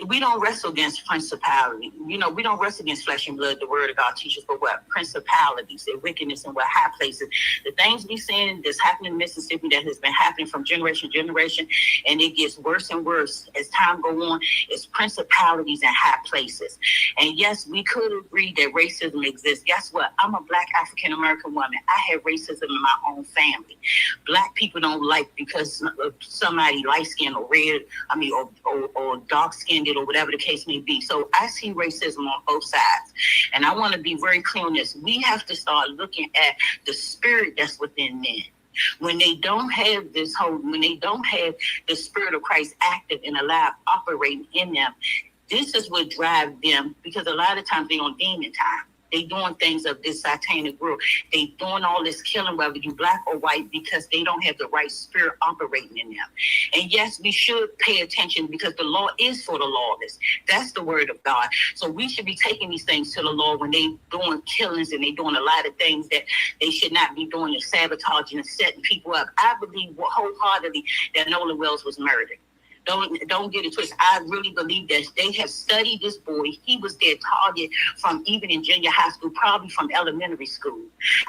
Speaker 6: we don't wrestle against principality. You know, we don't wrestle against flesh and blood. The word of God teaches, but what? Principalities, their wickedness, and what high places. The things we see that's happening in Mississippi, that has been happening from generation to generation, and it gets worse and worse as time goes on, is principalities and high places. And yes, we could agree that racism exists. Guess what? I'm a Black African-American woman. I have racism in my own family. Black people don't like because somebody light-skinned or red, or dark-skinned, or whatever the case may be. So I see racism on both sides. And I want to be very clear on this. We have to start looking at the spirit that's within men. When they don't have the spirit of Christ active and alive operating in them, this is what drives them, because a lot of times they on demon time. They doing things of this satanic world. They doing all this killing, whether you Black or white, because they don't have the right spirit operating in them. And yes, we should pay attention, because the law is for the lawless. That's the word of God. So we should be taking these things to the Lord when they doing killings and they doing a lot of things that they should not be doing, and sabotaging and setting people up. I believe wholeheartedly that Nolan Wells was murdered. Don't get it twisted. I really believe that they have studied this boy. He was their target from even in junior high school, probably from elementary school.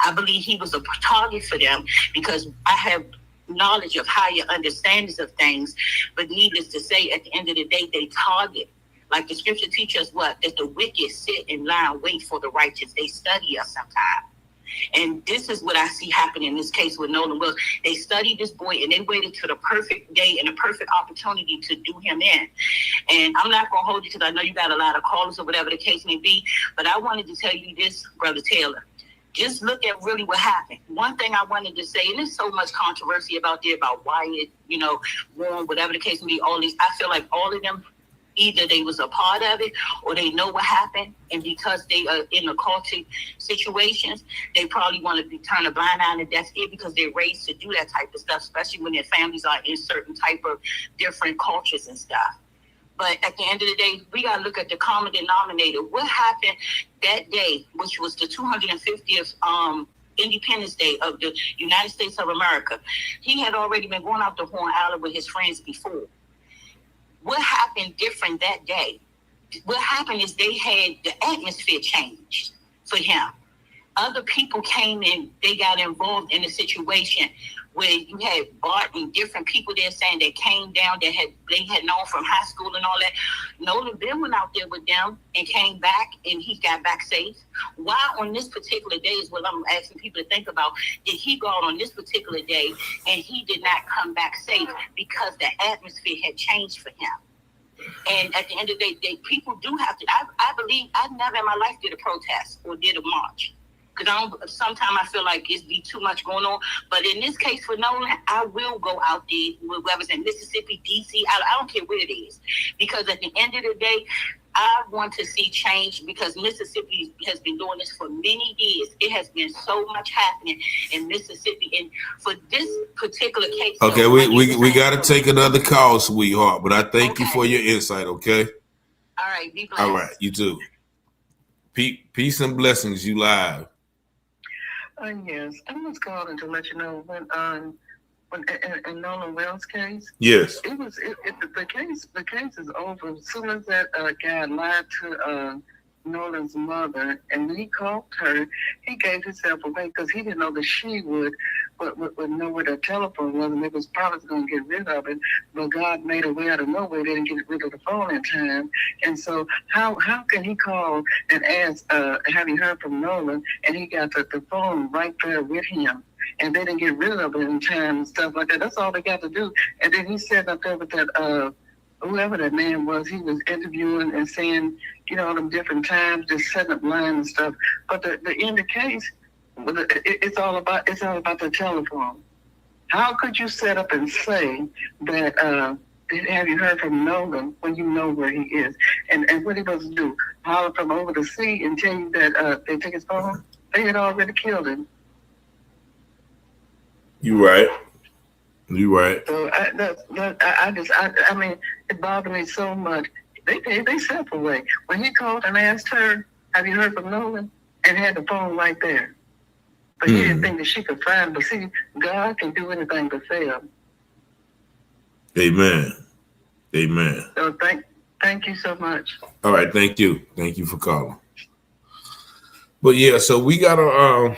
Speaker 6: I believe he was a target for them, because I have knowledge of higher understandings of things. But needless to say, at the end of the day, they target. Like the scripture teaches us what? That the wicked sit and lie and wait for the righteous. They study us sometimes. And this is what I see happening in this case with Nolan Wells. They studied this boy, and they waited to the perfect day and the perfect opportunity to do him in. And I'm not going to hold you, because I know you got a lot of callers or whatever the case may be. But I wanted to tell you this, Brother Taylor. Just look at really what happened. One thing I wanted to say, and there's so much controversy about Wyatt, Warren, whatever the case may be, all these. I feel like all of them, either they was a part of it or they know what happened, and because they are in occultic situations, they probably want to turn a blind eye, and that's it, because they're raised to do that type of stuff, especially when their families are in certain type of different cultures and stuff. But at the end of the day, we got to look at the common denominator. What happened that day, which was the 250th Independence Day of the United States of America? He had already been going out to Horn Island with his friends before. what happened different that day? What happened is the atmosphere changed for him. Other people came in, they got involved in a situation where you had Bart and different people there saying they came down, they had known from high school and all that. Nolan then went out there with them and came back, and he got back safe. Why on this particular day is what I'm asking people to think about. Did he go out on this particular day and he did not come back safe because the atmosphere had changed for him? And at the end of the day, people do have to, I believe, I never in my life did a protest or did a march. Because sometimes I feel like it's be too much going on. But in this case for Nolan, I will go out there, whether it's in Mississippi, D.C., I don't care where it is. Because at the end of the day, I want to see change, because Mississippi has been doing this for many years. It has been so much happening in Mississippi. And for this particular case...
Speaker 1: Okay,
Speaker 6: so
Speaker 1: we got to take another call, sweetheart. But I thank you for your insight, okay?
Speaker 6: All right, be blessed.
Speaker 1: All right, you too. Peace and blessings, you live.
Speaker 10: Yes, I was calling to let you know when in Nolan Wells' case.
Speaker 1: Yes.
Speaker 10: The case is over. As soon as that guy lied to Nolan's mother, and when he called her, he gave himself away because he didn't know that she would know where the telephone was, and they was probably going to get rid of it. But God made a way out of nowhere. They didn't get rid of the phone in time. And so how can he call and ask, have you heard from Nolan? And he got the phone right there with him. And they didn't get rid of it in time and stuff like that. That's all they got to do. And then he said up there with that, whoever that man was, he was interviewing and saying, them different times, just setting up lines and stuff. But the end of the case, it's all about the telephone. How could you set up and say that, have you heard from Nolan when you know where he is? And what he was to do? Holler from over the sea and tell you that they took his phone? They had already killed him.
Speaker 1: You right.
Speaker 10: So I mean, it bothered me so much. They gave themselves away. When he called and asked her, have you heard from Nolan? And had the phone right there. But he didn't think that she could find. But see, God can do anything but fail.
Speaker 1: Amen.
Speaker 10: So thank you so much.
Speaker 1: All right, thank you. Thank you for calling. But yeah, so we gotta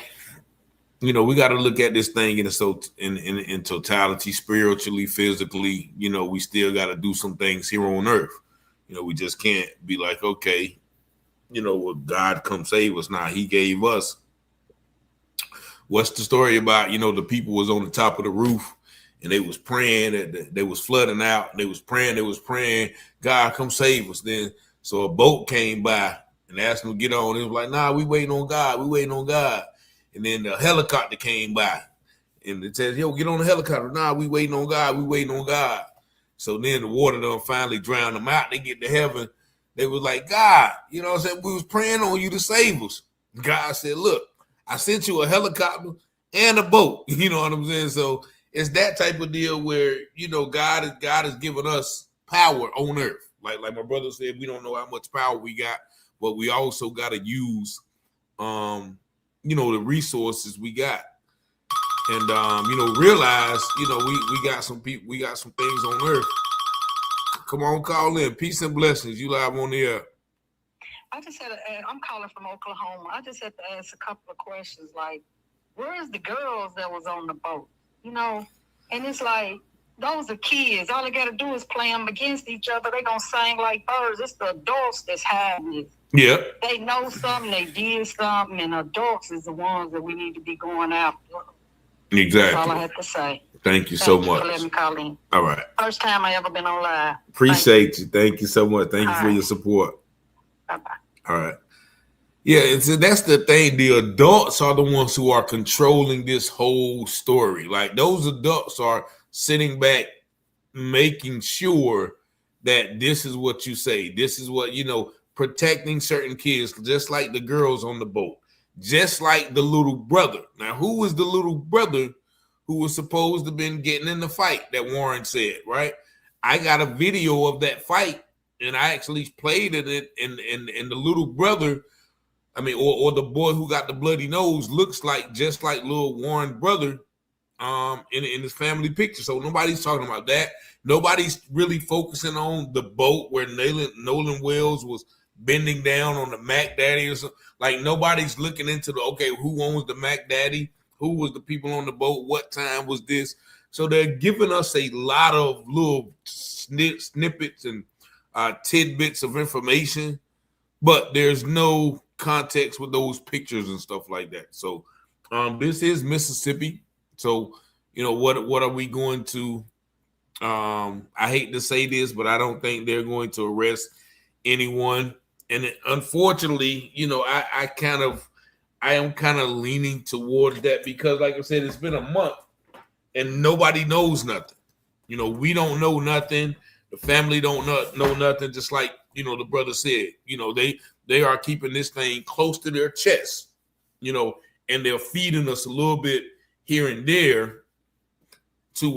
Speaker 1: we got to look at this thing in totality, spiritually, physically. We still got to do some things here on earth. We just can't be like, okay, what God come save us now. He gave us. What's the story about? The people was on the top of the roof and they was praying that they was flooding out. They was praying, God come save us. Then so a boat came by and asked them to get on. It was like, nah, we waiting on God. And then the helicopter came by and it says, yo, get on the helicopter. Nah, we waiting on God. So then the water done finally drowned them out. They get to heaven. They was like, God, we was praying on you to save us. God said, look, I sent you a helicopter and a boat. You know what I'm saying? So it's that type of deal where, God has given us power on earth. Like my brother said, we don't know how much power we got, but we also got to use, the resources we got, and realize, we got some people, we got some things on earth. Come on, call in. Peace and blessings. You live on the air.
Speaker 10: I just had I'm calling from Oklahoma. I just had to ask a couple of questions, like, where's the girls that was on the boat? And it's like, those are kids. All they got to do is play them against each other. They gonna sing like birds. It's the adults that's hiding it.
Speaker 1: Yeah.
Speaker 10: They know something, they did something, and adults is the ones that we need to be going after.
Speaker 1: Exactly.
Speaker 10: That's all I have to say.
Speaker 1: Thank you so much.
Speaker 10: Thank you for letting me call in.
Speaker 1: All right.
Speaker 10: First time I ever been on live.
Speaker 1: Appreciate you. Thank you so much. Thank you for your support.
Speaker 10: Bye-bye.
Speaker 1: All right. Yeah, that's the thing. The adults are the ones who are controlling this whole story. Like, those adults are sitting back, making sure that this is what you say. This is what, protecting certain kids, just like the girls on the boat, just like the little brother. Now, who was the little brother who was supposed to have been getting in the fight that Warren said, right? I got a video of that fight, and I actually played it, and the little brother, or the boy who got the bloody nose looks like just like little Warren's brother, in his family picture. So nobody's talking about that. Nobody's really focusing on the boat where Nolan Wells was bending down on the Mac Daddy or something. Like nobody's looking into who owns the Mac Daddy? Who was the people on the boat? What time was this? So they're giving us a lot of little snippets and tidbits of information, but there's no context with those pictures and stuff like that. So this is Mississippi. So, what are we going to I hate to say this, but I don't think they're going to arrest anyone. And unfortunately, I am kind of leaning towards that because, like I said, it's been a month and nobody knows nothing. We don't know nothing. The family don't know nothing. Just like, the brother said, they are keeping this thing close to their chest, and they're feeding us a little bit here and there to,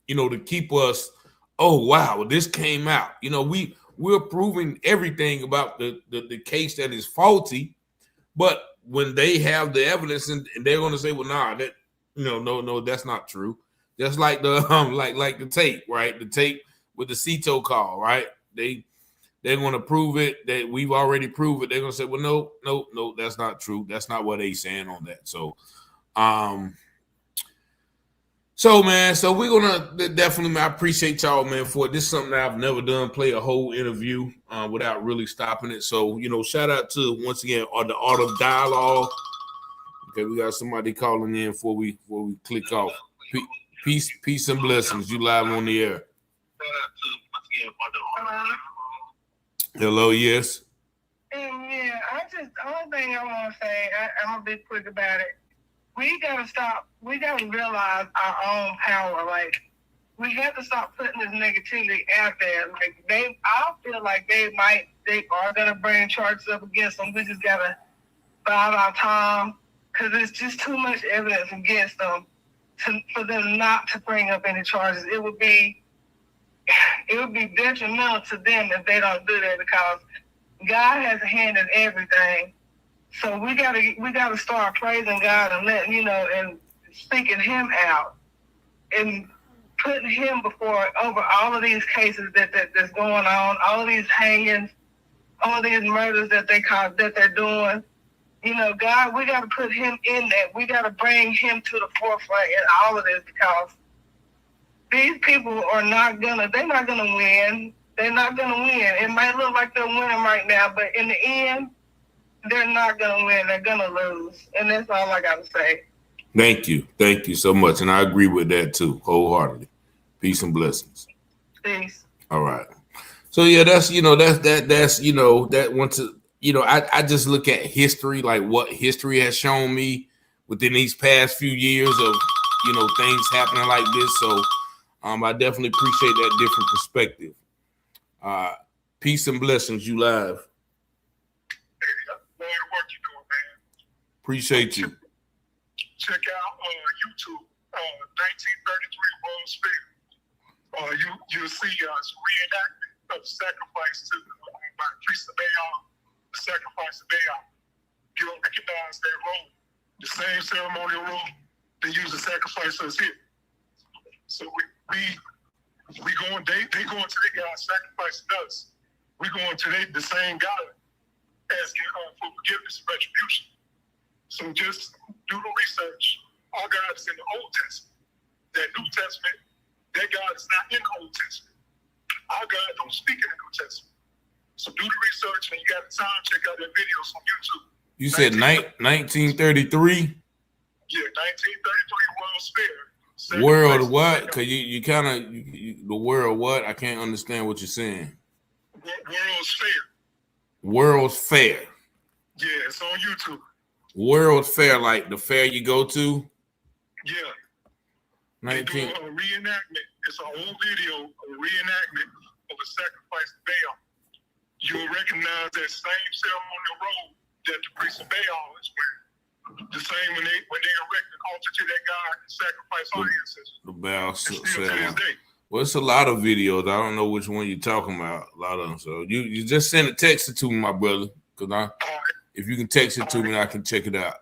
Speaker 1: to keep us, oh, wow, this came out. We're proving everything about the case that is faulty, but when they have the evidence and they're going to say, well, nah, that, no, that's not true. Just like the like the tape, right? The tape with the Cito call, right? They're going to prove it that we've already proved it. They're going to say, well, no, that's not true. That's not what they saying on that. So, so we're gonna definitely. I appreciate y'all, man, for it. This is something that I've never done. Play a whole interview without really stopping it. So shout out to once again on the Art of Dialogue. Okay, we got somebody calling in before we click off. Peace and blessings. You live on the air. Hello, yes.
Speaker 10: Yeah, the only thing I want to say, I'm gonna be quick about it. We gotta stop. We gotta realize our own power. Like, we have to stop putting this negativity out there. Like, I feel like they are gonna bring charges up against them. We just gotta bide our time because there's just too much evidence against them for them not to bring up any charges. It would be detrimental to them if they don't do that because God has a hand in everything. So we gotta start praising God and letting and speaking Him out and putting Him over all of these cases that's going on, all of these hangings, all of these murders that they're doing. God, we gotta put Him in that. We gotta bring Him to the forefront in all of this because these people they're not gonna win. They're not gonna win. It might look like they're winning right now, but in the end, they're not going to win. They're going to lose. And that's all I got to say.
Speaker 1: Thank you. Thank you so much. And I agree with that too, wholeheartedly. Peace and blessings.
Speaker 10: Peace.
Speaker 1: All right. So yeah, that's that once I just look at history, like what history has shown me within these past few years of, things happening like this. So I definitely appreciate that different perspective. Peace and blessings. You live. Appreciate you.
Speaker 12: Check out YouTube, 1933 World's Fair. You'll see reenactment of sacrifice by Priest of Baal, the sacrifice of Baal. You'll recognize that role, the same ceremonial role they use to sacrifice us here. So they going to their God sacrificing us. We going to the same God asking for forgiveness and retribution. So just do the research. Our God is in the Old Testament. That New Testament, that God is not in the Old Testament. Our God don't speak in the New Testament. So do the research, and you got the time, check out their videos on YouTube.
Speaker 1: You said 1933?
Speaker 12: Yeah, 1933 World's Fair.
Speaker 1: World what? Because you kind of, the world what? I can't understand what you're saying.
Speaker 12: World's Fair.
Speaker 1: World's Fair.
Speaker 12: Yeah, it's on YouTube.
Speaker 1: World's Fair, like the fair you go to?
Speaker 12: Yeah.
Speaker 1: 19.
Speaker 12: They do a reenactment. It's an old video, a reenactment of a sacrifice to Baal. You'll recognize that same ceremonial role that the priest of Baal is wearing. The same when they erect an altar to that God and sacrifice our ancestors.
Speaker 1: The Baal
Speaker 12: still to this day.
Speaker 1: Well, it's a lot of videos. I don't know which one you're talking about. A lot of them. So you just send a text to me, my brother, because if you can text it to me, I can check it out.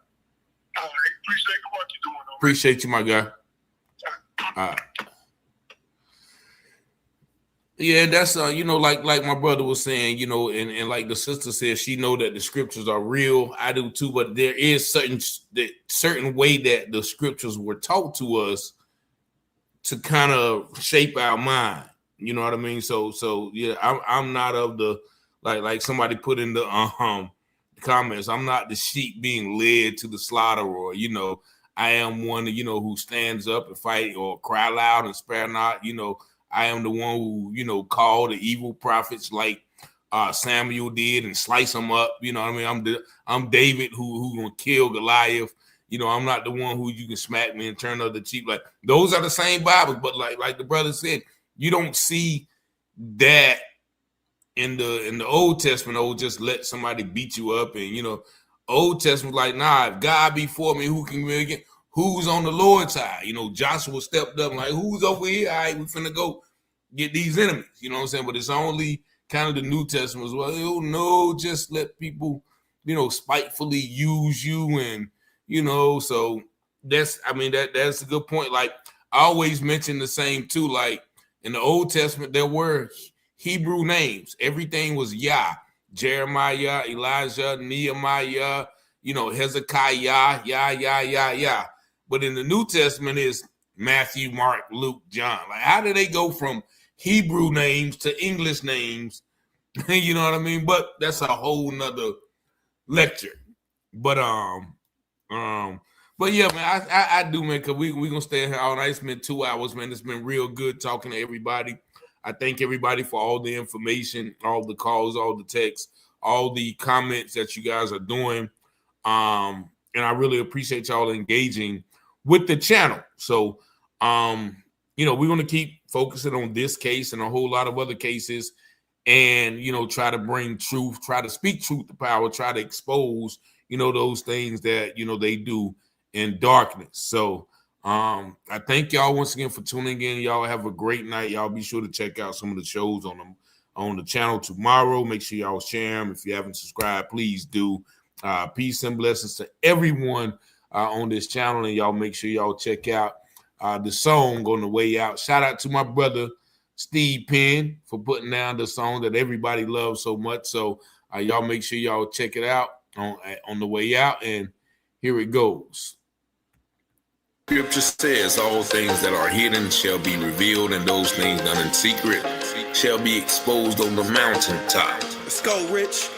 Speaker 12: All right. Appreciate the work you're doing.
Speaker 1: Appreciate you, my guy. Yeah, that's you know, like my brother was saying, you know, and like the sister said, she know that the scriptures are real. I do too, but there is certain way that the scriptures were taught to us to kind of shape our mind. You know what I mean? So yeah, I'm not of the like somebody put in the comments. I'm not the sheep being led to the slaughter, or you know, I am one you know who stands up and fight or cry loud and spare not. You know, I am the one who you know called the evil prophets like Samuel did and slice them up. You know what I mean? I'm David who gonna kill Goliath. You know, I'm not the one who you can smack me and turn other cheek. Like those are the same Bibles, but like the brother said, you don't see that in the Old Testament. Oh, just let somebody beat you up, and you know, Old Testament like, nah, if God be for me, who can be against? Who's on the Lord's side? You know, Joshua stepped up like, who's over here? All right, we finna go get these enemies. You know what I'm saying? But it's only kind of the New Testament as well. Oh no, just let people, you know, spitefully use you, and you know, so that's a good point. Like I always mention the same too. Like in the Old Testament, there were Hebrew names. Everything was Yah. Jeremiah, Elijah, Nehemiah, you know, Hezekiah, Yah. But in the New Testament is Matthew, Mark, Luke, John. Like, how do they go from Hebrew names to English names? You know what I mean? But that's a whole nother lecture. But yeah, man, I do, man, because we gonna stay here all night. It's been 2 hours, man. It's been real good talking to everybody. I thank everybody for all the information, all the calls, all the texts, all the comments that you guys are doing. And I really appreciate y'all engaging with the channel. So, you know, we're going to keep focusing on this case and a whole lot of other cases and, you know, try to bring truth, try to speak truth to power, try to expose, you know, those things that, you know, they do in darkness. So, I thank y'all once again for tuning in. Y'all have a great night. Y'all be sure to check out some of the shows on the channel tomorrow. Make sure y'all share them. If you haven't subscribed, please do. Peace and blessings to everyone on this channel, and y'all make sure y'all check out the song on the way out. Shout out to my brother Steve Penn for putting down the song that everybody loves so much. So y'all make sure y'all check it out on the way out, and here it goes. Scripture says all things that are hidden shall be revealed, and those things done in secret shall be exposed on the mountaintop.
Speaker 2: Let's go, Rich.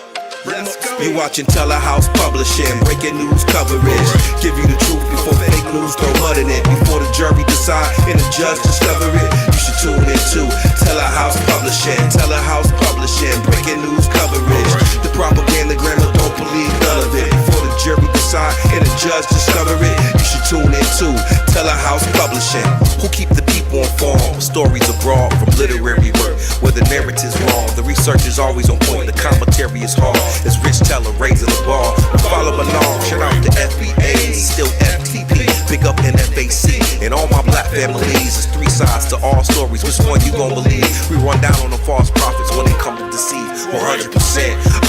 Speaker 2: You watching Telehouse Publishing, breaking news coverage. Give you the truth before fake news throw mud in it. Before the jury decide and the judge discover it, you should tune in to Telehouse Publishing. Telehouse Publishing, breaking news coverage. The propaganda grammar, don't believe none of it. Before the jury decide and the judge discover it, you should tune in to Telehouse Publishing. Who keep the people informed? Stories abroad from literary work, where the narrative's wrong, the research is always on point, the commentary is hard. It's Rich Teller raising the bar. Follow along. Shout out to FBA, still FTP. Big up NFAC and all my black families. There's 3 sides to all stories. Which one you gon' believe? We run down on the false prophets when they come to deceive. 100%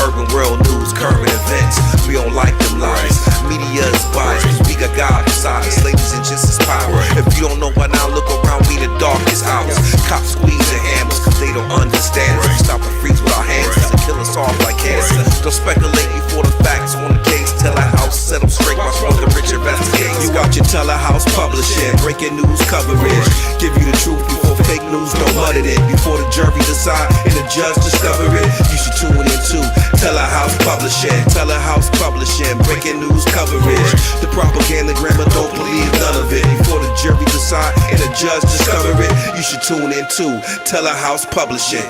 Speaker 2: urban world news, current events. We don't like them lies. Media is biased. We got God beside us. Ladies and gents is power. If you don't know by now, look around. We the darkest hours. Cops squeezing hammers cause they don't understand us. We stop and freeze with our hands and kill us off like cancer. Don't speculate before the facts on the case. Telehouse set them straight. My brother Rich investigates. You watching Telehouse Publishing, breaking news coverage. Give you the truth before fake news throw mud in it. Before the jury decide and the judge discover it, you should tune in to Telehouse Publishing. Telehouse Publishing, breaking news coverage. The propaganda grammar, don't believe none of it. Before the jury decide and the judge discover it, you should tune in to Telehouse Publishing.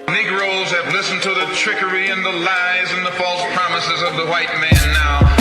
Speaker 3: Negroes have listened to the trickery and the lies and the false promises of the white man now